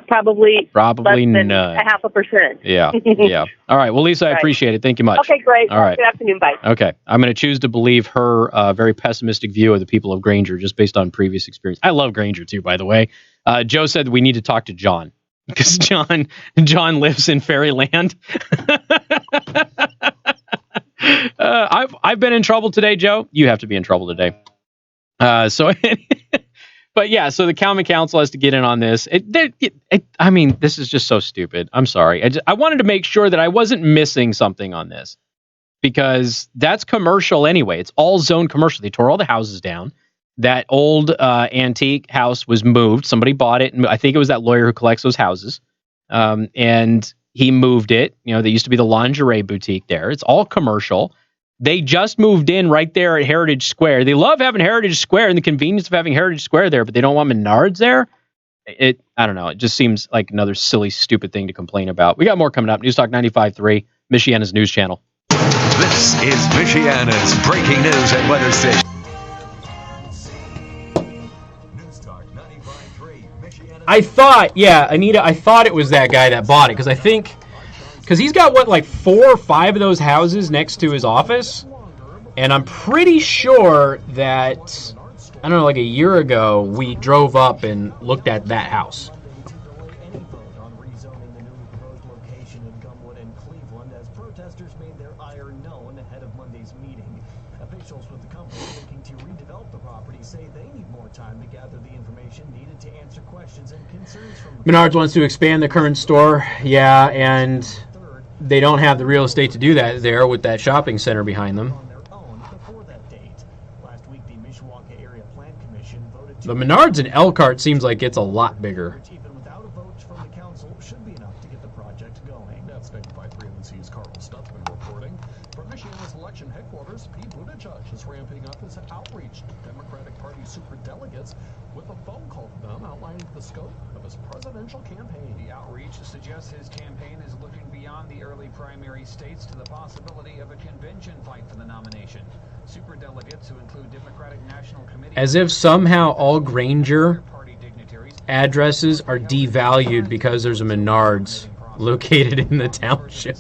Probably less than none. 0.5%. Yeah, yeah. All right. Well, Lisa, I appreciate it. Thank you much. Okay, great. All right. Good afternoon. Bye. Okay. I'm going to choose to believe her very pessimistic view of the people of Granger just based on previous experience. I love Granger, too, by the way. Joe said we need to talk to John, because John lives in Fairyland. I've been in trouble today, Joe. You have to be in trouble today. But yeah, so the county council has to get in on this. I mean, this is just so stupid. I'm sorry. I wanted to make sure that I wasn't missing something on this, because that's commercial anyway. It's all zone commercial. They tore all the houses down. That old antique house was moved. Somebody bought it, and I think it was that lawyer who collects those houses. And he moved it. There used to be the lingerie boutique there. It's all commercial. They just moved in right there at Heritage Square. They love having Heritage Square and the convenience of having Heritage Square there, but they don't want Menards there. I don't know. It just seems like another silly, stupid thing to complain about. We got more coming up. News Talk 95.3, Michiana's news channel. This is Michiana's breaking news and weather station. I thought it was that guy that bought it, because he's got, 4 or 5 of those houses next to his office, and I'm pretty sure that, I don't know, a year ago, we drove up and looked at that house. Protesters made their ire known ahead of Monday's meeting. Officials with the company looking to redevelop the property say they need more time to gather the information needed to answer questions and concerns from Menards wants to expand the current store, and they don't have the real estate to do that there with that shopping center behind them. The Menards in Elkhart seems like it's a lot bigger. Is ramping up his outreach to Democratic Party superdelegates with a phone call to them outlining the scope of his presidential campaign. The outreach suggests his campaign is looking beyond the early primary states to the possibility of a convention fight for the nomination. Superdelegates, who include Democratic National Committee... As if somehow all Granger addresses are devalued because there's a Menards located in the township.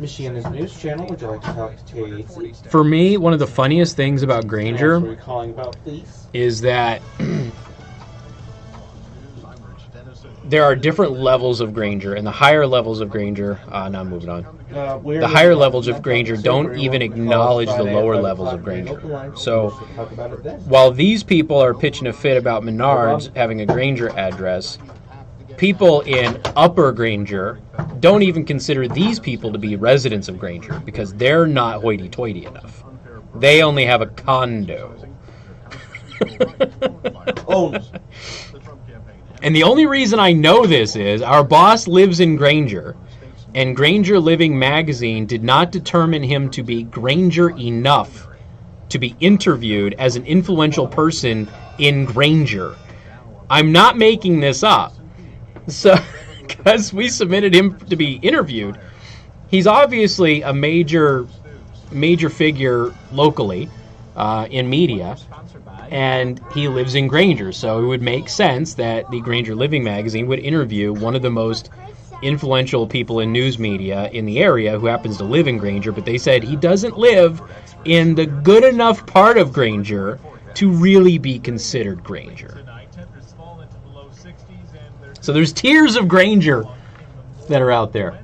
Michiana's news channel. Would you like to talk to Casey? For me, one of the funniest things about Granger What are we calling about, please? is that there are different levels of Granger, and the higher levels of Granger, now I'm moving on. The higher levels of Granger don't even acknowledge the lower levels of Granger. So while these people are pitching a fit about Menards having a Granger address, people in Upper Granger don't even consider these people to be residents of Granger because they're not hoity-toity enough. They only have a condo. And the only reason I know this is our boss lives in Granger, and Granger Living magazine did not determine him to be Granger enough to be interviewed as an influential person in Granger. I'm not making this up. So, because we submitted him to be interviewed, he's obviously a major figure locally in media. And he lives in Granger, so it would make sense that the Granger Living magazine would interview one of the most influential people in news media in the area who happens to live in Granger, but they said he doesn't live in the good enough part of Granger to really be considered Granger. So there's tiers of Granger that are out there.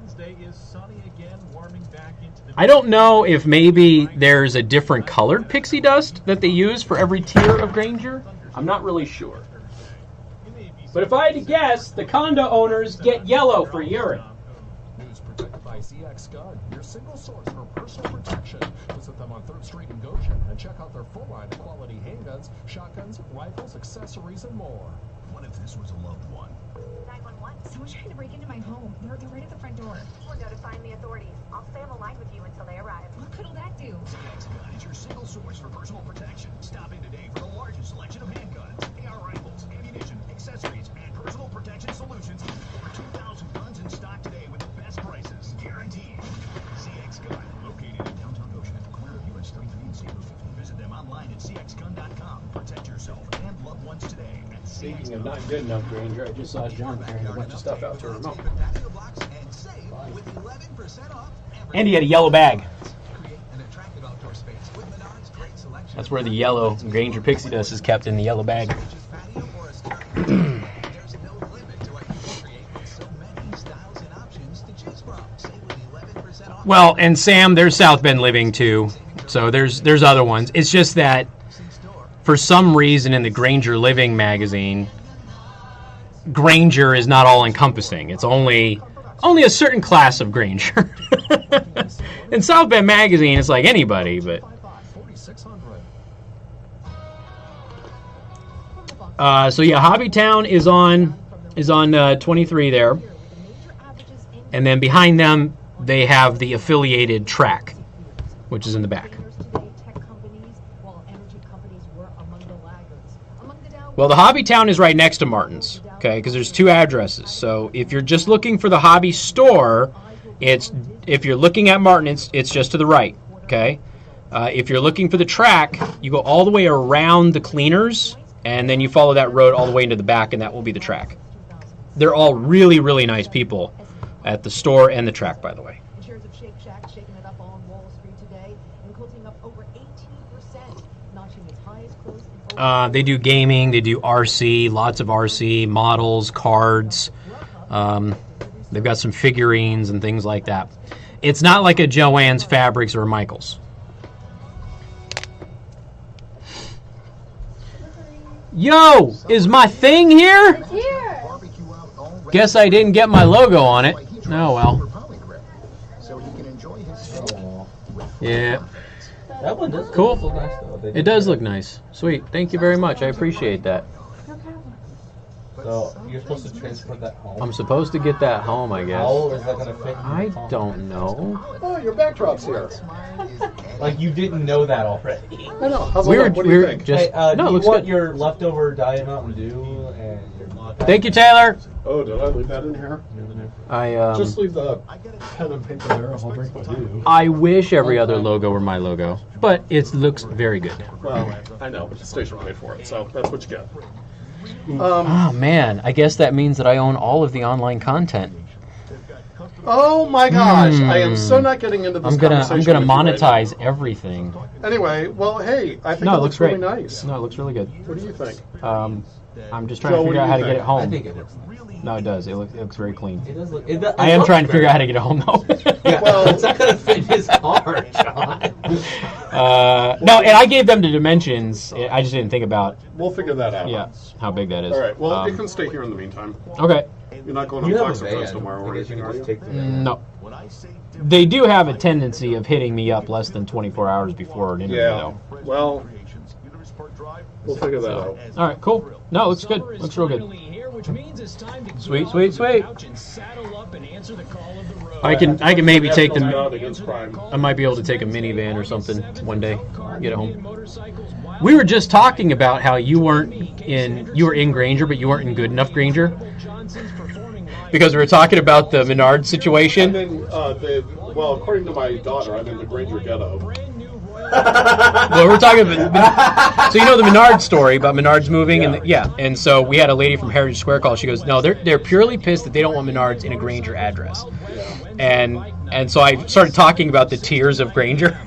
I don't know if maybe there's a different colored pixie dust that they use for every tier of Granger. I'm not really sure. But if I had to guess, the condo owners get yellow for urine. News protected by CX Gun, your single source for personal protection. Visit them on 3rd Street in Goshen and check out their full line of quality handguns, shotguns, rifles, accessories, and more. What if this was a loved one? 911. Someone's trying to break into my home. They're right at the front door. We're notifying the authorities. I'll stay on the line with you until they arrive. What could all that do? CX Gun is your single source for personal protection. Stop in today for the largest selection of handguns, AR rifles, ammunition, accessories, and personal protection solutions. Over 2,000 guns in stock today with the best prices, guaranteed. CX Gun, located in downtown Goshen at the corner of US 33 and Seabrook 50. Visit them online at cxgun.com. Protect yourself and loved ones today at Speaking of not good enough, Granger, I just saw John carrying a bunch of stuff out to a remote. And he had a yellow bag. That's where the yellow Granger pixie dust is kept, in the yellow bag. Well, and Sam, there's South Bend Living too, so there's other ones. It's just that for some reason in the Granger Living magazine, Granger is not all encompassing. It's only a certain class of Granger. In South Bend magazine, it's like anybody, but so yeah, Hobbytown is on 23 there, and then behind them they have the affiliated track, which is in the back. Well, the Hobbytown is right next to Martin's, okay, because there's two addresses. So if you're just looking for the hobby store, if you're looking at Martin, it's just to the right, okay? If you're looking for the track, you go all the way around the cleaners, and then you follow that road all the way into the back, and that will be the track. They're all really, really nice people at the store and the track, by the way. Shares of Shake Shack shaking it up on Wall Street today and closing up over 18%, notching its highest close. They do gaming, they do RC, lots of RC, models, cards. They've got some figurines and things like that. It's not like a Joann's Fabrics or a Michael's. Yo, is my thing here? Guess I didn't get my logo on it. Oh well. Yeah. That one does cool. look nice, though. It does look nice. Sweet. Thank you very much. I appreciate that. So you're supposed to transport that home? I'm supposed to get that home, I guess. How is that going to fit? I don't know. Oh, your backdrop's here. Like you didn't know that already. I know. How's it look? What do you think? Just, hey, no, do it you looks want good. your leftover Diet Mountain Dew and your Thank you, Taylor. Oh, did I leave that in here? Just leave the pen and paper there. I'll drink my Dew. I wish every other logo were my logo, but it looks very good. Well, I know, but the station paid for it, so that's what you get. Oh man, I guess that means that I own all of the online content. Oh my gosh! I am so not getting into this conversation. I'm gonna with you monetize right now. everything. Anyway, well, hey, I think No, it it looks great. really nice. No, it looks really good. What do you think? I'm just trying Joe, to what figure do out you how to get think? it home. I think it is. No, it does. It looks very clean. It does look. I am trying to figure out how to get it home though. Yeah, well, it's not gonna fit his car, John. No, and I gave them the dimensions. I just didn't think about. We'll figure that out. Yeah, how big that is. All right. Well, you can stay here in the meantime. Okay. You're not going to Fox and Friends tomorrow or anything, are you? No. They do have a tendency of hitting me up less than 24 hours before an interview, though. Well, we'll figure that out. All right, cool. No, it looks good. Looks real good. Sweet. I can maybe take the. I might be able to take a minivan or something one day. Get home. We were just talking about how you were in Granger, but you weren't in good enough Granger. Because we were talking about the Menard situation. Well, according to my daughter, I'm in the Granger ghetto. Well, we're talking about, so you know the Menard story about Menard's moving, and so we had a lady from Heritage Square call. She goes, no, they're purely pissed that they don't want Menard's in a Granger address, and so I started talking about the tiers of Granger.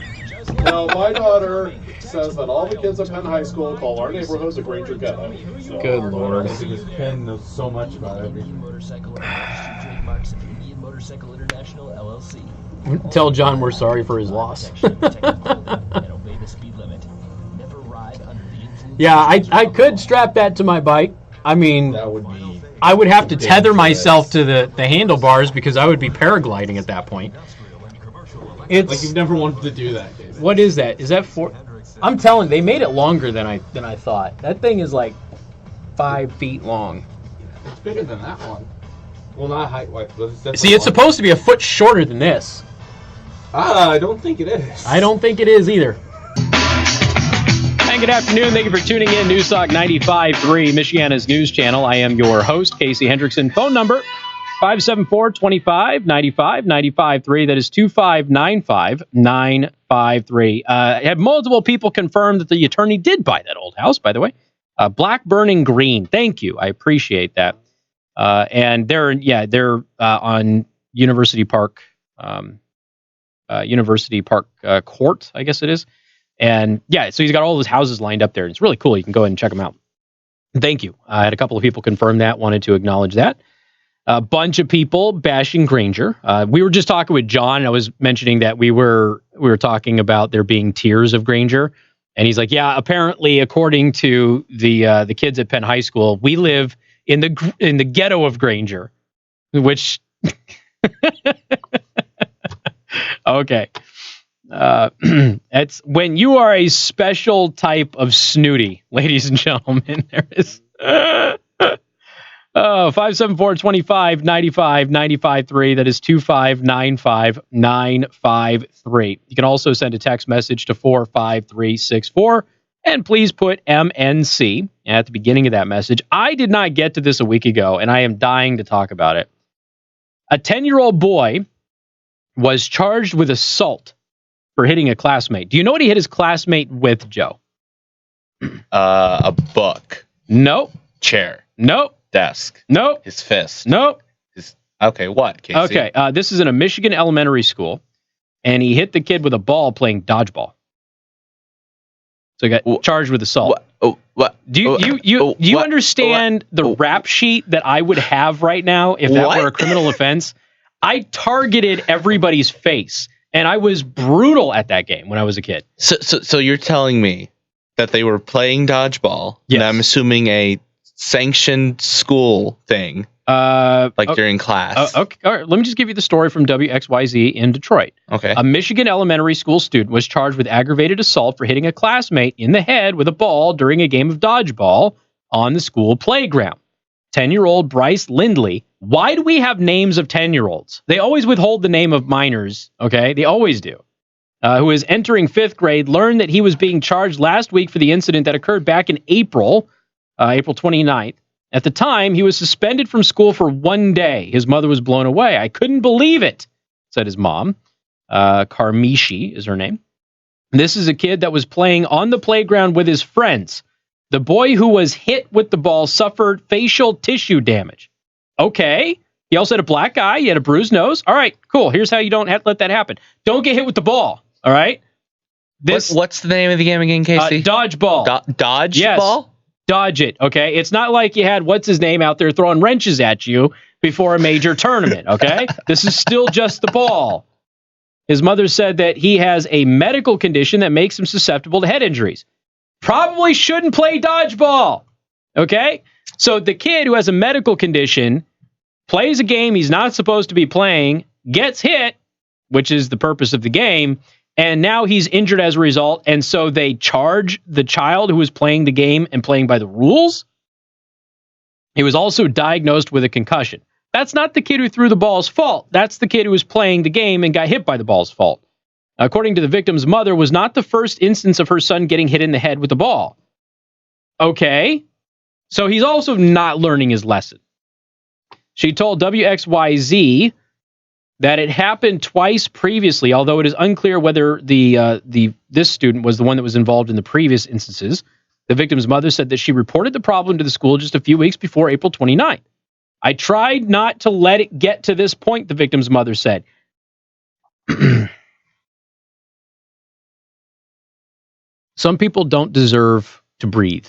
Well, my daughter says that all the kids at Penn High School call our neighborhood the Granger ghetto. So. Good Lord. Because Penn knows so much about everything. Motorcycle International LLC. Tell John we're sorry for his loss. Yeah, I could strap that to my bike. I mean, that would be. I would have to tether myself to the handlebars because I would be paragliding at that point. It's like you've never wanted to do that, David. What is that? Is that for? I'm telling. They made it longer than I thought. That thing is like 5 feet long. It's bigger than that one. Well, not height-wise, but it's definitely. See, it's supposed to be a foot shorter than this. I don't think it is. I don't think it is either. And good afternoon. Thank you for tuning in. News Talk 95.3, Michiana's news channel. I am your host, Casey Hendrickson. Phone number 574-25-95-95.3. That is 2595-953. I had multiple people confirm that the attorney did buy that old house, by the way. Black Burning Green. Thank you. I appreciate that. And they're on University Park Court, I guess it is. And yeah, so he's got all those houses lined up there. It's really cool. You can go ahead and check them out. Thank you. I had a couple of people confirm that, wanted to acknowledge that. A bunch of people bashing Granger. We were just talking with John, and I was mentioning that we were talking about there being tiers of Granger. And he's like, yeah, apparently, according to the kids at Penn High School, we live in the ghetto of Granger, which okay. That's when you are a special type of snooty, ladies and gentlemen. There is 574-25-95-95.3. That is 2595-953. You can also send a text message to 45364. And please put MNC at the beginning of that message. I did not get to this a week ago, and I am dying to talk about it. A 10-year-old boy was charged with assault for hitting a classmate. Do you know what he hit his classmate with, Joe? A book. Nope. Chair. Nope. Desk. Nope. His fist. Nope. Okay, what, Casey? Okay, this is in a Michigan elementary school, and he hit the kid with a ball playing dodgeball. So he got charged with assault. What? Do you understand the rap sheet that I would have right now if that were a criminal offense? I targeted everybody's face, and I was brutal at that game when I was a kid. So you're telling me that they were playing dodgeball, and I'm assuming a sanctioned school thing, during class. Okay, all right. Let me just give you the story from WXYZ in Detroit. Okay. A Michigan elementary school student was charged with aggravated assault for hitting a classmate in the head with a ball during a game of dodgeball on the school playground. 10-year-old Brice Lindley. Why do we have names of 10-year-olds? They always withhold the name of minors, okay? They always do. Who is entering 5th grade, learned that he was being charged last week for the incident that occurred back in April 29th. At the time, he was suspended from school for 1 day. His mother was blown away. I couldn't believe it, said his mom. Carmishi is her name. This is a kid that was playing on the playground with his friends. The boy who was hit with the ball suffered facial tissue damage. Okay, He also had a black eye. He had a bruised nose. All right, cool. Here's how you don't let that happen. Don't get hit with the ball. All right. What's the name of the game again, Casey? Dodgeball. Dodgeball? Yes. Dodge it. Okay. It's not like you had what's his name out there throwing wrenches at you before a major tournament. Okay. This is still just the ball. His mother said that he has a medical condition that makes him susceptible to head injuries. Probably shouldn't play dodgeball. Okay. So the kid who has a medical condition plays a game he's not supposed to be playing, gets hit, which is the purpose of the game, and now he's injured as a result, and so they charge the child who was playing the game and playing by the rules. He was also diagnosed with a concussion. That's not the kid who threw the ball's fault. That's the kid who was playing the game and got hit by the ball's fault. According to the victim's mother, was not the first instance of her son getting hit in the head with the ball. Okay, so he's also not learning his lesson. She told WXYZ that it happened twice previously, although it is unclear whether this student was the one that was involved in the previous instances. The victim's mother said that she reported the problem to the school just a few weeks before April 29th. I tried not to let it get to this point, the victim's mother said. Some people don't deserve to breathe.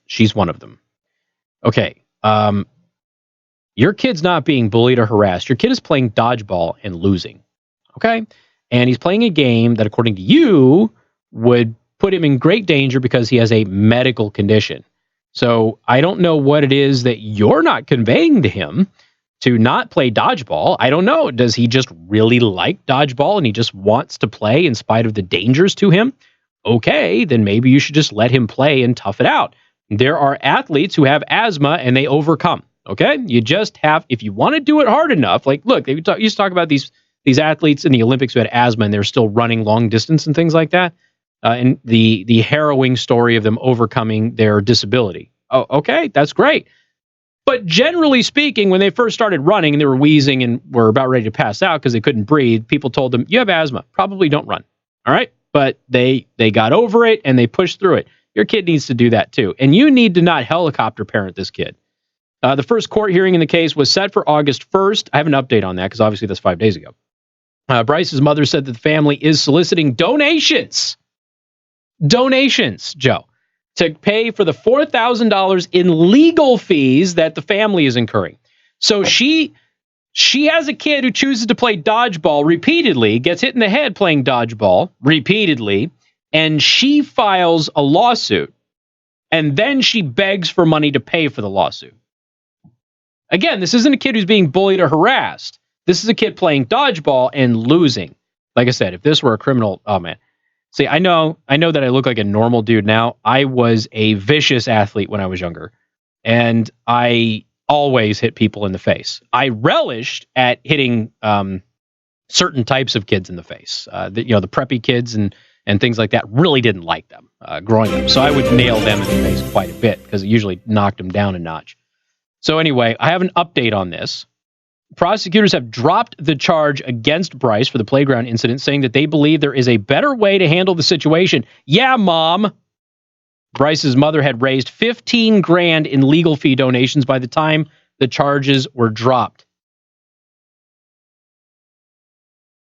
She's one of them. Okay. Your kid's not being bullied or harassed. Your kid is playing dodgeball and losing. Okay? And he's playing a game that, according to you, would put him in great danger because he has a medical condition. So I don't know what it is that you're not conveying to him to not play dodgeball. I don't know. Does he just really like dodgeball and he just wants to play in spite of the dangers to him? Okay, then maybe you should just let him play and tough it out. There are athletes who have asthma and they overcome. Okay, you just have, if you want to do it hard enough, like, look, they used to talk about these athletes in the Olympics who had asthma and they're still running long distance and things like that. And the harrowing story of them overcoming their disability. Oh, okay, that's great. But generally speaking, when they first started running and they were wheezing and were about ready to pass out because they couldn't breathe, people told them, you have asthma, probably don't run. All right, but they got over it and they pushed through it. Your kid needs to do that too. And you need to not helicopter parent this kid. The first court hearing in the case was set for August 1st. I have an update on that because obviously that's 5 days ago. Brice's mother said that the family is soliciting donations, Joe, to pay for the $4,000 in legal fees that the family is incurring. So she has a kid who chooses to play dodgeball repeatedly, gets hit in the head playing dodgeball repeatedly, and she files a lawsuit, and then she begs for money to pay for the lawsuit. Again, this isn't a kid who's being bullied or harassed. This is a kid playing dodgeball and losing. Like I said, if this were a criminal, oh man. See, I know that I look like a normal dude now. I was a vicious athlete when I was younger, and I always hit people in the face. I relished at hitting certain types of kids in the face. The preppy kids and things like that. Really didn't like them growing up. So I would nail them in the face quite a bit because it usually knocked them down a notch. So anyway, I have an update on this. Prosecutors have dropped the charge against Brice for the playground incident, saying that they believe there is a better way to handle the situation. Yeah, Mom. Brice's mother had raised $15,000 in legal fee donations by the time the charges were dropped.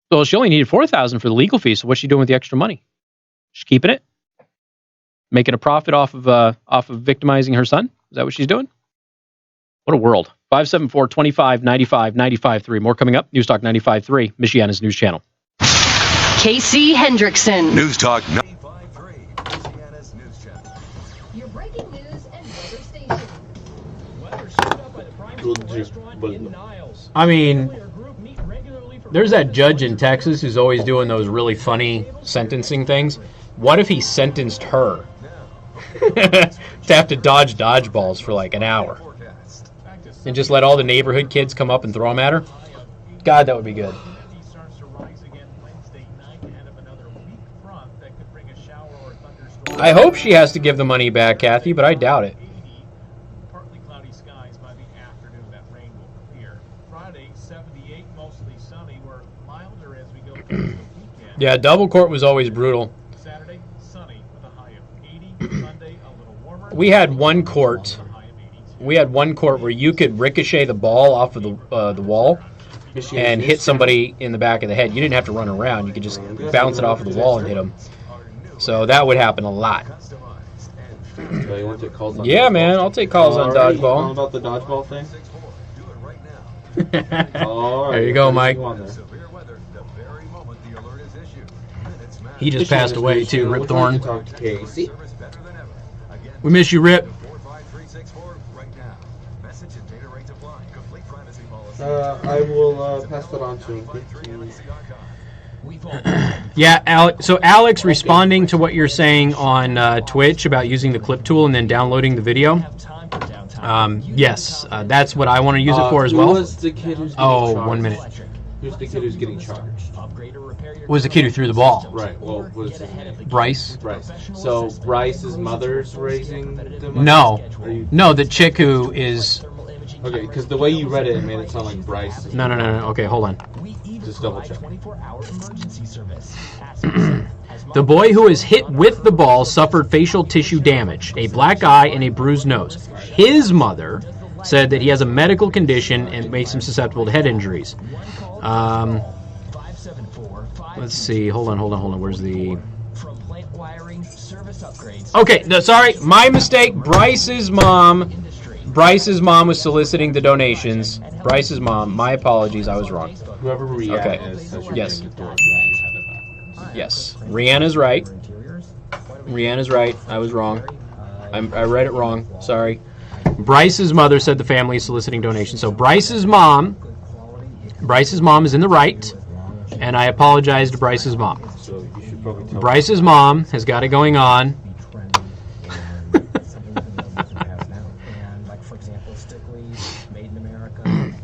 Well, she only needed $4,000 for the legal fees. So what's she doing with the extra money? She's keeping it, making a profit off of victimizing her son. Is that what she's doing? What a world. 574-25-95-95-3. More coming up. News Talk 95.3, Michiana's news channel. Casey Hendrickson. News Talk 95.3, Michiana's news channel. Your breaking news and weather station. Weather showed up by the Prime's restaurant in Niles. I mean, there's that judge in Texas who's always doing those really funny sentencing things. What if he sentenced her to have to dodge dodgeballs for like an hour? And just let all the neighborhood kids come up and throw them at her? God, that would be good. I hope she has to give the money back, Kathy, but I doubt it. Partly cloudy skies by the afternoon. That rain will clear. Friday, 78, mostly sunny. We're milder as we go towards the weekend. Yeah, double court was always brutal. Saturday, sunny with a high of 80. Sunday, a little warmer. We had one court we had one court where you could ricochet the ball off of the wall and hit somebody in the back of the head. You didn't have to run around. You could just bounce it off of the wall and hit them. So that would happen a lot. Yeah, man, I'll take calls on dodgeball. About the dodgeball thing? There you go, Mike. He just passed away too, Rip Thorne. We miss you, Rip. I will pass that on to him. Yeah, Alex. So Alex, responding to what you're saying on Twitch about using the clip tool and then downloading the video. Yes, that's what I want to use it for as well. Who was the kid who's getting charged? 1 minute. Who's the kid who's getting charged? Was the kid who threw the ball? Right. Well, what is his name? Bryce. So Bryce's mother's raising the money? No, the chick who is. Okay, because the way you read it, it made it sound like Brice. No. Okay, hold on. Just double check. The boy who was hit with the ball suffered facial tissue damage, a black eye, and a bruised nose. His mother said that he has a medical condition and makes him susceptible to head injuries. Let's see. Hold on. Where's the... Okay, no, sorry. My mistake. Bryce's mom was soliciting the donations. Bryce's mom. My apologies. I was wrong. Whoever Rihanna is. Yes. Yes. Rihanna's right. I was wrong. I read it wrong. Sorry. Bryce's mother said the family is soliciting donations. So Bryce's mom is in the right, and I apologize to Bryce's mom. Bryce's mom has got it going on.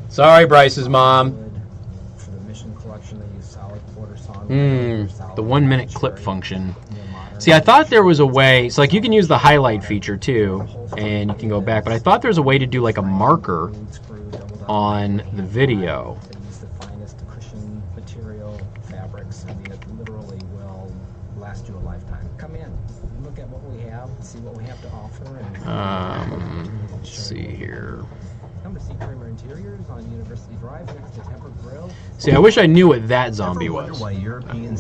Sorry, Bryce's mom. The 1 minute clip function. See, I thought there was a way. It's like you can use the highlight feature too, and you can go back. But I thought there was a way to do like a marker on the video. Let's see here. See, I wish I knew what that zombie was,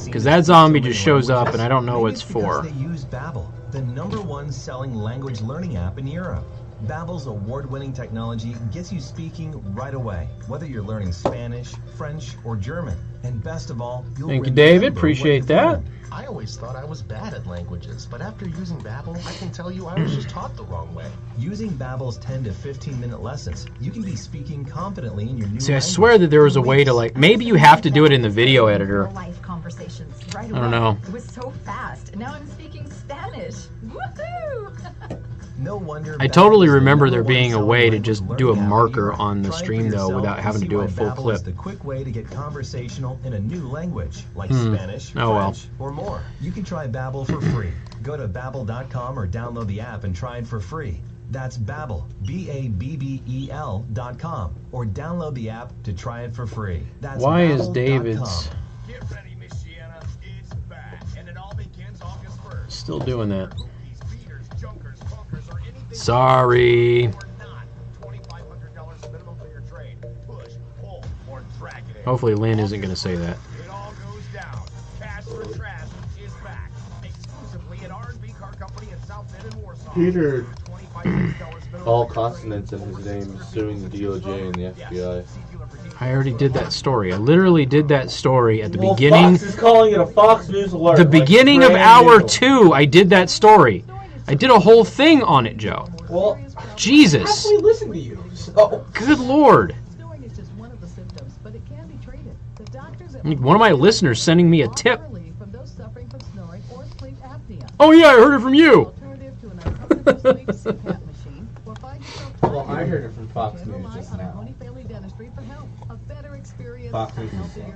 because that zombie just shows up and I don't know what it's for. They use Babbel, the #1 selling language learning app in Europe. Babbel's award-winning technology gets you speaking right away, whether you're learning Spanish, French, or German. And best of all, Thank you, David. Appreciate that. I always thought I was bad at languages, but after using Babbel, I can tell you I was just taught the wrong way. Using Babbel's 10 to 15-minute lessons, you can be speaking confidently in your new See, I swear that there was a way to, like, maybe you have to do it in the video editor. Life conversations right I don't know. It was so fast, and now I'm speaking Spanish. Woohoo! No wonder I totally remember there being a way to just do a marker on the stream, though, without having to do a full clip. Is the quick way to get conversational in a new language, like Spanish, French, or more. You can try Babbel for free. Go to Babbel.com or download the app and try it for free. That's Babbel, Babbel.com, or download the app to try it for free. That's Why is Babbel.com. David's Get ready, Miss Sienna. It's back, and it all begins August 1st. still doing that? Sorry. Hopefully Lynn isn't going to say that. It all goes down. Cash for Trash is back. Exclusively at R&B Car Company in South Bend and Warsaw. Peter, all consonants in his name, suing the DOJ and the FBI. I already did that story. I literally did that story at the beginning. Fox is calling it a Fox News alert. The beginning of hour 2, I did that story. I did a whole thing on it, Joe. Well, Jesus. we listen to you. So. Good Lord. One of my listeners sending me a tip. Oh yeah, I heard it from you. Well, I heard it from Fox News just now. Fox News is slow.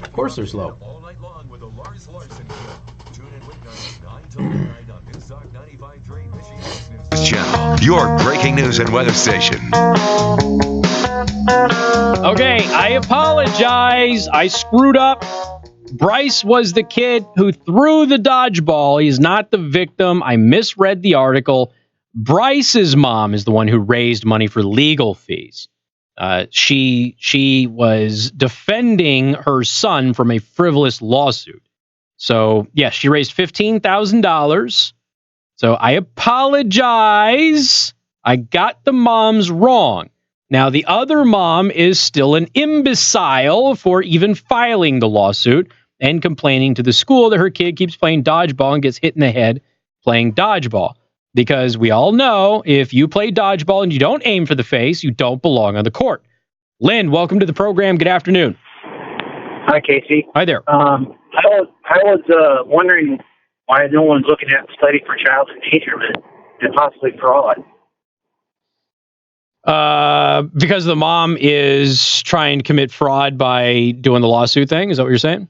Of course they're slow. All night long with the Lars Larson Show. Tune in weeknights 9 till midnight on News Talk 95.3 Michigan's News Channel, your breaking news and weather station. Okay, I apologize. I screwed up. Brice was the kid who threw the dodgeball. He's not the victim. I misread the article. Brice's mom is the one who raised money for legal fees. She was defending her son from a frivolous lawsuit. So, yes, she raised $15,000. So I apologize. I got the moms wrong. Now, the other mom is still an imbecile for even filing the lawsuit and complaining to the school that her kid keeps playing dodgeball and gets hit in the head playing dodgeball. Because we all know if you play dodgeball and you don't aim for the face, you don't belong on the court. Lynn, welcome to the program. Good afternoon. Hi, Casey. Hi there. I was wondering why no one's looking at study for child endangerment and possibly fraud. Because the mom is trying to commit fraud by doing the lawsuit thing? Is that what you're saying?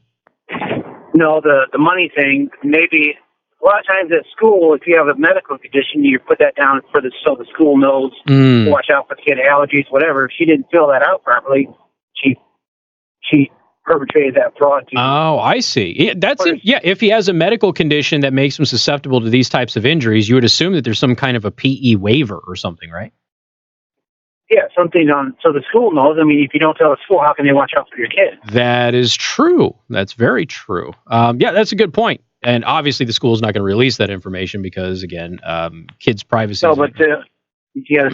No, the money thing. Maybe a lot of times at school, if you have a medical condition, you put that down so the school knows to watch out for the kid, allergies, whatever. If she didn't fill that out properly, she perpetrated that fraud. Oh, I see. If he has a medical condition that makes him susceptible to these types of injuries, you would assume that there's some kind of a PE waiver or something, right? Yeah, something so the school knows. I mean, if you don't tell the school, how can they watch out for your kid? That is true. That's very true. Yeah, that's a good point. And obviously the school is not going to release that information because, again, kids' privacy. No, but the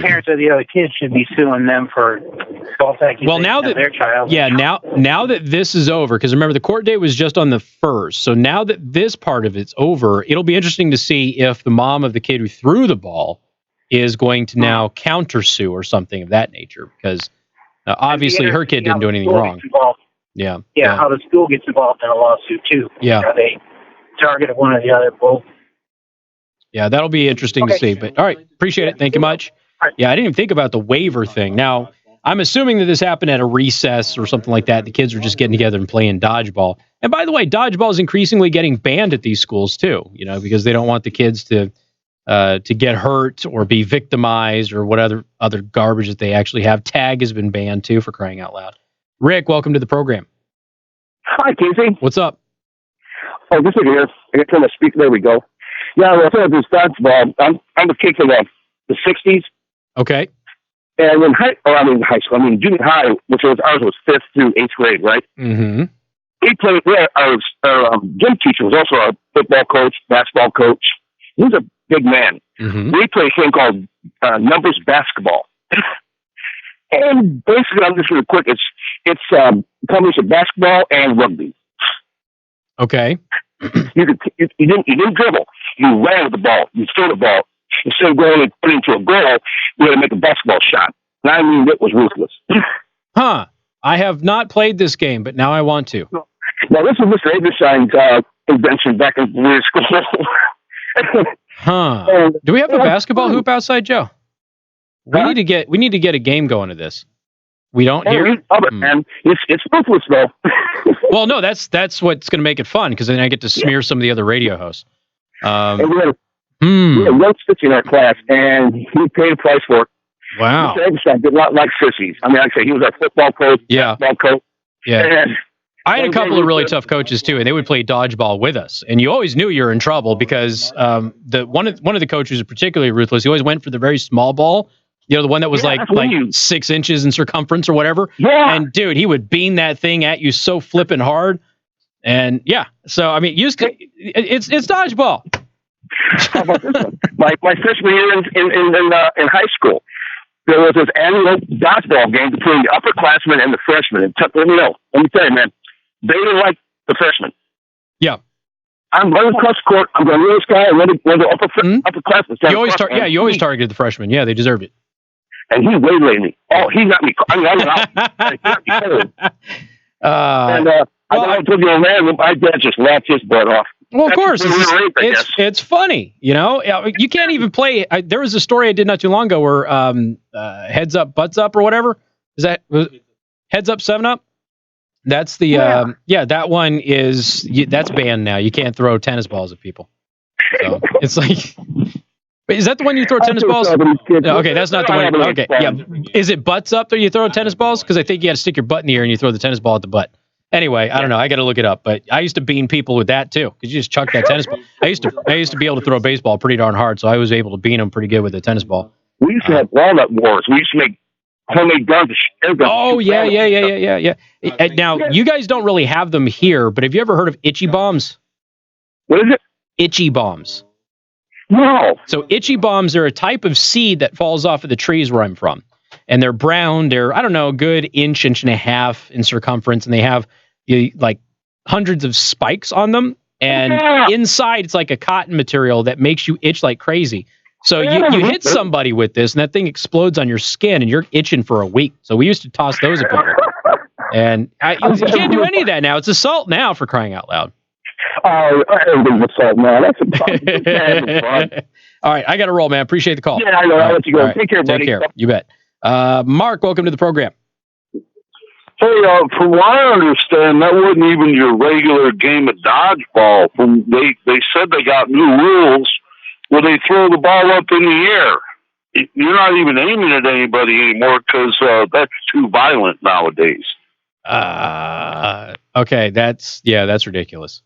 parents of the other kids should be suing them for false accusations of their child. Yeah, now that this is over, because remember the court date was just on the 1st. So now that this part of it's over, it'll be interesting to see if the mom of the kid who threw the ball is going to now countersue or something of that nature, because obviously her kid didn't do anything wrong. Yeah, how the school gets involved in a lawsuit too. Yeah, how they targeted one or the other, both. Yeah, that'll be interesting to see. But all right, appreciate it. Thank you much. Yeah, I didn't even think about the waiver thing. Now, I'm assuming that this happened at a recess or something like that. The kids were just getting together and playing dodgeball. And by the way, dodgeball is increasingly getting banned at these schools too, because they don't want the kids to get hurt or be victimized or what other garbage that they actually have. Tag has been banned too, for crying out loud. Rick, welcome to the program. Hi, Casey. What's up? Oh, this is here. I got to turn my speaker. There we go. Yeah, well, I thought this dodgeball. I'm a kid from the 60s. Okay. And in junior high, ours was 5th through 8th grade, right? Mm-hmm. We played there. Our gym teacher was also a football coach, basketball coach. He was a big man. Mm-hmm. We played a game called numbers basketball. And basically, I'm just really quick. It's combination of basketball and rugby. Okay. You didn't dribble. You ran with the ball. You threw the ball. Instead of going and putting into a goal, you had to make a basketball shot. And I mean, it was ruthless. Huh. I have not played this game, but now I want to. Now, this was Mr. Abershine's invention back in weird school. Huh. Do we have a basketball hoop outside, Joe? We need to get a game going to this. We don't hear. Man, it's ruthless though. Well, no, that's what's going to make it fun, because then I get to smear some of the other radio hosts. And we had one sissy in our class, and he paid a price for it. Wow. Mr. Eberstein did not like sissies. I mean, I'd say he was our football coach, basketball coach. Yeah. And I had a couple of really tough coaches too, and they would play dodgeball with us. And you always knew you were in trouble because one of the coaches was particularly ruthless. He always went for the very small ball. The one that was like 6 inches in circumference or whatever. Yeah. And dude, he would beam that thing at you so flipping hard. And yeah, so I mean, it's dodgeball. How about this one? My freshman year in high school, there was this annual dodgeball game between the upperclassmen and the freshmen. And let me tell you, man, they didn't like the freshmen. Yeah. I'm running across the court. I'm going to this guy and run the upperclassmen. You always targeted the freshmen. Yeah, they deserved it. And he waylaid me. Oh, he got me. I was out. He got me cold. I told you, man, my dad just laughed his butt off. Well, of course, it's funny. You can't even play. There was a story I did not too long ago where heads up, butts up, or whatever. Heads up, 7-Up? That's the that one that's banned now. You can't throw tennis balls at people. So it's like, is that the one you throw tennis balls? Okay, that's not the one. Okay, yeah. Is it butts up that you throw tennis balls? Because I think you got to stick your butt in the air and you throw the tennis ball at the butt. Anyway, I don't know. I got to look it up. But I used to bean people with that too, because you just chuck that tennis ball. I used to be able to throw a baseball pretty darn hard, so I was able to bean them pretty good with a tennis ball. We used to have walnut wars. We used to make homemade guns. Oh yeah. Now you guys don't really have them here, but have you ever heard of itchy bombs? What is it? Itchy bombs. No. So itchy bombs are a type of seed that falls off of the trees where I'm from. And they're brown. They're, I don't know, a good inch and a half in circumference. And they have like hundreds of spikes on them. And inside, it's like a cotton material that makes you itch like crazy. So you hit somebody with this, and that thing explodes on your skin, and you're itching for a week. So we used to toss those at people. And you can't do any of that now. It's assault now, for crying out loud. Oh, everything's assault now. That's a All right, I got to roll, man. Appreciate the call. Yeah, I know. I'll let you go. Right. Take care, buddy. Take care. You bet. Mark, welcome to the program. Hey, from what I understand, that wasn't even your regular game of dodgeball. They said they got new rules where they throw the ball up in the air. You're not even aiming at anybody anymore because that's too violent nowadays. Okay, that's ridiculous.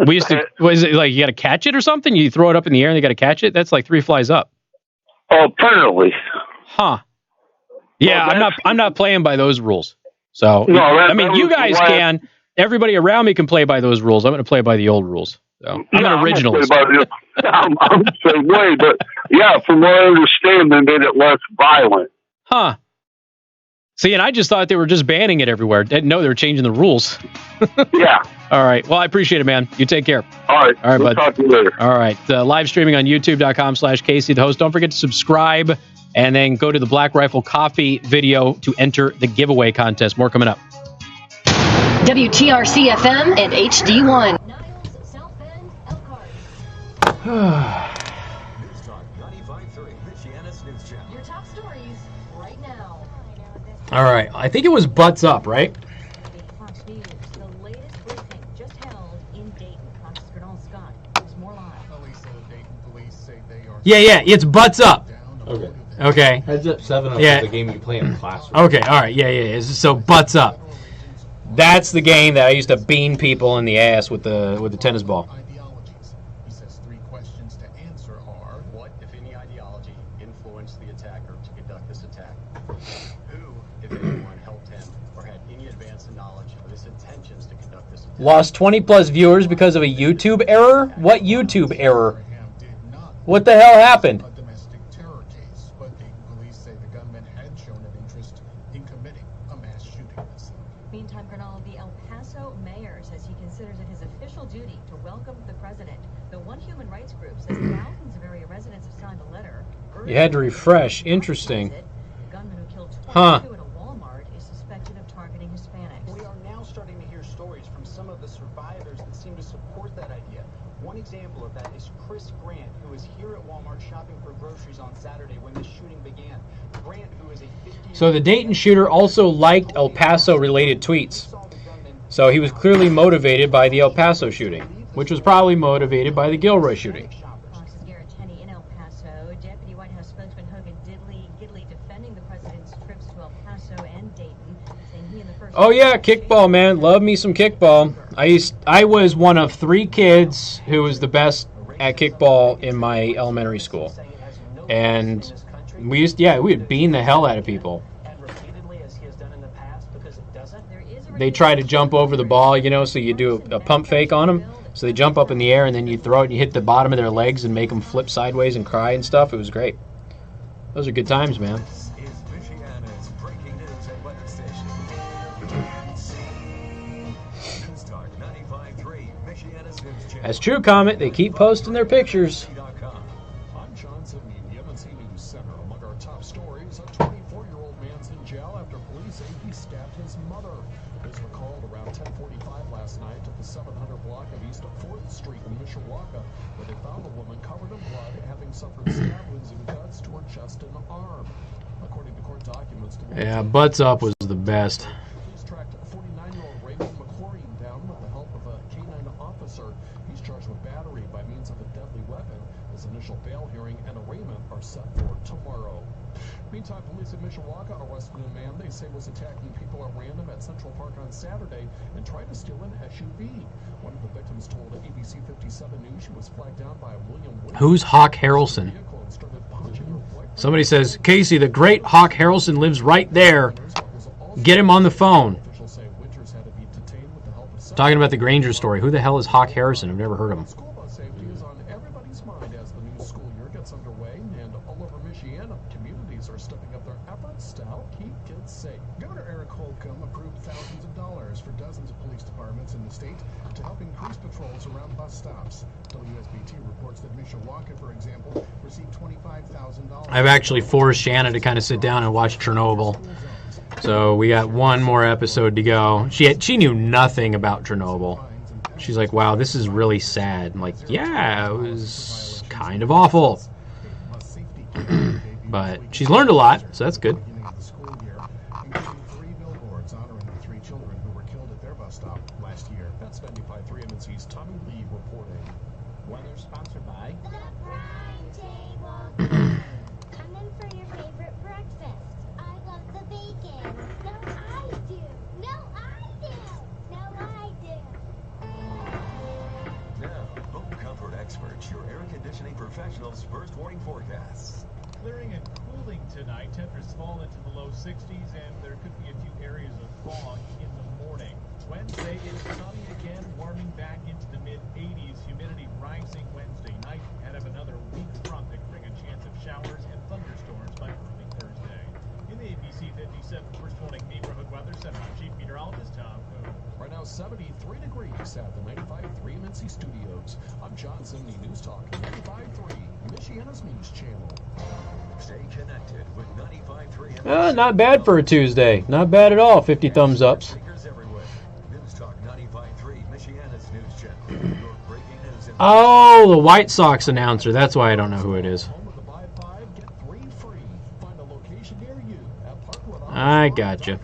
We used to, was it like you got to catch it or something? You throw it up in the air and you got to catch it? That's like 3 flies up. Oh, apparently. Huh. Yeah, well, I'm not playing by those rules. So, no, you guys can. Everybody around me can play by those rules. I'm going to play by the old rules. So I'm an originalist. I'm the same way, but yeah, from what I understand, they made it less violent. Huh. See, and I just thought they were just banning it everywhere. Didn't know they were changing the rules. Yeah. All right. Well, I appreciate it, man. You take care. All right. All right, we'll bud. Talk to you later. All right. Live streaming on youtube.com/Casey the host. Don't forget to subscribe and then go to the Black Rifle Coffee video to enter the giveaway contest. More coming up. WTRC FM and HD1. Your top stories right now. All right. I think it was butts up, right? Fox News, the latest briefing just held in Dayton. Fox's Gernal Scott. There's more live. Police in Dayton police say they are. Yeah. It's butts up. Okay. Heads up 7 is the game you play in the classroom. Okay. All right. Yeah. So butts up. That's the game that I used to bean people in the ass with the tennis ball. He says 3 questions to answer are: what, if any, ideology influenced the attacker to conduct this attack? Who, if anyone, helped him or had any advance knowledge of his intentions to conduct this attack? Lost 20 plus viewers because of a YouTube error? What YouTube error? What the hell happened? A domestic terror case, but Dayton police say the gunman had shown an interest in committing a mass shooting. Meantime, Gernal, the El Paso mayor says he considers it his official duty to welcome the president. The one human rights group says thousands of area residents have signed a letter. You had to refresh. Interesting. The gunman who killed 22 at a Walmart is suspected of targeting Hispanics. We are now starting to hear stories from some of the survivors that seem to support that idea. One example of that is Chris Grant, who was here at Walmart shopping for groceries on Saturday when this shooting began. Grant, who is a 50-year-old... So the Dayton shooter also liked El Paso-related tweets. So he was clearly motivated by the El Paso shooting, which was probably motivated by the Gilroy shooting. Fox's Garrett Tenney in El Paso. Deputy White House spokesman Hogan Gidley defending the president's trips to El Paso and Dayton, saying he and the first... Oh yeah, kickball, man. Love me some kickball. I was one of 3 kids who was the best at kickball in my elementary school. And we'd bean the hell out of people. They try to jump over the ball, so you do a pump fake on them. So they jump up in the air and then you throw it and you hit the bottom of their legs and make them flip sideways and cry and stuff. It was great. Those are good times, man. As True comment, they keep posting their pictures. I'm John Sidney, the MNC News Center. Among our top stories, a 24-year-old man's in jail after police say he stabbed his mother. This recalled around 10:45 last night at the 700 block of East 4th Street in Mishawaka, where they found a woman covered in blood, having suffered stab wounds and cuts to her chest and arm. According to court documents, yeah, butts up was the best. Police tracked 49-year-old Raymond McClorian down with the help of a K-9 officer. He's charged with battery by means of a deadly weapon. His initial bail hearing and arraignment are set for tomorrow. Meantime, police in Mishawaka arrested a man they say was attacking people at random at Central Park on Saturday and tried to steal an SUV. One of the victims told ABC 57 News she was flagged down by William Winters. Who's Hawk Harrelson? Somebody says, Casey, the great Hawk Harrelson lives right there. Get him on the phone. Talking about the Granger story. Who the hell is Hawk Harrison? I've never heard of him. School bus safety is on everybody's mind as the new school year gets underway, and all over Michiana, communities are stepping up their efforts to help keep kids safe. Governor Eric Holcomb approved thousands of dollars for dozens of police departments in the state to help increase patrols around bus stops. WSBT reports that Mishawaka, for example, received $25,000. I've actually forced Shanna to kind of sit down and watch Chernobyl. So we got one more episode to go. She knew nothing about Chernobyl. She's like, wow, this is really sad. I'm like, yeah, it was kind of awful. But she's learned a lot, so that's good. That's 95.3 MNC's Tommy Lee reporting. Weather sponsored by The Prime Table. Come in for your favorite breakfast. I love the bacon. No, I do. No, I do. No, I do. Now, home comfort experts, your air conditioning professionals' first warning forecasts. Clearing and cooling tonight. Temperatures fall into the low 60s, and there could be a few areas of fog in the morning. Wednesday is sunny again, warming back into the mid-80s. Humidity rising Wednesday night. Ahead of another weak front that could bring a chance of showers and thunderstorms by early Thursday. In the ABC 57 First Warning Neighborhood Weather Center, I'm Chief Meteorologist Tom Coon. Right now, 73 degrees at the 95.3 MNC studios. I'm John Simney, News Talk 95.3, Michiana's News Channel. Stay connected with 95.3 Not bad for a Tuesday. Not bad at all. 50 thumbs ups. News Talk 95.3, Michiana's News Channel. Your breaking news. Oh, the White Sox announcer. That's why I don't know who it is. I gotcha.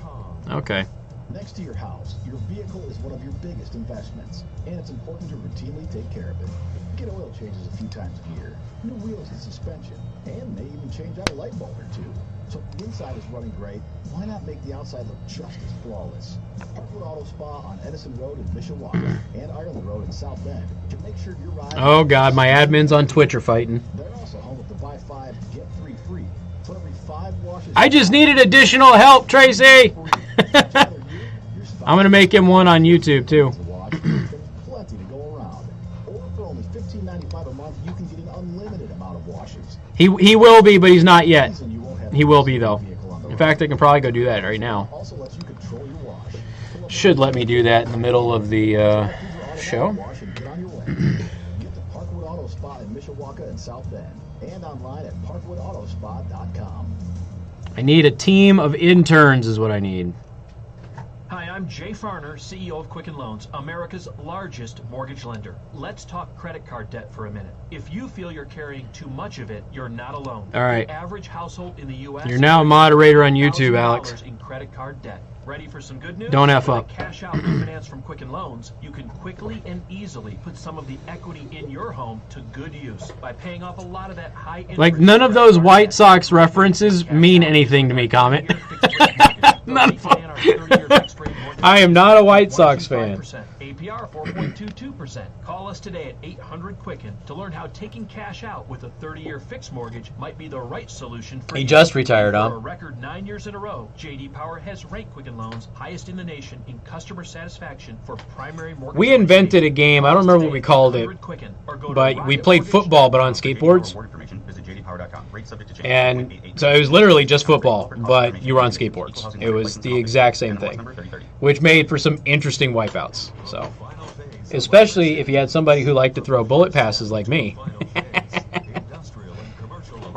Okay. Next to your house, your vehicle is one of your biggest investments, and it's important to routinely take care of it. Get oil changes a few times a year, new wheels and suspension, and may even change out a light bulb or two. So if the inside is running great, why not make the outside look just as flawless? Parkwood Auto Spa on Edison Road in Mishawaka and Ireland Road in South Bend can make sure your ride... Oh, God, my admins on Twitch are fighting. They're also home with the buy 5, get 3 free. For every 5 washes... I just needed additional help, Tracy! I'm going to make him one on YouTube, too. Plenty to go around. Or for only $15.95 a month, you can get an unlimited amount of washes. He will be, but he's not yet. He will be, though. In fact, I can probably go do that right now. Should let me do that in the middle of the show. Get to Parkwood Auto Spa in Mishawaka and South Bend, and online at parkwoodautospa.com. I need a team of interns is what I need. Hi, I'm Jay Farner, CEO of Quicken Loans, America's largest mortgage lender. Let's talk credit card debt for a minute. If you feel you're carrying too much of it, you're not alone. All right. The average household in the U.S. You're now a moderator on YouTube, Alex. In credit card debt. Ready for some good news? Don't F up. Cash out refinance from Quicken Loans, you can quickly and easily put some of the equity in your home to good use by paying off a lot of that high interest. Like, none of those White Sox references mean anything to me, Comet. None of them. I am not a White Sox fan. APR 4.22%. Call us today at 800-QUICKEN to learn how taking cash out with a 30-year fixed mortgage might be the right solution for you. He just retired, huh? For a record 9 years in a row, J.D. Power has ranked Quicken Loans highest in the nation in customer satisfaction for primary mortgage. We invented a game. I don't remember what we called it, but we played football, but on skateboards. And so it was literally just football, but you were on skateboards. It was the exact same thing, which made for some interesting wipeouts. So, especially if you had somebody who liked to throw bullet passes like me.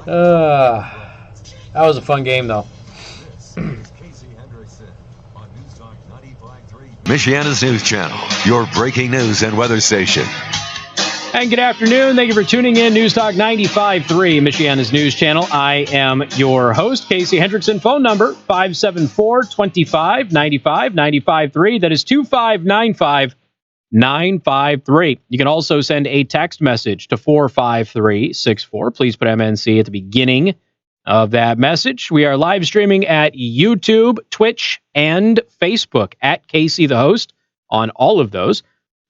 That was a fun game, though. Michiana's News Channel, your breaking news and weather station. And good afternoon. Thank you for tuning in. News Talk 95.3, Michiana's News Channel. I am your host, Casey Hendrickson. Phone number 574-2595, 95.3. That is 2595-953. You can also send a text message to 45364. Please put MNC at the beginning of that message. We are live streaming at YouTube, Twitch, and Facebook at Casey the Host on all of those.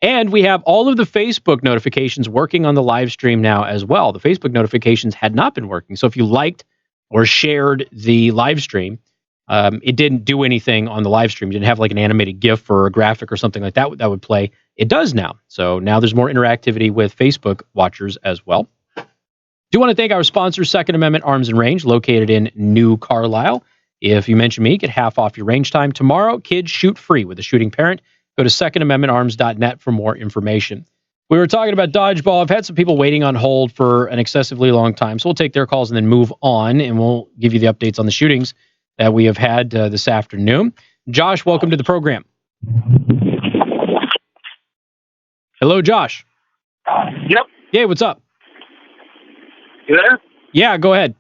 And we have all of the Facebook notifications working on the live stream now as well. The Facebook notifications had not been working. So if you liked or shared the live stream, it didn't do anything on the live stream. It didn't have like an animated GIF or a graphic or something like that that would play. It does now. So now there's more interactivity with Facebook watchers as well. Do want to thank our sponsor, Second Amendment Arms and Range, located in New Carlisle. If you mention me, get half off your range time tomorrow. Kids shoot free with a shooting parent. Go to secondamendmentarms.net for more information. We were talking about dodgeball. I've had some people waiting on hold for an excessively long time, so we'll take their calls and then move on, and we'll give you the updates on the shootings that we have had this afternoon. Josh, welcome to the program. Hello, Josh. Yep. Yeah, what's up? You there? Yeah, go ahead.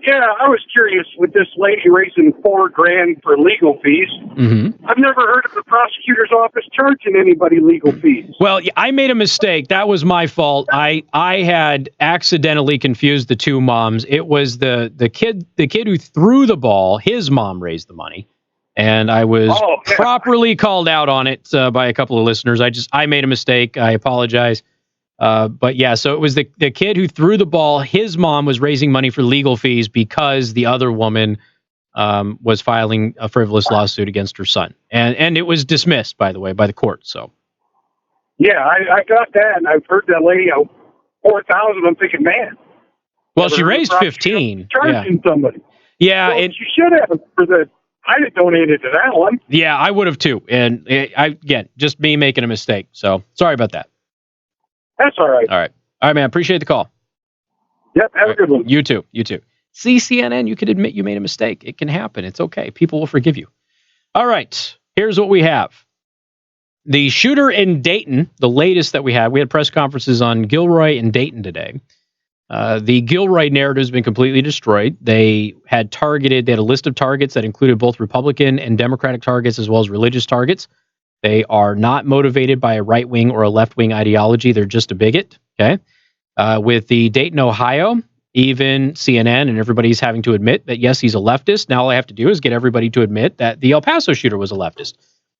Yeah, I was curious with this lady raising $4,000 for legal fees. Mm-hmm. I've never heard of the prosecutor's office charging anybody legal fees. Well, I made a mistake. That was my fault. I had accidentally confused the two moms. It was the kid who threw the ball. His mom raised the money, and I was properly called out on it by a couple of listeners. I made a mistake. I apologize. But yeah, so it was the kid who threw the ball. His mom was raising money for legal fees because the other woman was filing a frivolous lawsuit against her son. And it was dismissed, by the way, by the court. So yeah, I got that, and I've heard that lady, 4,000. I'm thinking, man. Well, she raised 15. Charging somebody. Yeah, well, she should have for the. I'd have donated to that one. Yeah, I would have too. And again, just me making a mistake. So sorry about that. That's all right. All right, man. Appreciate the call. Yep, have a good one. You too. See, CNN, you can admit you made a mistake. It can happen. It's okay. People will forgive you. All right, here's what we have. The shooter in Dayton, the latest that we had press conferences on Gilroy and Dayton today. The Gilroy narrative has been completely destroyed. They had a list of targets that included both Republican and Democratic targets as well as religious targets. They are not motivated by a right-wing or a left-wing ideology. They're just a bigot, okay? With the Dayton, Ohio, even CNN and everybody's having to admit that, yes, he's a leftist. Now all I have to do is get everybody to admit that the El Paso shooter was a leftist.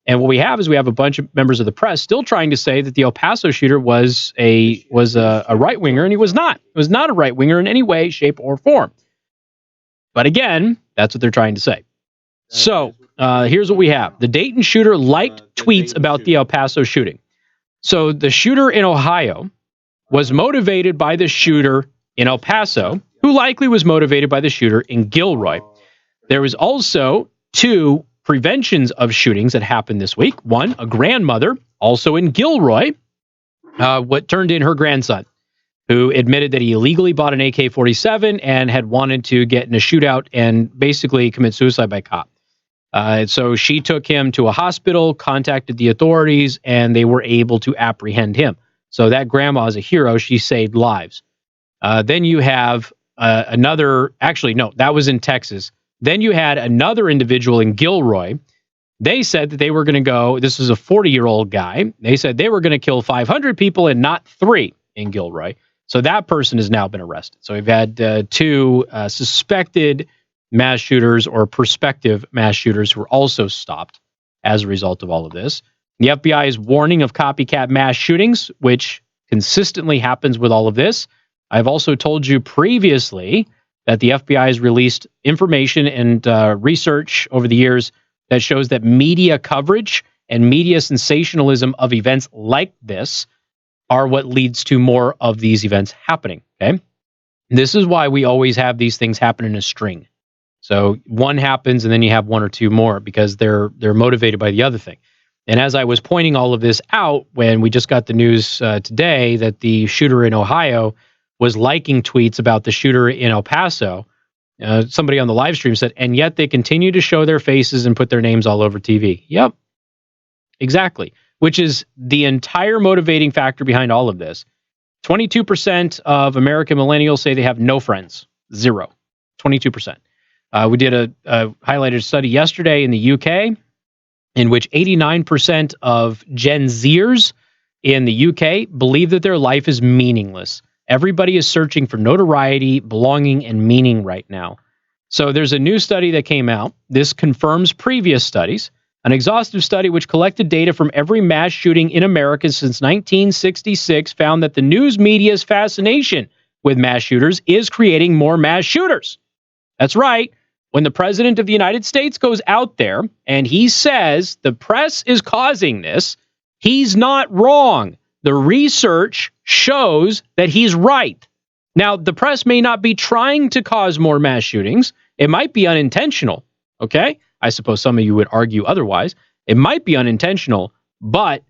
And what we have is a bunch of members of the press still trying to say that the El Paso shooter was a right-winger, and he was not. He was not a right-winger in any way, shape, or form. But again, that's what they're trying to say. So here's what we have. The Dayton shooter liked tweets about the El Paso shooting. So the shooter in Ohio was motivated by the shooter in El Paso, who likely was motivated by the shooter in Gilroy. There was also 2 preventions of shootings that happened this week. One, a grandmother, also in Gilroy, what turned in her grandson, who admitted that he illegally bought an AK-47 and had wanted to get in a shootout and basically commit suicide by cop. So she took him to a hospital, contacted the authorities, and they were able to apprehend him. So that grandma is a hero. She saved lives. Then you have that was in Texas. Then you had another individual in Gilroy. They said that they were going to go, this is a 40-year-old guy. They said they were going to kill 500 people and not 3 in Gilroy. So that person has now been arrested. So we've had 2 suspected mass shooters or prospective mass shooters who were also stopped as a result of all of this. The FBI is warning of copycat mass shootings, which consistently happens with all of this. I've also told you previously that the FBI has released information and research over the years that shows that media coverage and media sensationalism of events like this are what leads to more of these events happening. Okay, this is why we always have these things happen in a string. So one happens and then you have 1 or 2 more because they're motivated by the other thing. And as I was pointing all of this out when we just got the news today that the shooter in Ohio was liking tweets about the shooter in El Paso, somebody on the live stream said, and yet they continue to show their faces and put their names all over TV. Yep, exactly. Which is the entire motivating factor behind all of this. 22% of American millennials say they have no friends. 0. 22%. We did a highlighted study yesterday in the UK in which 89% of Gen Zers in the UK believe that their life is meaningless. Everybody is searching for notoriety, belonging, and meaning right now. So there's a new study that came out. This confirms previous studies. An exhaustive study which collected data from every mass shooting in America since 1966 found that the news media's fascination with mass shooters is creating more mass shooters. That's right. When the president of the United States goes out there and he says the press is causing this, he's not wrong. The research shows that he's right. Now, the press may not be trying to cause more mass shootings. It might be unintentional, okay? I suppose some of you would argue otherwise. It might be unintentional, but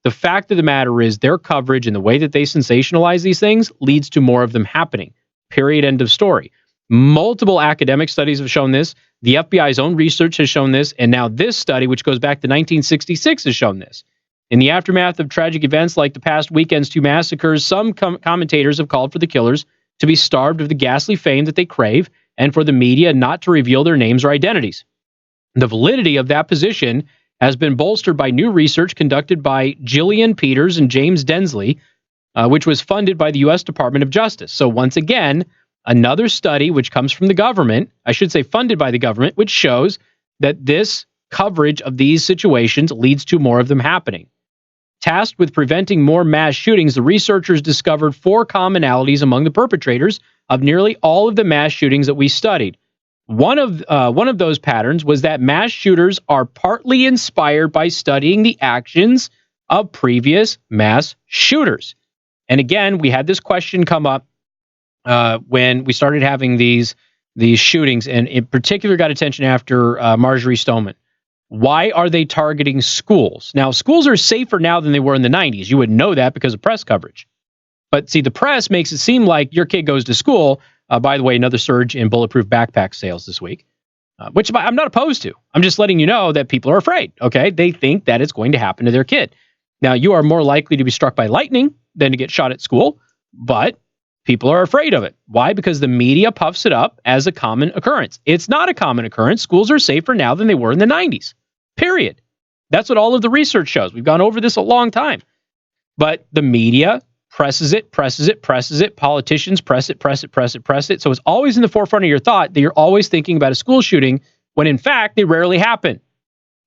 the fact of the matter is their coverage and the way that they sensationalize these things leads to more of them happening. Period. End of story. Multiple academic studies have shown this. The FBI's own research has shown this. And now this study, which goes back to 1966, has shown this. In the aftermath of tragic events like the past weekend's 2 massacres, some commentators have called for the killers to be starved of the ghastly fame that they crave and for the media not to reveal their names or identities. The validity of that position has been bolstered by new research conducted by Gillian Peters and James Densley, which was funded by the U.S. Department of Justice. So once again, another study which comes from the government, I should say funded by the government, which shows that this coverage of these situations leads to more of them happening. Tasked with preventing more mass shootings, the researchers discovered 4 commonalities among the perpetrators of nearly all of the mass shootings that we studied. One of those patterns was that mass shooters are partly inspired by studying the actions of previous mass shooters. And again, we had this question come up when we started having these shootings, and in particular got attention after Marjorie Stoneman. Why are they targeting schools? Now, schools are safer now than they were in the 90s. You would know that because of press coverage. But see, the press makes it seem like your kid goes to school. By the way, another surge in bulletproof backpack sales this week, which I'm not opposed to. I'm just letting you know that people are afraid, okay? They think that it's going to happen to their kid. Now, you are more likely to be struck by lightning than to get shot at school, but people are afraid of it. Why? Because the media puffs it up as a common occurrence. It's not a common occurrence. Schools are safer now than they were in the 90s. Period. That's what all of the research shows. We've gone over this a long time. But the media presses it. Politicians press it. So it's always in the forefront of your thought that you're always thinking about a school shooting when in fact they rarely happen.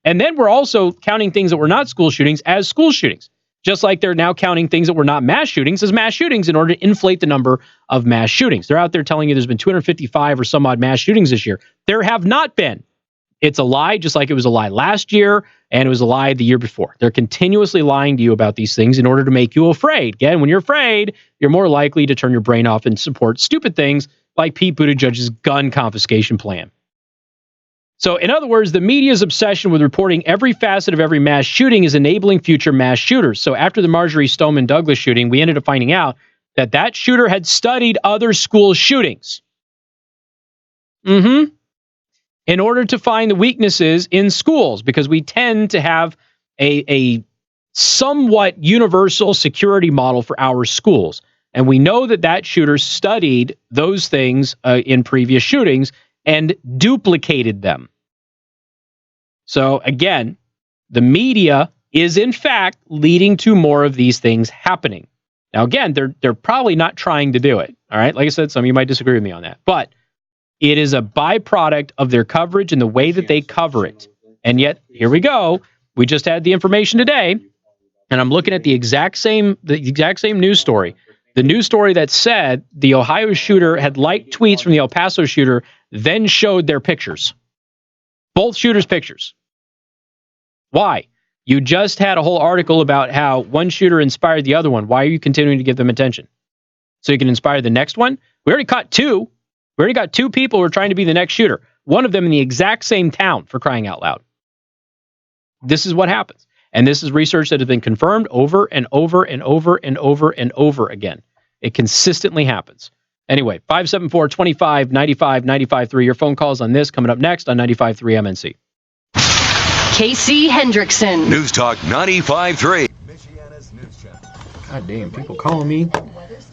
And then we're also counting things that were not school shootings as school shootings. Just like they're now counting things that were not mass shootings as mass shootings in order to inflate the number of mass shootings. They're out there telling you there's been 255 or some odd mass shootings this year. There have not been. It's a lie, just like it was a lie last year, and it was a lie the year before. They're continuously lying to you about these things in order to make you afraid. Again, when you're afraid, you're more likely to turn your brain off and support stupid things like Pete Buttigieg's gun confiscation plan. So, in other words, the media's obsession with reporting every facet of every mass shooting is enabling future mass shooters. So after the Marjorie Stoneman Douglas shooting, we ended up finding out that that shooter had studied other school shootings. In order to find the weaknesses in schools, because we tend to have a somewhat universal security model for our schools. And we know that that shooter studied those things in previous shootings and duplicated them. So again, the media is in fact leading to more of these things happening. Now again, they're probably not trying to do it. All right. Like I said, some of you might disagree with me on that, but it is a byproduct of their coverage and the way that they cover it. And yet, here we go. We just had the information today, and I'm looking at the exact same news story. The news story that said the Ohio shooter had liked tweets from the El Paso shooter, then showed their pictures. Both shooters' pictures. Why? You just had a whole article about how one shooter inspired the other one. Why are you continuing to give them attention? So you can inspire the next one? We already caught 2. We already got 2 people who are trying to be the next shooter. One of them in the exact same town, for crying out loud. This is what happens. And this is research that has been confirmed over and over and over and over and over again. It consistently happens. Anyway, 574-25-95-95-3. Your phone calls on this coming up next on 95.3 MNC. Casey Hendrickson. News Talk 95.3. God damn, people calling me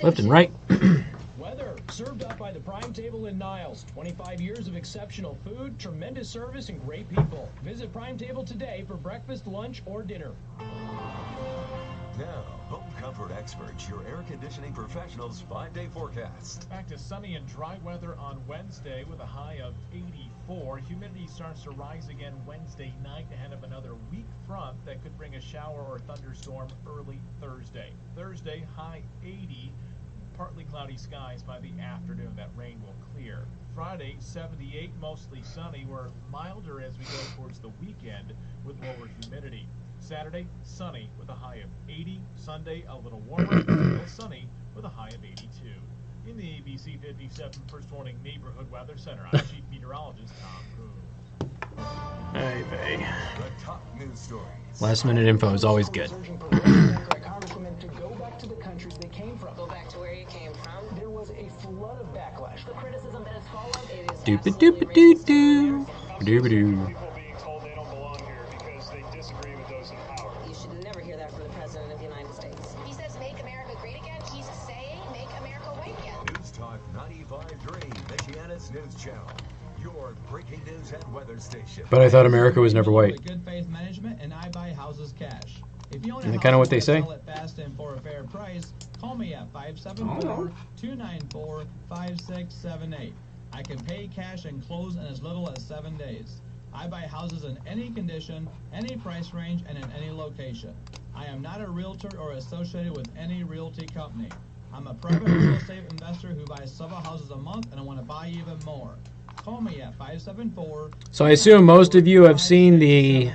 left and right. Weather served up by the Prime Table in Niles. 25 years of exceptional food, tremendous service, and great people. Visit Prime Table today for breakfast, lunch, or dinner. Now, Home Comfort Experts, your air conditioning professionals' 5-day forecast. Back to sunny and dry weather on Wednesday with a high of 84. Humidity starts to rise again Wednesday night ahead of another weak front that could bring a shower or thunderstorm early Thursday. Thursday, high 80. Partly cloudy skies by the afternoon. That rain will clear. Friday, 78, mostly sunny. We're milder as we go towards the weekend with lower humidity. Saturday, sunny with a high of 80. Sunday, a little warmer, still sunny with a high of 82. In the ABC 57 First Warning Neighborhood Weather Center, I'm Chief Meteorologist Tom Coons. Hey, babe. The top news stories. Last minute info is always good. Congresswomen to go back to the countries they came from. Go back to where you came from. There was a flood of backlash. The criticism that has followed, it is Doop doop doo doo. Doo doo. You should never hear that from the President of the United States. He says make America great again. He's saying make America white again. News Talk 95.3, Michiana's news channel. Your breaking news and weather station. But I thought America was never white. Good faith management, and I buy houses cash. If you own Isn't that kind of what they say? sell it fast and for a fair price, call me at 574-294-5678. I can pay cash and close in as little as 7 days. I buy houses in any condition, any price range, and in any location. I am not a realtor or associated with any realty company. I'm a private real estate investor who buys several houses a month, and I want to buy even more. Call me at 574. So I assume most of you have seen the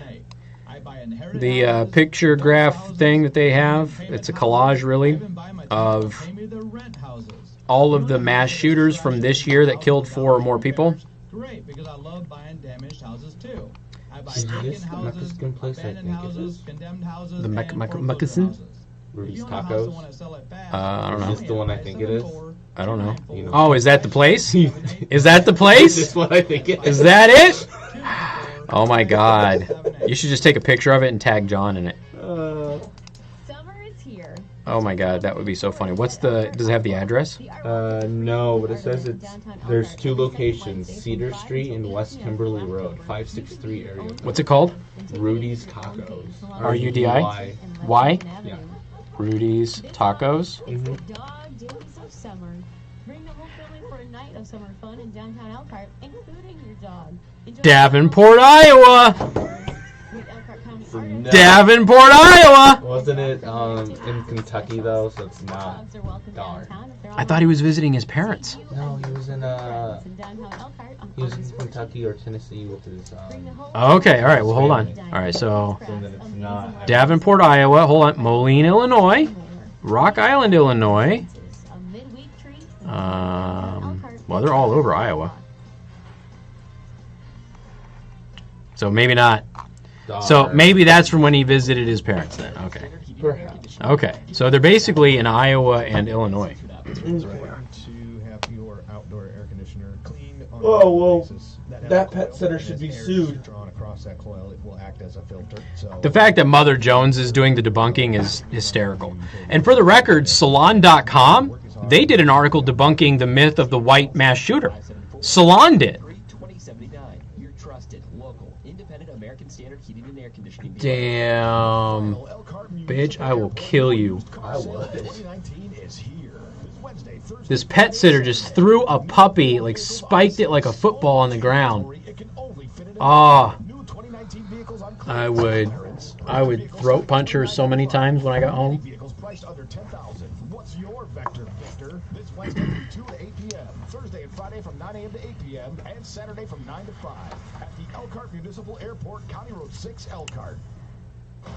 picture graph thing that they have. It's a collage, really, of all of the mass shooters from this year that killed 4 or more people. Great, because I love buying damaged houses too. I buy This vacant houses, Mexican place, I abandoned think it houses, is. condemned houses, The and Moccasin? Rudy's If you own a house and Tacos. wanna sell it fast, I don't know. Is this the one I think it is? I don't know. You know. Oh, is that the place? Is that the place? This is what I think it Is that it? Oh my God! You should just take a picture of it and tag John in it. Summer is here. Oh my God, that would be so funny. What's the? Does it have the address? No, but it says there's 2 locations, Cedar Street and West Kimberly Road, 563 area. What's it called? Rudy's Tacos. RUDI? Y? Yeah. Rudy's Tacos. Dog days of summer. Bring the whole family for a night of summer fun in downtown Elkhart, including your dog. Enjoy Davenport, Iowa. Davenport, Iowa. Wasn't it in Kentucky though? So it's not. Darn. I thought he was visiting his parents. No, he was in Kentucky or Tennessee with his. Okay, all right. Well, hold on. All right, so Saying that it's not. Davenport, Iowa. Hold on. Moline, Illinois. Rock Island, Illinois. Well, they're all over Iowa. So maybe not. So maybe that's from when he visited his parents then. Okay. Perhaps. Okay. So they're basically in Iowa and Illinois. To have your outdoor air conditioner cleaned on Oh, well, basis. that pet sitter should be sued. Drawn across that coil, it will act as a filter. So The fact that Mother Jones is doing the debunking is hysterical. And for the record, Salon.com, they did an article debunking the myth of the white mass shooter. Salon did. Your trusted, local, independent American Standard Heating and Air Conditioning. Damn. Bitch, I will kill you. I would. This pet sitter just threw a puppy, like spiked it like a football on the ground. Ah. I would throat punch her so many times when I got home. What's your vector, Victor? This Wednesday from 2 to 8 p.m., Thursday and Friday from 9 a.m. to 8 p.m., and Saturday from 9 to 5 at the Elkhart Municipal Airport, County Road 6, Elkhart.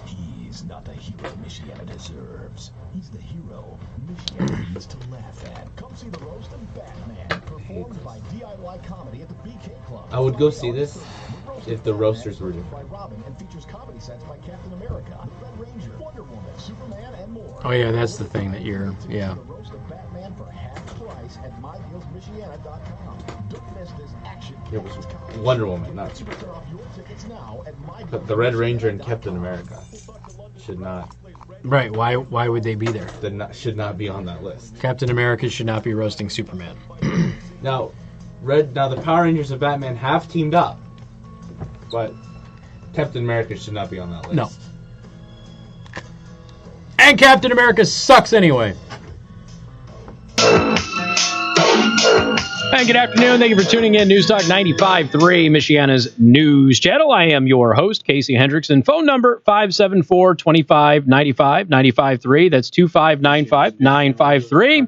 He's not the hero Michiana deserves. He's the hero Michiana needs to laugh at. Come see the roast of Batman, performed by DIY Comedy at the BK Club. I would go see this if the roasters were different. By Robin and features comedy sets by Captain America, the Red Ranger, Wonder Woman, Superman, and more. Oh yeah, that's the thing that you're, yeah. The roast of Batman for half price at mydealsmichiana.com. Don't miss this action. It was Wonder Woman, not Superstar off your tickets now at But the Red Ranger and Captain America should not. Right, why would they be there? Should not be on that list. Captain America should not be roasting Superman. Now the Power Rangers and Batman have teamed up, but Captain America should not be on that list. No. And Captain America sucks anyway. And good afternoon. Thank you for tuning in. News Talk 95.3, Michiana's news channel. I am your host, Casey Hendrickson. Phone number 574-2595, 95.3. That's 2595953. You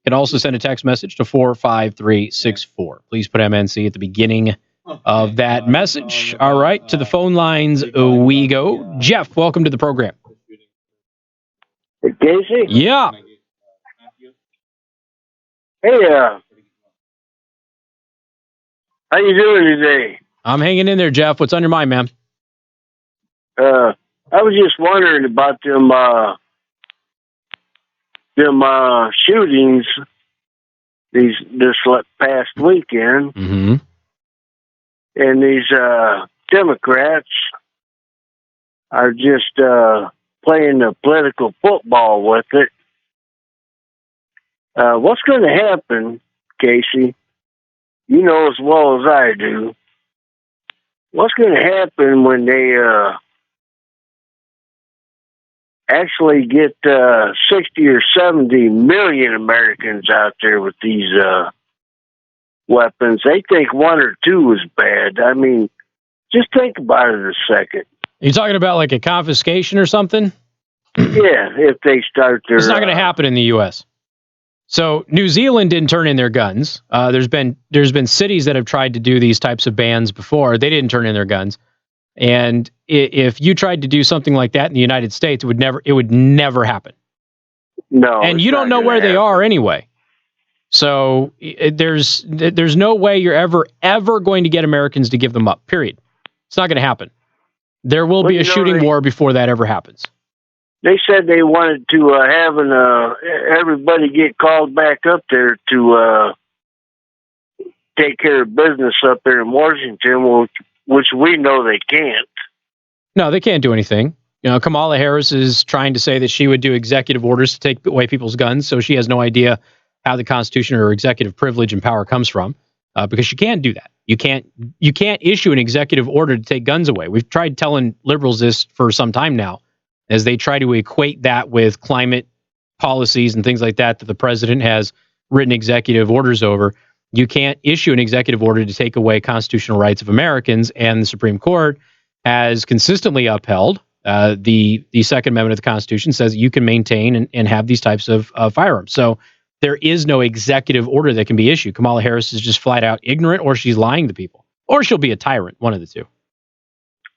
can also send a text message to 45364. Please put MNC at the beginning of that message. All right, to the phone lines we go. Jeff, welcome to the program. Hey, Casey? Yeah. Hey, how you doing today? I'm hanging in there, Jeff. What's on your mind, man? I was just wondering about them shootings this past weekend. Mm-hmm. And these Democrats are just playing the political football with it. What's going to happen, Casey? You know as well as I do. What's going to happen when they actually get 60 or 70 million Americans out there with these weapons? They think one or two is bad. I mean, just think about it a second. Are you talking about like a confiscation or something? Yeah, if they start their... It's not going to happen in the U.S. So New Zealand didn't turn in their guns. There's been cities that have tried to do these types of bans before. They didn't turn in their guns. And if you tried to do something like that in the United States, it would never happen. No. And you don't know where they are anyway. So there's no way you're ever going to get Americans to give them up. Period. It's not going to happen. There will be a shooting war before that ever happens. They said they wanted to have everybody get called back up there to take care of business up there in Washington, which we know they can't. No, they can't do anything. You know, Kamala Harris is trying to say that she would do executive orders to take away people's guns, so she has no idea how the Constitution or executive privilege and power comes from, because she can't do that. You can't issue an executive order to take guns away. We've tried telling liberals this for some time now, as they try to equate that with climate policies and things like that the president has written executive orders over. You can't issue an executive order to take away constitutional rights of Americans, and the Supreme Court has consistently upheld the Second Amendment of the Constitution, says you can maintain and have these types of firearms. So there is no executive order that can be issued. Kamala Harris is just flat out ignorant, or she's lying to people, or she'll be a tyrant, one of the two.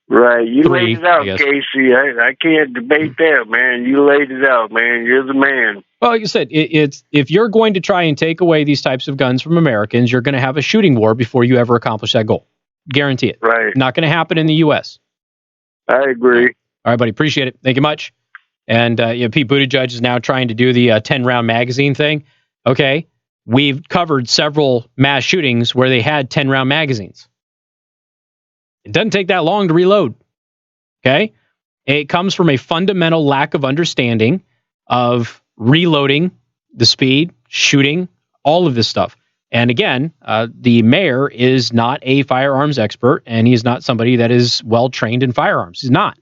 Right, you laid it out, Casey. I can't debate that, man. You laid it out, man. You're the man. Well, like you said, it's if you're going to try and take away these types of guns from Americans, you're going to have a shooting war before you ever accomplish that goal. Guarantee it. Right. Not going to happen in the U.S. I agree. All right, buddy. Appreciate it. Thank you much. And Pete Buttigieg is now trying to do the 10-round magazine thing. Okay, we've covered several mass shootings where they had 10-round magazines. It doesn't take that long to reload. Okay? It comes from a fundamental lack of understanding of reloading, the speed, shooting, all of this stuff. And again, the mayor is not a firearms expert, and he is not somebody that is well trained in firearms. He's not.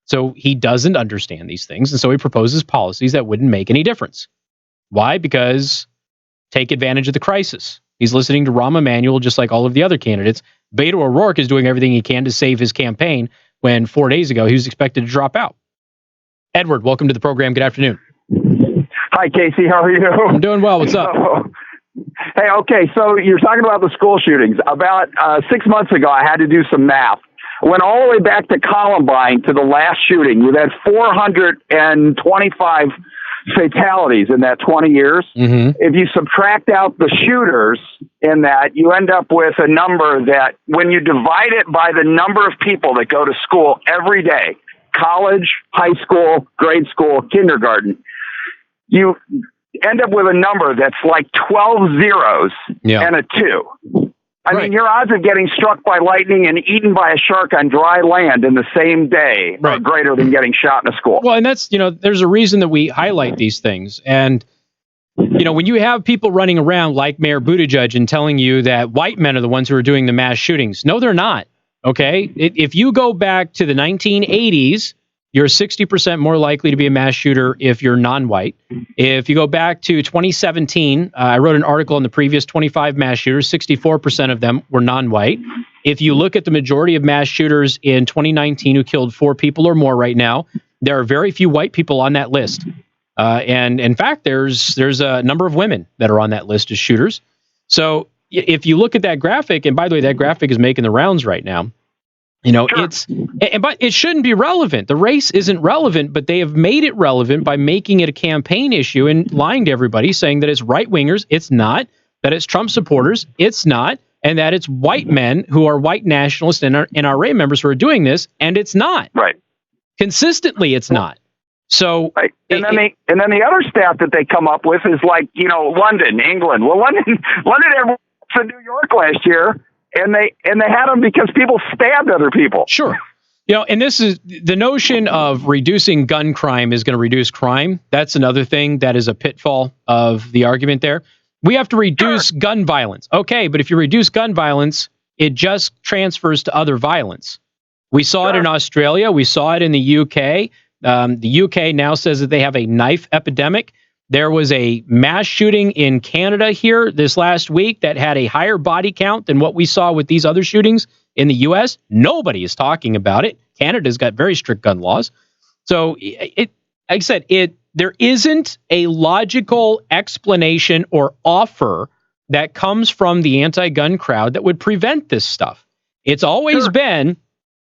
So he doesn't understand these things, and so he proposes policies that wouldn't make any difference. Why? Because take advantage of the crisis. He's listening to Rahm Emanuel just like all of the other candidates. Beto O'Rourke is doing everything he can to save his campaign when 4 days ago he was expected to drop out. Edward, welcome to the program. Good afternoon. Hi, Casey. How are you? I'm doing well. What's up? Hey, okay. So you're talking about the school shootings. About 6 months ago, I had to do some math. I went all the way back to Columbine to the last shooting. We've had 425 fatalities in that 20 years. Mm-hmm. If you subtract out the shooters in that, you end up with a number that when you divide it by the number of people that go to school every day, college, high school, grade school, kindergarten, you end up with a number that's like 12 zeros and a 2. I mean, your odds of getting struck by lightning and eaten by a shark on dry land in the same day are greater than getting shot in a school. Well, and that's, there's a reason that we highlight these things. And, when you have people running around like Mayor Buttigieg and telling you that white men are the ones who are doing the mass shootings. No, they're not. Okay. If you go back to the 1980s You're 60% more likely to be a mass shooter if you're non-white. If you go back to 2017, I wrote an article on the previous 25 mass shooters, 64% of them were non-white. If you look at the majority of mass shooters in 2019 who killed 4 people or more right now, there are very few white people on that list. And in fact, there's a number of women that are on that list as shooters. So if you look at that graphic, and by the way, that graphic is making the rounds right now, but it shouldn't be relevant. The race isn't relevant, but they have made it relevant by making it a campaign issue and lying to everybody, saying that it's right-wingers. It's not. That it's Trump supporters. It's not. And that it's white men who are white nationalists and NRA members who are doing this, and it's not. Right. Consistently, it's not. So, right. And then the other stat that they come up with is like, London, England. Well, London everyone to New York last year. And they had them because people stabbed other people. Sure. And this is the notion of reducing gun crime is going to reduce crime. That's another thing that is a pitfall of the argument there. We have to reduce gun violence. Okay, but if you reduce gun violence, it just transfers to other violence. We saw it in Australia. We saw it in the UK. The UK now says that they have a knife epidemic. There was a mass shooting in Canada here this last week that had a higher body count than what we saw with these other shootings in the U.S. Nobody is talking about it. Canada's got very strict gun laws. So, like I said, there isn't a logical explanation or offer that comes from the anti-gun crowd that would prevent this stuff. It's always been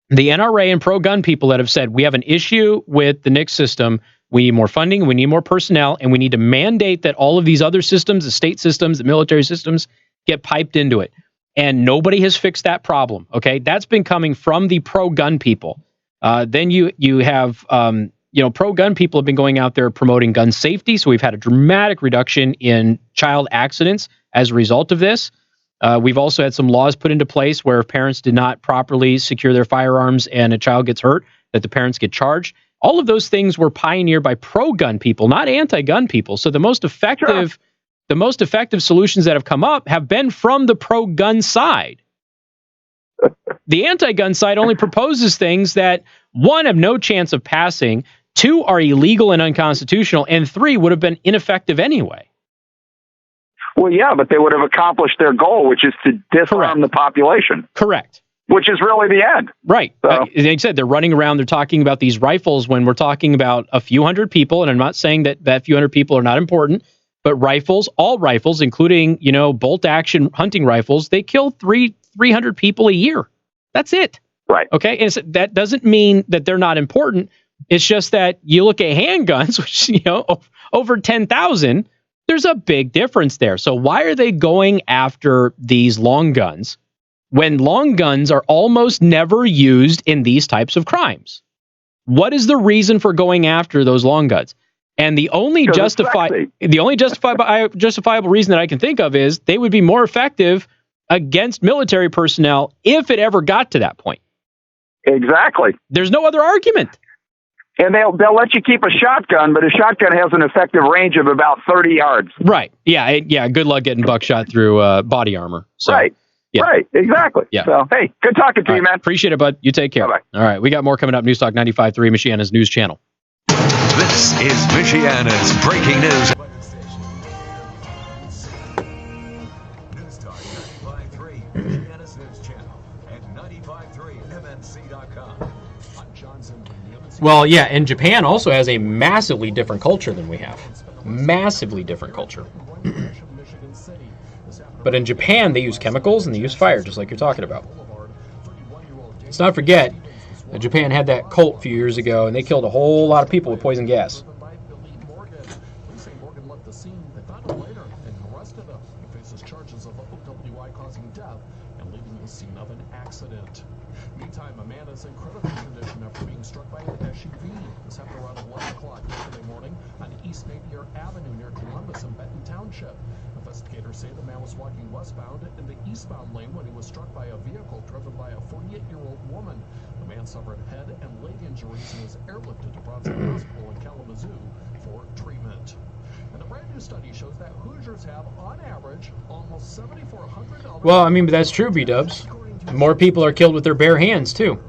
the NRA and pro-gun people that have said, we have an issue with the NICS system. We need more funding, we need more personnel, and we need to mandate that all of these other systems, the state systems, the military systems, get piped into it. And nobody has fixed that problem, okay? That's been coming from the pro-gun people. Then you have, pro-gun people have been going out there promoting gun safety, so we've had a dramatic reduction in child accidents as a result of this. We've also had some laws put into place where if parents did not properly secure their firearms and a child gets hurt, that the parents get charged. All of those things were pioneered by pro-gun people, not anti-gun people. So the most effective solutions that have come up have been from the pro-gun side. The anti-gun side only proposes things that, 1, have no chance of passing, 2, are illegal and unconstitutional, and 3, would have been ineffective anyway. Well, yeah, but they would have accomplished their goal, which is to disarm the population. Correct. Which is really the end. Right. So. Like I said, they're running around, they're talking about these rifles when we're talking about a few hundred people, and I'm not saying that few hundred people are not important, but all rifles, including, bolt-action hunting rifles, they kill 300 people a year. That's it. Right. Okay? And that doesn't mean that they're not important. It's just that you look at handguns, which, over 10,000, there's a big difference there. So why are they going after these long guns when long guns are almost never used in these types of crimes? What is the reason for going after those long guns? And the only justifiable reason that I can think of is they would be more effective against military personnel if it ever got to that point. Exactly. There's no other argument. And they'll let you keep a shotgun, but a shotgun has an effective range of about 30 yards. Right. Yeah. Good luck getting buckshot through body armor. So. Right. Yeah. Right, exactly. Yeah. So, hey, good talking to you, man. Appreciate it, bud. You take care. Bye-bye. All right, we got more coming up. News Talk 95.3, Michiana's news channel. This is Michiana's breaking news. News Talk 95.3, Michiana's news channel, and 95.3MNC.com. I'm Johnson. Well, yeah, and Japan also has a massively different culture than we have. Massively different culture. But in Japan, they use chemicals and they use fire, just like you're talking about. Let's not forget that Japan had that cult a few years ago, and they killed a whole lot of people with poison gas. Meantime, Amanda's in critical condition after being struck by an SUV. This happened around 11 o'clock yesterday morning on East Napier Avenue near Columbus in Benton Township. Investigators say the man was walking westbound in the eastbound lane when he was struck by a vehicle driven by a 48-year-old woman. The man suffered head and leg injuries and was airlifted to Bronson Hospital in Kalamazoo for treatment. And a brand new study shows that Hoosiers have, on average, almost 7,400. Well, I mean, but that's true, B-dubs. More people are killed with their bare hands, too.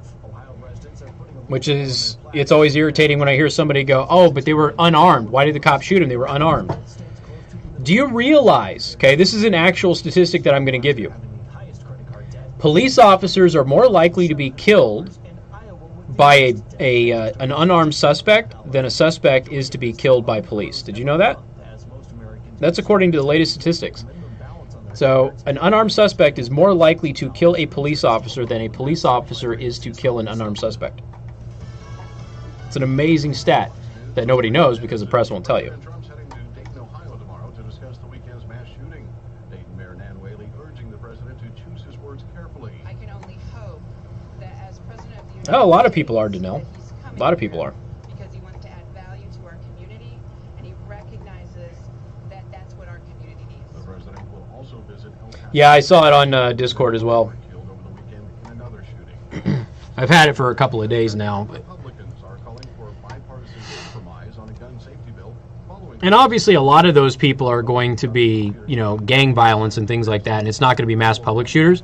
which is, it's always irritating when I hear somebody go, oh, but they were unarmed. Why did the cop shoot them? They were unarmed. Do you realize, okay, this is an actual statistic that I'm going to give you. Police officers are more likely to be killed by an unarmed suspect than a suspect is to be killed by police. Did you know that? That's according to the latest statistics. So an unarmed suspect is more likely to kill a police officer than a police officer is to kill an unarmed suspect. It's an amazing stat that nobody knows because the press won't tell you. Trump's heading to Dayton, Ohio tomorrow to discuss the weekend's mass shooting. Dayton Mayor Nan Whaley urging the president to choose his words carefully. I can only hope that as president of the United States, Oh, a lot of people are, Danelle. A lot of people are. because he wants to add value to our community, and he recognizes that that's what our community needs. The president will also visit El Paso. Yeah, I saw it on Discord as well. Killed over the weekend in another shooting. I've had it for a couple of days now. But... Republicans are calling for a bipartisan compromise on a gun safety bill following. And obviously a lot of those people are going to be, you know, gang violence and things like that, and it's not going to be mass public shooters.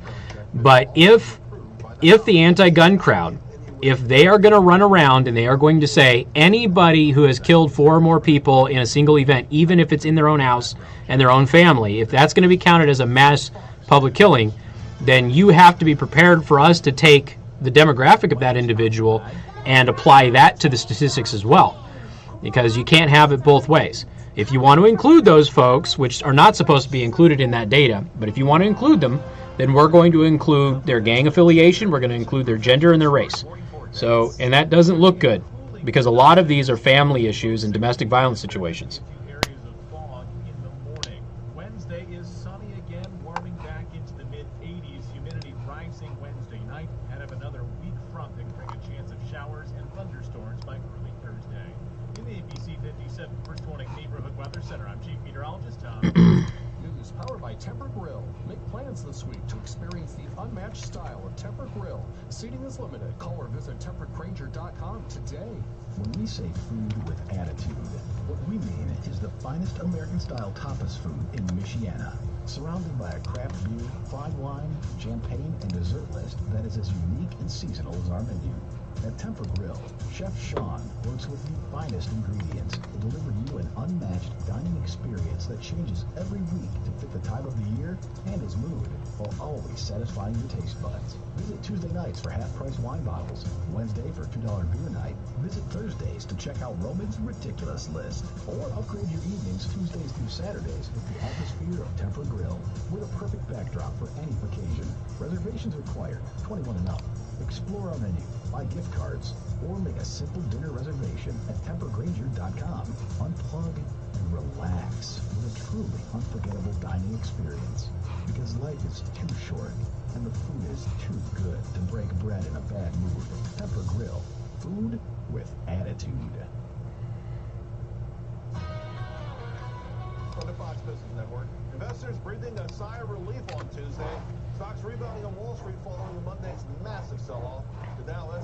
But if the anti-gun crowd, if they are going to run around and they are going to say anybody who has killed 4 or more people in a single event, even if it's in their own house and their own family, if that's going to be counted as a mass public killing, then you have to be prepared for us to take the demographic of that individual and apply that to the statistics as well. Because you can't have it both ways. If you want to include those folks, which are not supposed to be included in that data, but if you want to include them, then we're going to include their gang affiliation, we're going to include their gender and their race. So, and that doesn't look good, because a lot of these are family issues and domestic violence situations. Areas of fog in the morning. Wednesday is sunny again, warming back into the mid-80s. Humidity rising Wednesday night. Ahead of another weak front that can bring a chance of showers and thunderstorms by early Thursday. In the ABC 57 First Warning Neighborhood Weather Center, I'm Chief Meteorologist Tom. News powered by Temper Grill. Make plans this week to experience the unmatched style of Temper Grill. Seating is limited. Call or visit tempergranger.com today. When we say food with attitude, what we mean is the finest American-style tapas food in Michiana. Surrounded by a craft beer, fine wine, champagne, and dessert list that is as unique and seasonal as our menu. At Temper Grill, Chef Sean works with the finest ingredients to deliver you an unmatched dining experience that changes every week to fit the time of the year and his mood, while always satisfying your taste buds. Visit Tuesday nights for half-price wine bottles, Wednesday for $2 beer night. Visit Thursdays to check out Roman's Ridiculous List, or upgrade your evenings Tuesdays through Saturdays with the atmosphere of Temper Grill. We're the perfect backdrop for any occasion. Reservations required, 21 and up. Explore our menu, buy gift cards, or make a simple dinner reservation at tempergranger.com. Unplug and relax with a truly unforgettable dining experience. Because life is too short and the food is too good to break bread in a bad mood. Temper Grill, food with attitude. From the Fox Business Network, investors breathing a sigh of relief on Tuesday. Stocks rebounding on Wall Street following Monday's massive sell-off.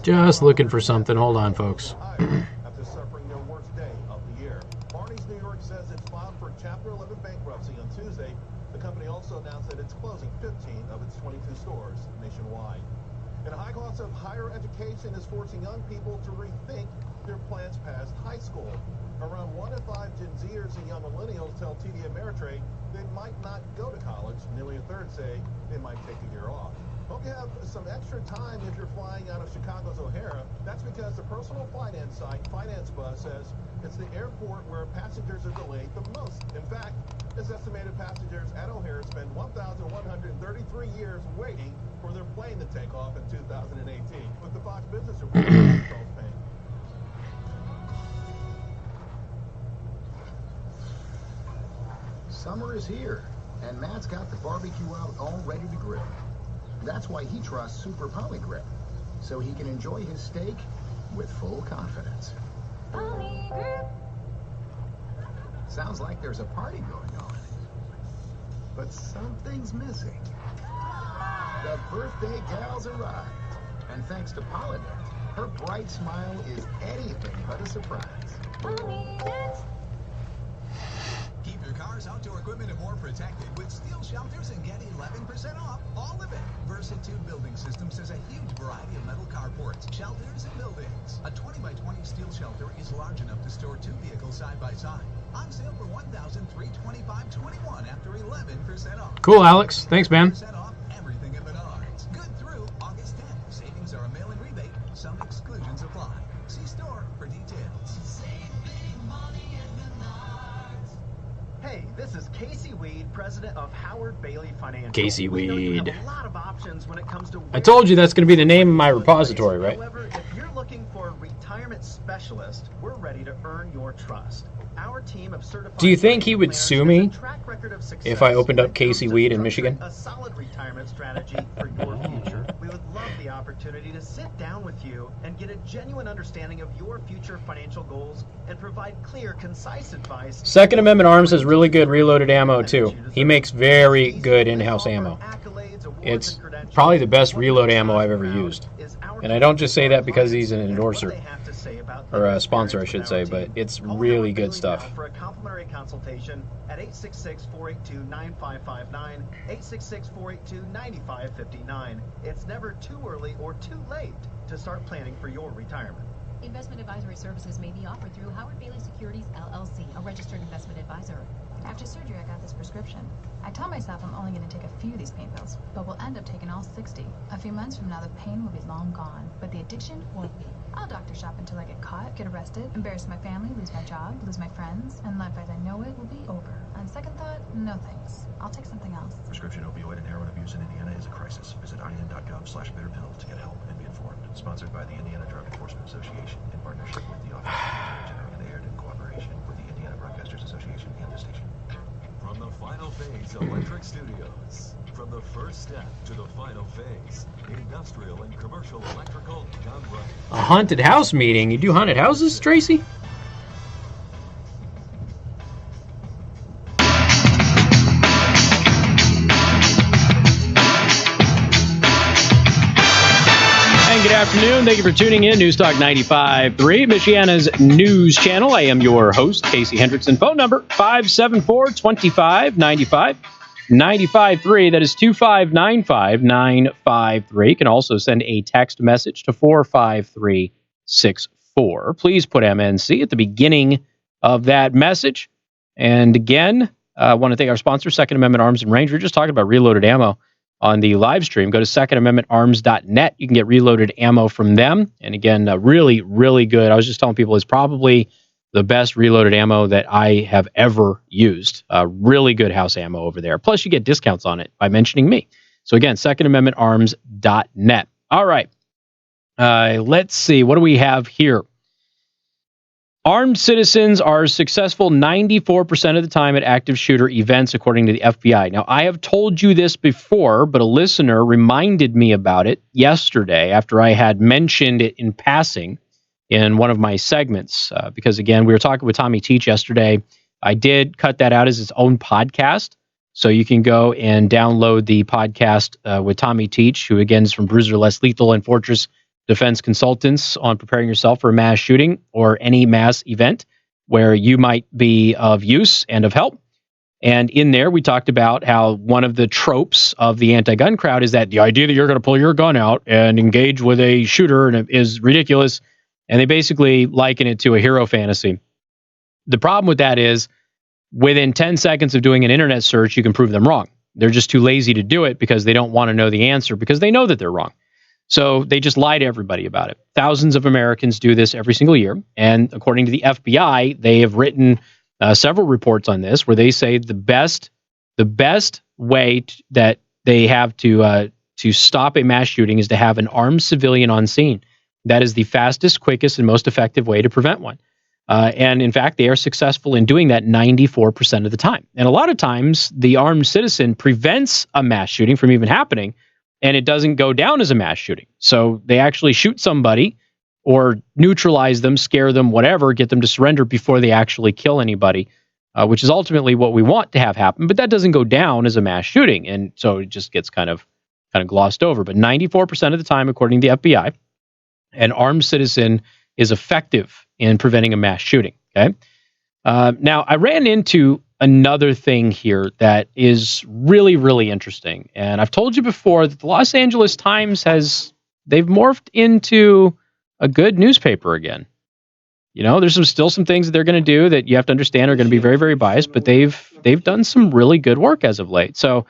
Just looking for something. Hold on, folks. After suffering their worst day of the year. Barney's New York says it's filed for Chapter 11 bankruptcy on Tuesday. The company also announced that it's closing 15 of its 22 stores nationwide. And a high cost of higher education is forcing young people to rethink their plans past high school. Around 1 in 5 Gen Zers and young millennials tell TD Ameritrade they might not go to college. Nearly a third say they might take a year off. Hope you have some extra time if you're flying out of Chicago's O'Hara. That's because the personal finance site FinanceBuzz says it's the airport where passengers are delayed the most. In fact, it's estimated passengers at O'Hara spend 1,133 years waiting for their plane to take off in 2018. With the Fox Business Report, Charles Payne. Summer is here, and Matt's got the barbecue out all ready to grill. That's why he trusts Super Poly Grip, so he can enjoy his steak with full confidence. Sounds like there's a party going on, but something's missing. The birthday gal's arrived, and thanks to Polydent, her bright smile is anything but a surprise. Keep your car cars, outdoor equipment, and more protected with steel shelters and get 11% off all of it. Versatude Building Systems has a huge variety of metal carports, shelters, and buildings. A 20 by 20 steel shelter is large enough to store 2 vehicles side by side. On sale for $1,325.21 after 11% off. Cool, Alex. Thanks, man. 11% off everything at Menards. Good through August 10th. Savings are a mail-in rebate. Some exclusions apply. See store for details. Hey, this is Casey Weed, president of Howard Bailey Financial. Casey We know you Weed. have a lot of options when it comes to I told you that's going to be the name of my repository, right? However, if you're looking for a retirement specialist, we're ready to earn your trust. Our team of certified Do you think he would sue me track record of success if I opened up Casey Weed in Michigan? a solid retirement strategy for your future. We would love the opportunity to sit down with you and get a genuine understanding of your future financial goals and provide clear, concise advice. Second Amendment Arms has really good reloaded ammo, too. He makes very good in-house ammo. It's probably the best reload ammo I've ever used. And I don't just say that because he's an endorser. Or a sponsor, I should say, but it's really good stuff. For a complimentary consultation at 866-482-9559, 866-482-9559. It's never too early or too late to start planning for your retirement. Investment advisory services may be offered through Howard Bailey Securities, LLC, a registered investment advisor. After surgery, I got this prescription. I tell myself I'm only going to take a few of these pain pills, but will end up taking all 60. A few months from now, the pain will be long gone, but the addiction won't be. I'll doctor shop until I get caught, get arrested, embarrass my family, lose my job, lose my friends, and life as I know it will be over. On second thought, no thanks. I'll take something else. Prescription opioid and heroin abuse in Indiana is a crisis. Visit in.gov/bitterpill to get help and be informed. Sponsored by the Indiana Drug Enforcement Association in partnership with the Office of the Attorney General and aired in cooperation with the Indiana Broadcasters Association and the station. From the Final Phase Electric Studios. From the first step to the final phase, industrial and commercial electrical done right. A haunted house meeting? You do haunted houses, Tracy? Good afternoon. Thank you for tuning in. News Talk 95.3, Michiana's news channel. I am your host, Casey Hendrickson. Phone number 574-2595. 95.3. That is 2595953. You can also send a text message to 45364. Please put MNC at the beginning of that message. And again, I want to thank our sponsor, Second Amendment Arms and Range. We're just talking about reloaded ammo on the live stream. Go to secondamendmentarms.net. You can get reloaded ammo from them. And again, really, really good. I was just telling people it's probably the best reloaded ammo that I have ever used. Really good house ammo over there. Plus, you get discounts on it by mentioning me. So again, secondamendmentarms.net. All right. Let's see. What do we have here? Armed citizens are successful 94% of the time at active shooter events, according to the FBI. Now, I have told you this before, but a listener reminded me about it yesterday after I had mentioned it in passing in one of my segments. Because, again, we were talking with Tommy Teach yesterday. I did cut that out as its own podcast. So you can go and download the podcast with Tommy Teach, who, again, is from Bruiser Less Lethal and Fortress Defense Consultants, on preparing yourself for a mass shooting or any mass event where you might be of use and of help. And in there, we talked about how one of the tropes of the anti-gun crowd is that the idea that you're going to pull your gun out and engage with a shooter and is ridiculous. And they basically liken it to a hero fantasy. The problem with that is within 10 seconds of doing an internet search, you can prove them wrong. They're just too lazy to do it because they don't want to know the answer because they know that they're wrong. So they just lie to everybody about it. Thousands of Americans do this every single year. And according to the FBI, they have written several reports on this where they say the best way that they have to stop a mass shooting is to have an armed civilian on scene. That is the fastest, quickest, and most effective way to prevent one. And in fact, they are successful in doing that 94% of the time. And a lot of times, the armed citizen prevents a mass shooting from even happening, and it doesn't go down as a mass shooting. So they actually shoot somebody or neutralize them, scare them, whatever, get them to surrender before they actually kill anybody, which is ultimately what we want to have happen. But that doesn't go down as a mass shooting. And so it just gets kind of glossed over. But 94% of the time, according to the FBI, an armed citizen is effective in preventing a mass shooting. Okay. Now, I ran into another thing here that is really, really interesting. And I've told you before that the Los Angeles Times they've morphed into a good newspaper again. There's still some things that they're going to do that you have to understand are going to be very, very biased, but they've done some really good work as of late. So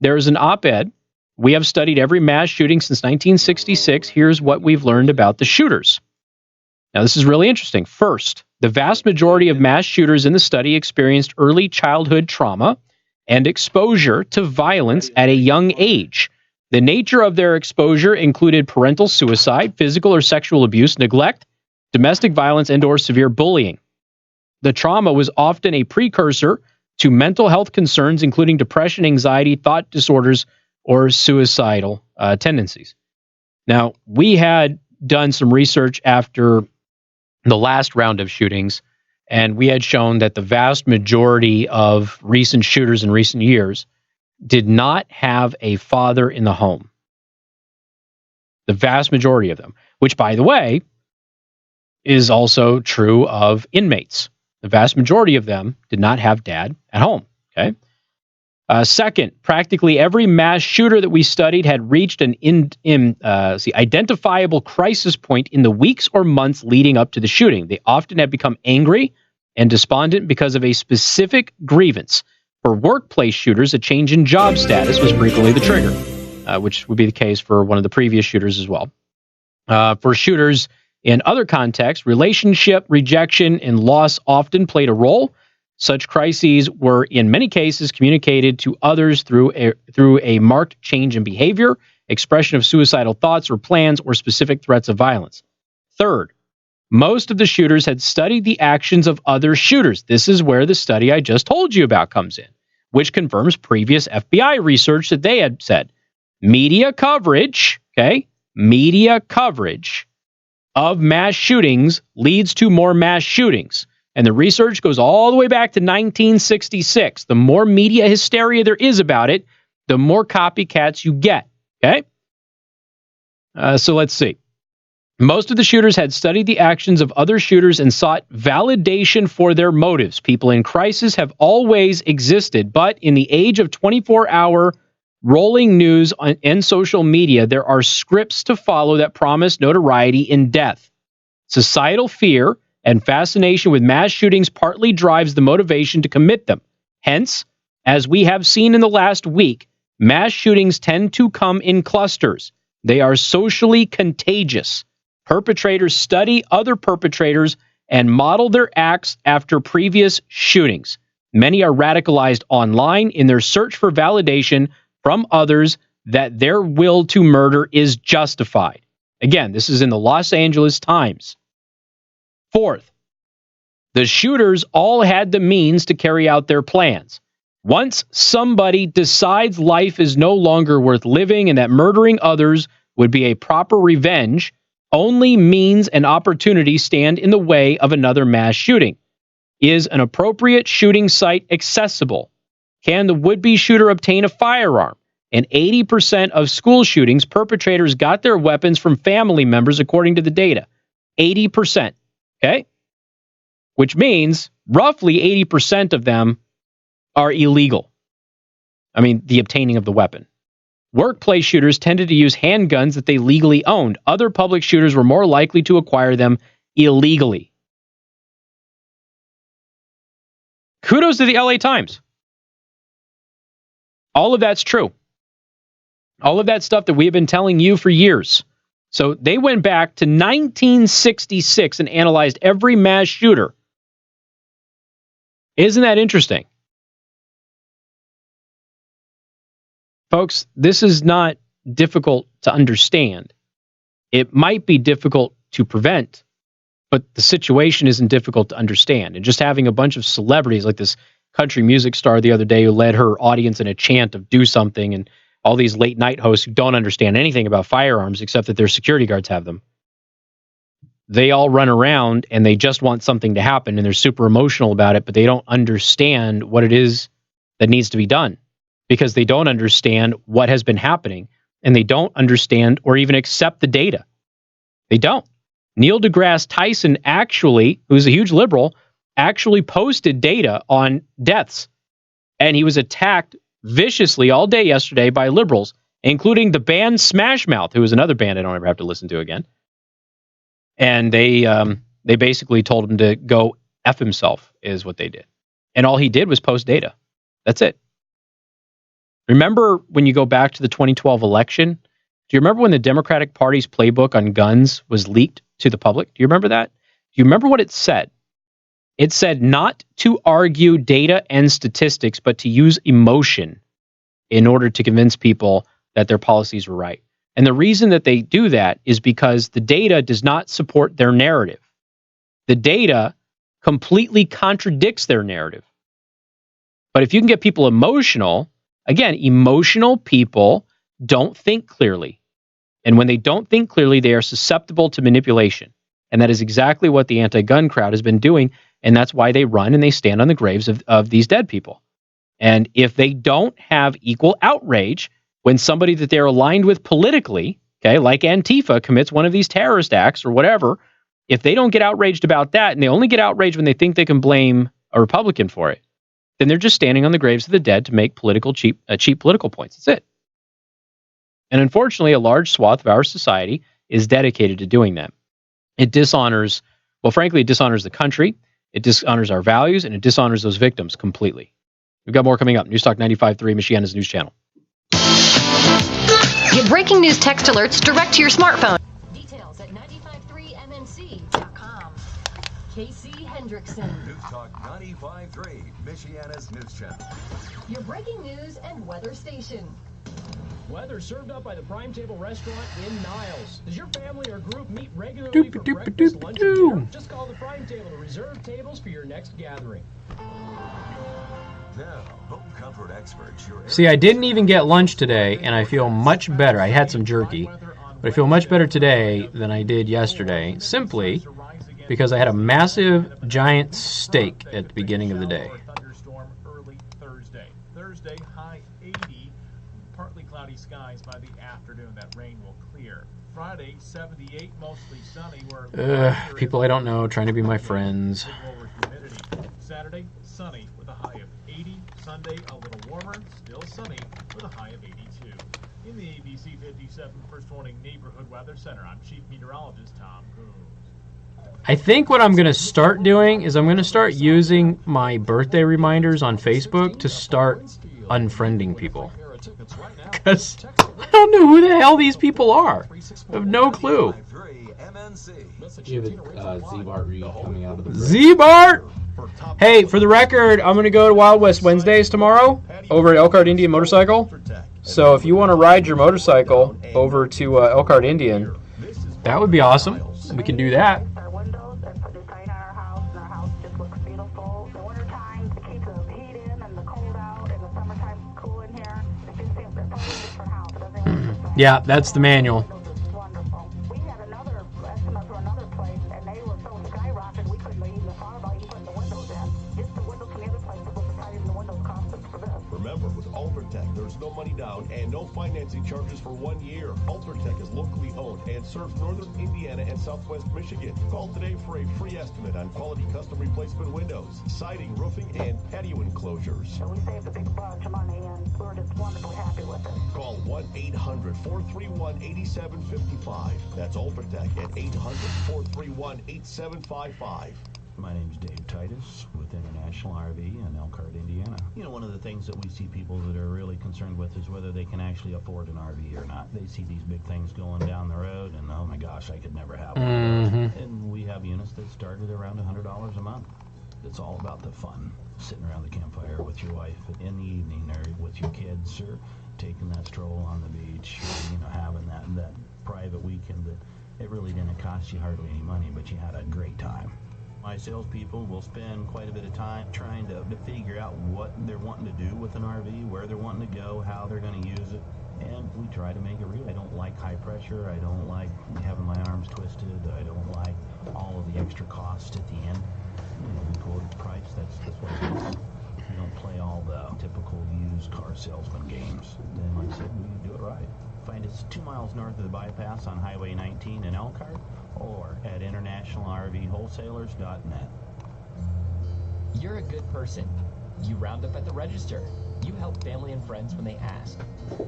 there's an op-ed. We have studied every mass shooting since 1966. Here's what we've learned about the shooters. Now, this is really interesting. First, the vast majority of mass shooters in the study experienced early childhood trauma and exposure to violence at a young age. The nature of their exposure included parental suicide, physical or sexual abuse, neglect, domestic violence, and/or severe bullying. The trauma was often a precursor to mental health concerns, including depression, anxiety, thought disorders, or suicidal tendencies. Now, we had done some research after the last round of shootings, and we had shown that the vast majority of recent shooters in recent years did not have a father in the home. The vast majority of them, which, by the way, is also true of inmates. The vast majority of them did not have dad at home. Okay. Second, practically every mass shooter that we studied had reached an identifiable crisis point in the weeks or months leading up to the shooting. They often had become angry and despondent because of a specific grievance. For workplace shooters, a change in job status was frequently the trigger, which would be the case for one of the previous shooters as well. For shooters in other contexts, relationship, rejection, and loss often played a role. Such crises were, in many cases, communicated to others through a marked change in behavior, expression of suicidal thoughts or plans, or specific threats of violence. Third, most of the shooters had studied the actions of other shooters. This is where the study I just told you about comes in, which confirms previous FBI research that they had said. Media coverage of mass shootings leads to more mass shootings. And the research goes all the way back to 1966. The more media hysteria there is about it, the more copycats you get. Okay? So let's see. Most of the shooters had studied the actions of other shooters and sought validation for their motives. People in crisis have always existed, but in the age of 24-hour rolling news and social media, there are scripts to follow that promise notoriety in death. Societal fear and fascination with mass shootings partly drives the motivation to commit them. Hence, as we have seen in the last week, mass shootings tend to come in clusters. They are socially contagious. Perpetrators study other perpetrators and model their acts after previous shootings. Many are radicalized online in their search for validation from others that their will to murder is justified. Again, this is in the Los Angeles Times. Fourth, the shooters all had the means to carry out their plans. Once somebody decides life is no longer worth living and that murdering others would be a proper revenge, only means and opportunity stand in the way of another mass shooting. Is an appropriate shooting site accessible? Can the would-be shooter obtain a firearm? In 80% of school shootings, perpetrators got their weapons from family members, according to the data. 80%. Okay? Which means roughly 80% of them are illegal. I mean, the obtaining of the weapon. Workplace shooters tended to use handguns that they legally owned. Other public shooters were more likely to acquire them illegally. Kudos to the LA Times. All of that's true. All of that stuff that we have been telling you for years. So they went back to 1966 and analyzed every mass shooter. Isn't that interesting? Folks, this is not difficult to understand. It might be difficult to prevent, but the situation isn't difficult to understand. And just having a bunch of celebrities like this country music star the other day who led her audience in a chant of do something, and all these late night hosts who don't understand anything about firearms except that their security guards have them. They all run around and they just want something to happen and they're super emotional about it, but they don't understand what it is that needs to be done because they don't understand what has been happening and they don't understand or even accept the data. They don't. Neil deGrasse Tyson actually, who's a huge liberal, actually posted data on deaths And he was attacked viciously all day yesterday by liberals, including the band Smash Mouth, who is another band I don't ever have to listen to again. And they basically told him to go F himself, is what they did. And all he did was post data. That's it. Remember when you go back to the 2012 election? Do you remember when the Democratic Party's playbook on guns was leaked to the public? Do you remember that? Do you remember what it said? It said not to argue data and statistics, but to use emotion in order to convince people that their policies were right. And the reason that they do that is because the data does not support their narrative. The data completely contradicts their narrative. But if you can get people emotional, again, emotional people don't think clearly. And when they don't think clearly, they are susceptible to manipulation. And that is exactly what the anti-gun crowd has been doing. And that's why they run and they stand on the graves of these dead people. And if they don't have equal outrage when somebody that they're aligned with politically, okay, like Antifa commits one of these terrorist acts or whatever, if they don't get outraged about that, and they only get outraged when they think they can blame a Republican for it, then they're just standing on the graves of the dead to make cheap political points. That's it. And unfortunately, a large swath of our society is dedicated to doing that. It dishonors, well, frankly, it dishonors the country, it dishonors our values, and it dishonors those victims completely. We've got more coming up. News Talk 95.3, Michiana's news channel. Get breaking news text alerts direct to your smartphone. Details at 953mnc.com. Casey Hendrickson. News Talk 95.3, Michiana's news channel. Your breaking news and weather station. Weather served up by the Prime Table Restaurant in Niles. Does your family or group meet regularly for breakfast, lunch, or dinner? Just call the Prime Table to reserve tables for your next gathering. Now, home comfort experts. See, I didn't even get lunch today, and I feel much better. I had some jerky, but I feel much better today than I did yesterday, simply because I had a massive, giant steak at the beginning of the day. Thunderstorm early Thursday. Thursday, high 80. Partly cloudy skies by the afternoon. That rain will clear. Friday, 78, mostly sunny. People I don't know trying to be my friends. Saturday, sunny with a high of 80. Sunday, a little warmer, still sunny with a high of 82. In the ABC 57 First Warning Neighborhood Weather Center, I'm Chief Meteorologist Tom Coombs. I think what I'm going to start doing is I'm going to start using my birthday reminders on Facebook to start unfriending people. Because I don't know who the hell these people are. I have no clue. You have Z-Bart read coming out of the break. Z-Bart! Hey, for the record, I'm going to go to Wild West Wednesdays tomorrow over at Elkhart Indian Motorcycle. So if you want to ride your motorcycle over to Elkhart Indian, that would be awesome. We can do that. Yeah, that's the manual. Remember, with Ultratech, there's no money down and no financing charges for 1 year. Ultratech is locally owned and serves northern Indiana and southwest Michigan. Call today for a free estimate on quality custom replacement windows, siding, roofing, and patio enclosures. So we saved a big bunch of money, and we're just wonderfully happy with it. Call 1-800-431-8755. That's Ultratech at 800-431-8755. My name's Dave Titus with International RV in Elkhart, Indiana. You know, one of the things that we see people that are really concerned with is whether they can actually afford an RV or not. They see these big things going down the road and, oh my gosh, I could never have one of those. And we have units that start at around $100 a month. It's all about the fun. Sitting around the campfire with your wife in the evening or with your kids or taking that stroll on the beach, or, you know, having that private weekend that it really didn't cost you hardly any money, but you had a great time. My salespeople will spend quite a bit of time trying to figure out what they're wanting to do with an RV, where they're wanting to go, how they're going to use it, and we try to make it real. I don't like high pressure. I don't like having my arms twisted. I don't like all of the extra cost at the end. You know, we quote a price. That's what it is. We don't play all the typical used car salesman games. Then, like I said, we do it right. Find us 2 miles north of the bypass on Highway 19 in Elkhart, or at internationalrvwholesalers.net. You're a good person. You round up at the register. You help family and friends when they ask.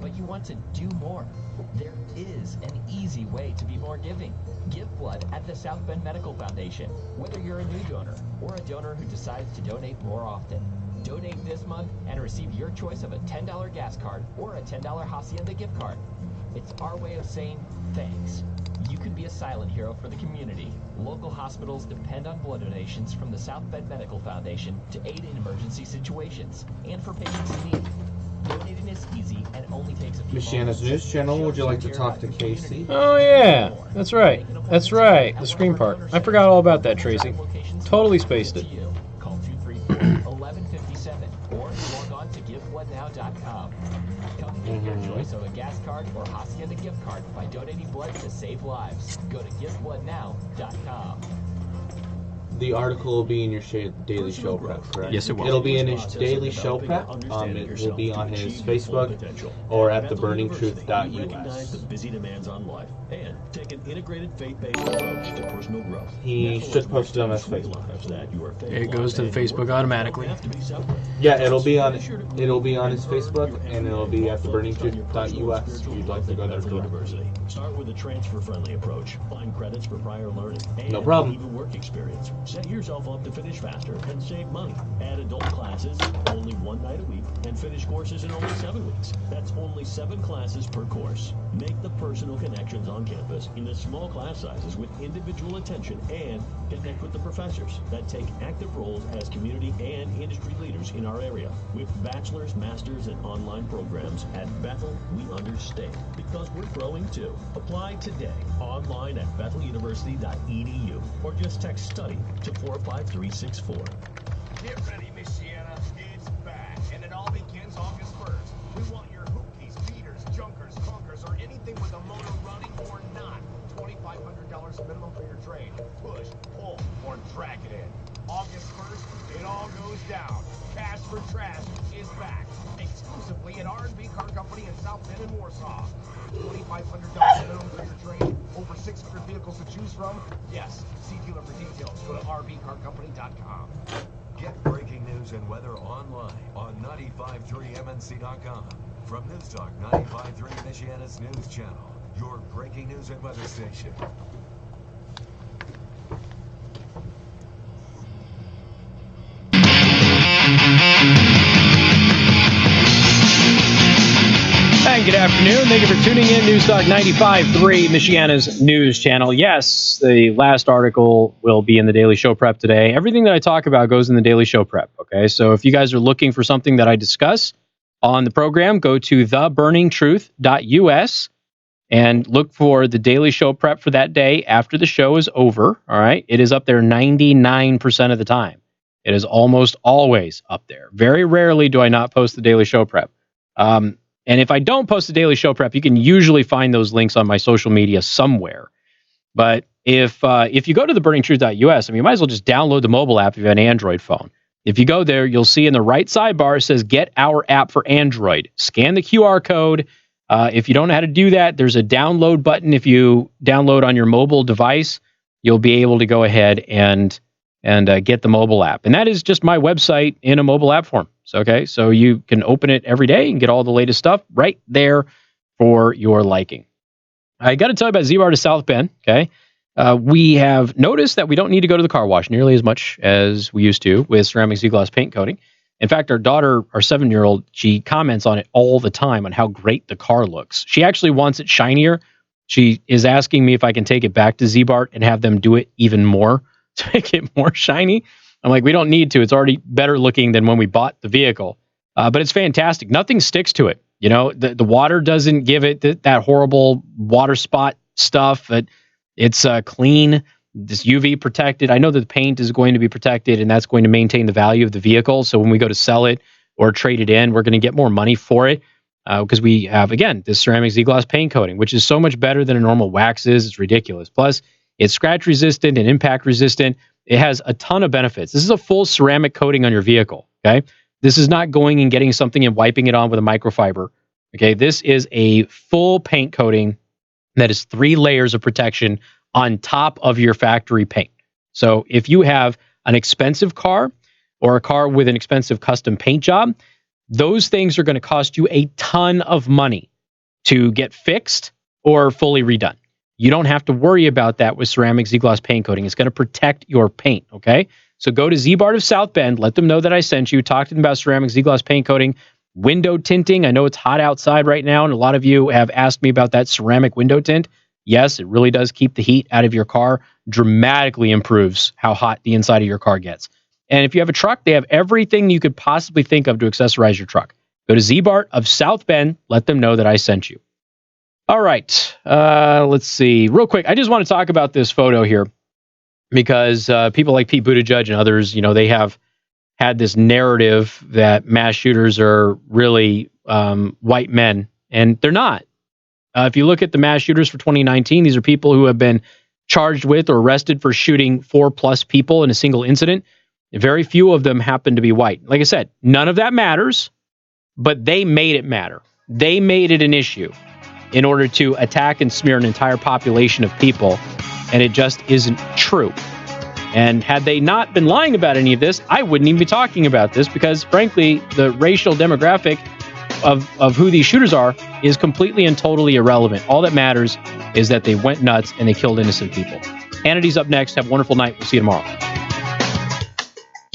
But you want to do more. There is an easy way to be more giving. Give blood at the South Bend Medical Foundation, whether you're a new donor or a donor who decides to donate more often. Donate this month and receive your choice of a $10 gas card or a $10 Hacienda gift card. It's our way of saying thanks. You can be a silent hero for the community. Local hospitals depend on blood donations from the South Bend Medical Foundation to aid in emergency situations and for patients in need. Donating is easy and only takes a few Michiana's News Channel, would you like to talk to Casey? Oh, yeah. That's right. That's right. The screen part. I forgot all about that, Tracy. Totally spaced it. Call 234-1157 or log on to GiveBloodNow.com. Come get your choice of a gas card or Hacienda gift card by donating blood to save lives. Go to GiveBloodNow.com. The article will be in your daily show prep, correct? Yes, it will. It'll be in his daily show prep. It will be on his Facebook or at theburningtruth.us. Recognize the busy demands on life and take an integrated faith-based approach to personal growth. He should post it on his Facebook. It goes to the Facebook automatically. Yeah, it'll be on his Facebook and it'll be at theburningtruth.us. If you'd like to go there for University. Start with a transfer-friendly approach. Find credits for prior learning and no problem. even work experience. Set yourself up to finish faster and save money. Add adult classes only one night a week and finish courses in only 7 weeks. That's only 7 classes per course. Make the personal connections on campus in the small class sizes with individual attention and connect with the professors that take active roles as community and industry leaders in our area. With bachelor's, master's, and online programs at Bethel, we understand because we're growing too. Apply today online at betheluniversity.edu or just text study to 45364. Get ready, Michiana. It's back, and it all begins August 1st. We want your hookies, beaters, junkers, clunkers, or anything with a motor running or not. $2,500 minimum for your trade. Push, pull, or drag it in. August 1st, it all goes down. Cash for Trash is back. Exclusively at R&B Car Company in South Bend and Warsaw. $2,500 minimum for your trade. Over 600 vehicles to choose from. Yes, see dealer for details. Go to rbcarcompany.com. Get breaking news and weather online on 953mnc.com. From News Talk 95.3 Michiana's News Channel, your breaking news and weather station. And good afternoon. Thank you for tuning in. News Talk 95.3, Michiana's News Channel. Yes, the last article will be in the Daily Show Prep today. Everything that I talk about goes in the Daily Show Prep, okay? So if you guys are looking for something that I discuss on the program, go to theburningtruth.us and look for the Daily Show Prep for that day after the show is over, all right? It is up there 99% of the time. It is almost always up there. Very rarely do I not post the Daily Show Prep. And if I don't post the Daily Show Prep, you can usually find those links on my social media somewhere. But if you go to theburningtruth.us, I mean, you might as well just download the mobile app if you have an Android phone. If you go there, you'll see in the right sidebar, it says, get our app for Android. Scan the QR code. If you don't know how to do that, there's a download button. If you download on your mobile device, you'll be able to go ahead and get the mobile app. And that is just my website in a mobile app form. So, okay, so you can open it every day and get all the latest stuff right there for your liking. I got to tell you about Z-Bar to South Bend, okay? We have noticed that we don't need to go to the car wash nearly as much as we used to with ceramic Z-Gloss paint coating. In fact, our daughter, our 7-year-old, she comments on it all the time on how great the car looks. She actually wants it shinier. She is asking me if I can take it back to Z-Bart and have them do it even more to make it more shiny. I'm like, we don't need to. It's already better looking than when we bought the vehicle. But it's fantastic. Nothing sticks to it. You know, the water doesn't give it that horrible water spot stuff. It's clean. This UV protected. I know that the paint is going to be protected, and that's going to maintain the value of the vehicle. So when we go to sell it or trade it in, we're going to get more money for it because we have, again, this ceramic Z-Gloss paint coating, which is so much better than a normal wax is. It's ridiculous. Plus, it's scratch resistant and impact resistant. It has a ton of benefits. This is a full ceramic coating on your vehicle, okay? This is not going and getting something and wiping it on with a microfiber, okay? This is a full paint coating that is 3 layers of protection on top of your factory paint. So if you have an expensive car or a car with an expensive custom paint job, those things are going to cost you a ton of money to get fixed or fully redone. You don't have to worry about that with ceramic Z-Gloss paint coating. It's going to protect your paint, okay? So go to Z-Bart of South Bend, let them know that I sent you, talk to them about ceramic Z-Gloss paint coating, window tinting. I know it's hot outside right now, and a lot of you have asked me about that ceramic window tint. Yes, it really does keep the heat out of your car, dramatically improves how hot the inside of your car gets. And if you have a truck, they have everything you could possibly think of to accessorize your truck. Go to Z-Bart of South Bend, let them know that I sent you. All right, let's see. Real quick, I just want to talk about this photo here because people like Pete Buttigieg and others, you know, they have had this narrative that mass shooters are really white men, and they're not. If you look at the mass shooters for 2019, these are people who have been charged with or arrested for shooting 4+ people in a single incident. Very few of them happen to be white. Like I said, none of that matters, but they made it matter. They made it an issue in order to attack and smear an entire population of people, and it just isn't true. And had they not been lying about any of this, I wouldn't even be talking about this because, frankly, the racial demographic of who these shooters are is completely and totally irrelevant. All that matters is that they went nuts and they killed innocent people. Hannity's up next. Have a wonderful night. We'll see you tomorrow.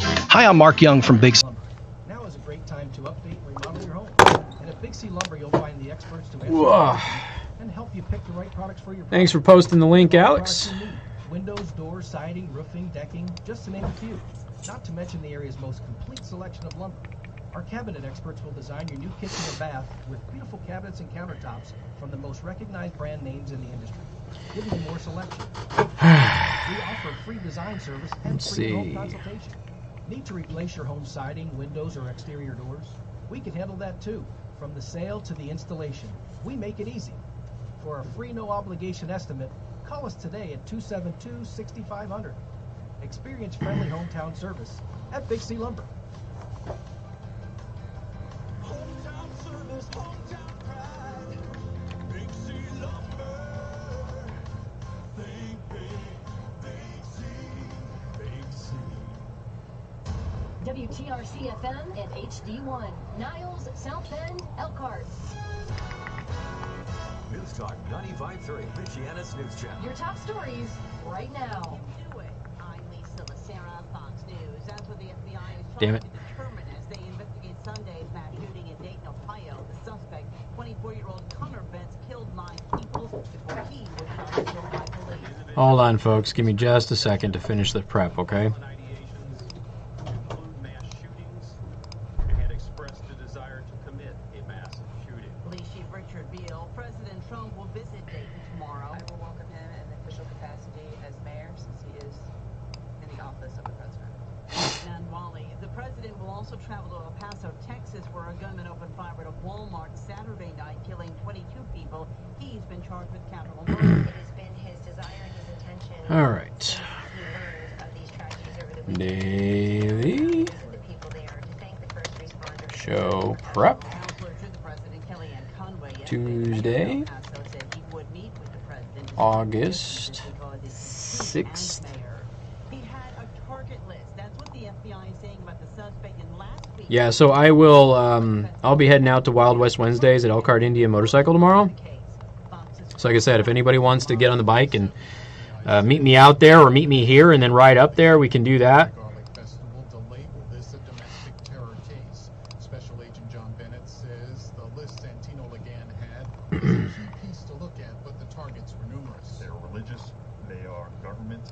Hi, I'm Mark Young from Big C. Now is a great time to update and remodel your home. And at Big C Lumber, you'll find the experts to answer and help you pick the right products for your Thanks for posting the link, Alex. Windows, doors, siding, roofing, decking, just to name a few. Not to mention the area's most complete selection of lumber. Our cabinet experts will design your new kitchen or bath with beautiful cabinets and countertops from the most recognized brand names in the industry, giving you more selection. We offer a free design service and free home consultation. Need to replace your home siding, windows, or exterior doors? We can handle that too. From the sale to the installation, we make it easy. For a free no-obligation estimate, call us today at 272-6500. Experience friendly hometown service at Big C Lumber. Hometown service, hometown pride. Big C Lumber. Think big, Big C, Big C. WTRC FM and HD1. Niles, South Bend, Elkhart. News Talk 95.3, Michiana's News Channel. Your top stories right now. Do it. I'm Lisa Lacera, Fox News. That's what the FBI is Damn trying to determine as they investigate Sunday's mass shooting in Dayton, Ohio. The suspect, 24-year-old Connor Betts, killed 9 people before he was shot and killed by police. Hold on, folks. Give me just a second to finish the prep, okay? Police Chief Richard Beal, President Trump will visit Dayton tomorrow. I will welcome him in the official capacity as mayor since he is in the office of the president. And Wally, the president will also travel to El Paso, Texas, where a gunman opened fire at a Walmart Saturday night, killing 22 people. He's been charged with capital murder. It has been his desire and his intention. All right. Daily show prep. Tuesday, August 6th. Yeah, so I will, I'll be heading out to Wild West Wednesdays at Elkhart Indian Motorcycle tomorrow. So like I said, if anybody wants to get on the bike and meet me out there or meet me here and then ride up there, we can do that. Piece to look at, but the targets were numerous. They're religious, they are government,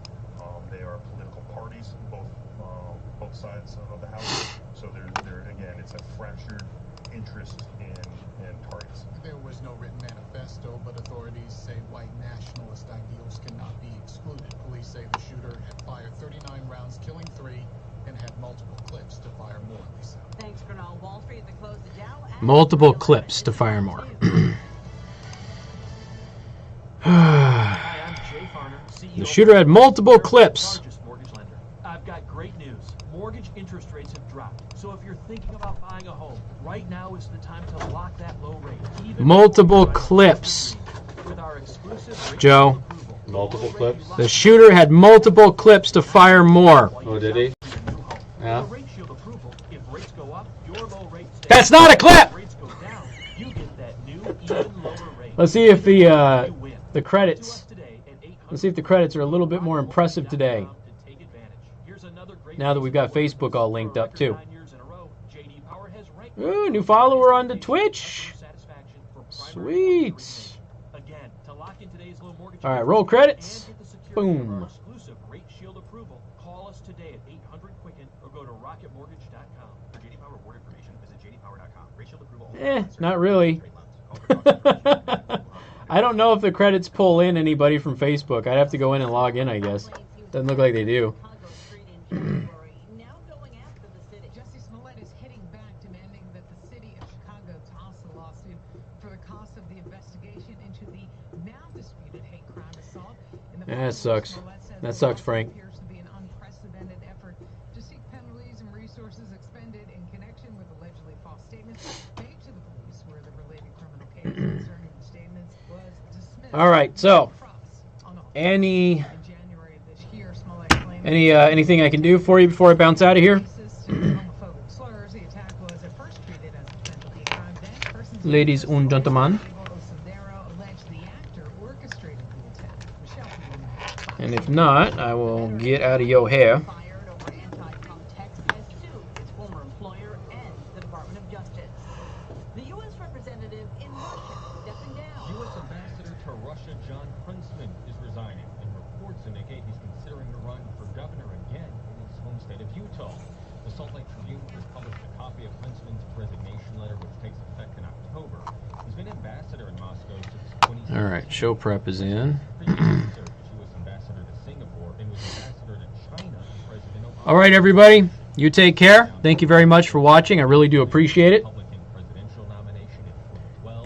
they are political parties, both sides of the house. So they're again, it's a fractured interest in targets. There was no written manifesto, but authorities say white nationalist ideals cannot be excluded. Police say the shooter had fired 39 rounds, killing 3, and had multiple clips to fire more. Thanks, Colonel. Wall Street at the close of Dow. Multiple clips to fire more. The shooter had multiple clips. I've got great news. Mortgage interest rates have dropped. So if you're thinking about buying a home, right now is the time to lock that low rate. Multiple clips. With our exclusive Joe. Multiple clips? The shooter had multiple clips to fire more. Oh, did he? Yeah. approval. If rates go up, your low rate stays. That's not a clip! If rates go down, you get that new, even lower rate. Let's see if the credits. Let's see if the credits are a little bit more impressive today. Now that we've got Facebook all linked up too. Ooh, new follower on the Twitch. Sweet. All right, roll credits. Boom. Call us today at 800-QUICKEN or go to rocketmortgage.com. For JD Power award information, visit jdpower.com. Rate shield approval. Not really. I don't know if the credits pull in anybody from Facebook. I'd have to go in and log in, I guess. Doesn't look like they do. Justice Smollett is hitting back, demanding that the city of Chicago toss a lawsuit for the cost of the investigation into the now disputed hate crime assault. That sucks. That sucks, Frank. Appears to be an unprecedented effort to seek penalties and resources expended in connection with allegedly false statements made to the police, where the related criminal case concerning the statements was dismissed. All right, so anything I can do for you before I bounce out of here? Ladies and gentlemen. And if not, I will get out of your hair. The U.S. representative in Russia stepping down. U.S. Ambassador to Russia John Huntsman is resigning, and reports indicate he's considering to run for governor again in his home state of Utah. The Salt Lake Tribune has published a copy of Huntsman's resignation letter, which takes effect in October. He's been ambassador in Moscow since 2016. All right, show prep is in. All right, everybody, you take care. Thank you very much for watching. I really do appreciate it.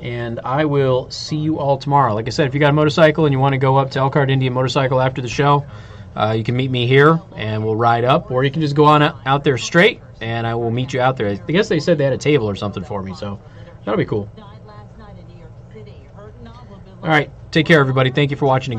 And I will see you all tomorrow. Like I said, if you got a motorcycle and you want to go up to Elkhart Indian Motorcycle after the show, you can meet me here and we'll ride up. Or you can just go on out there straight and I will meet you out there. I guess they said they had a table or something for me, so that'll be cool. All right, take care, everybody. Thank you for watching.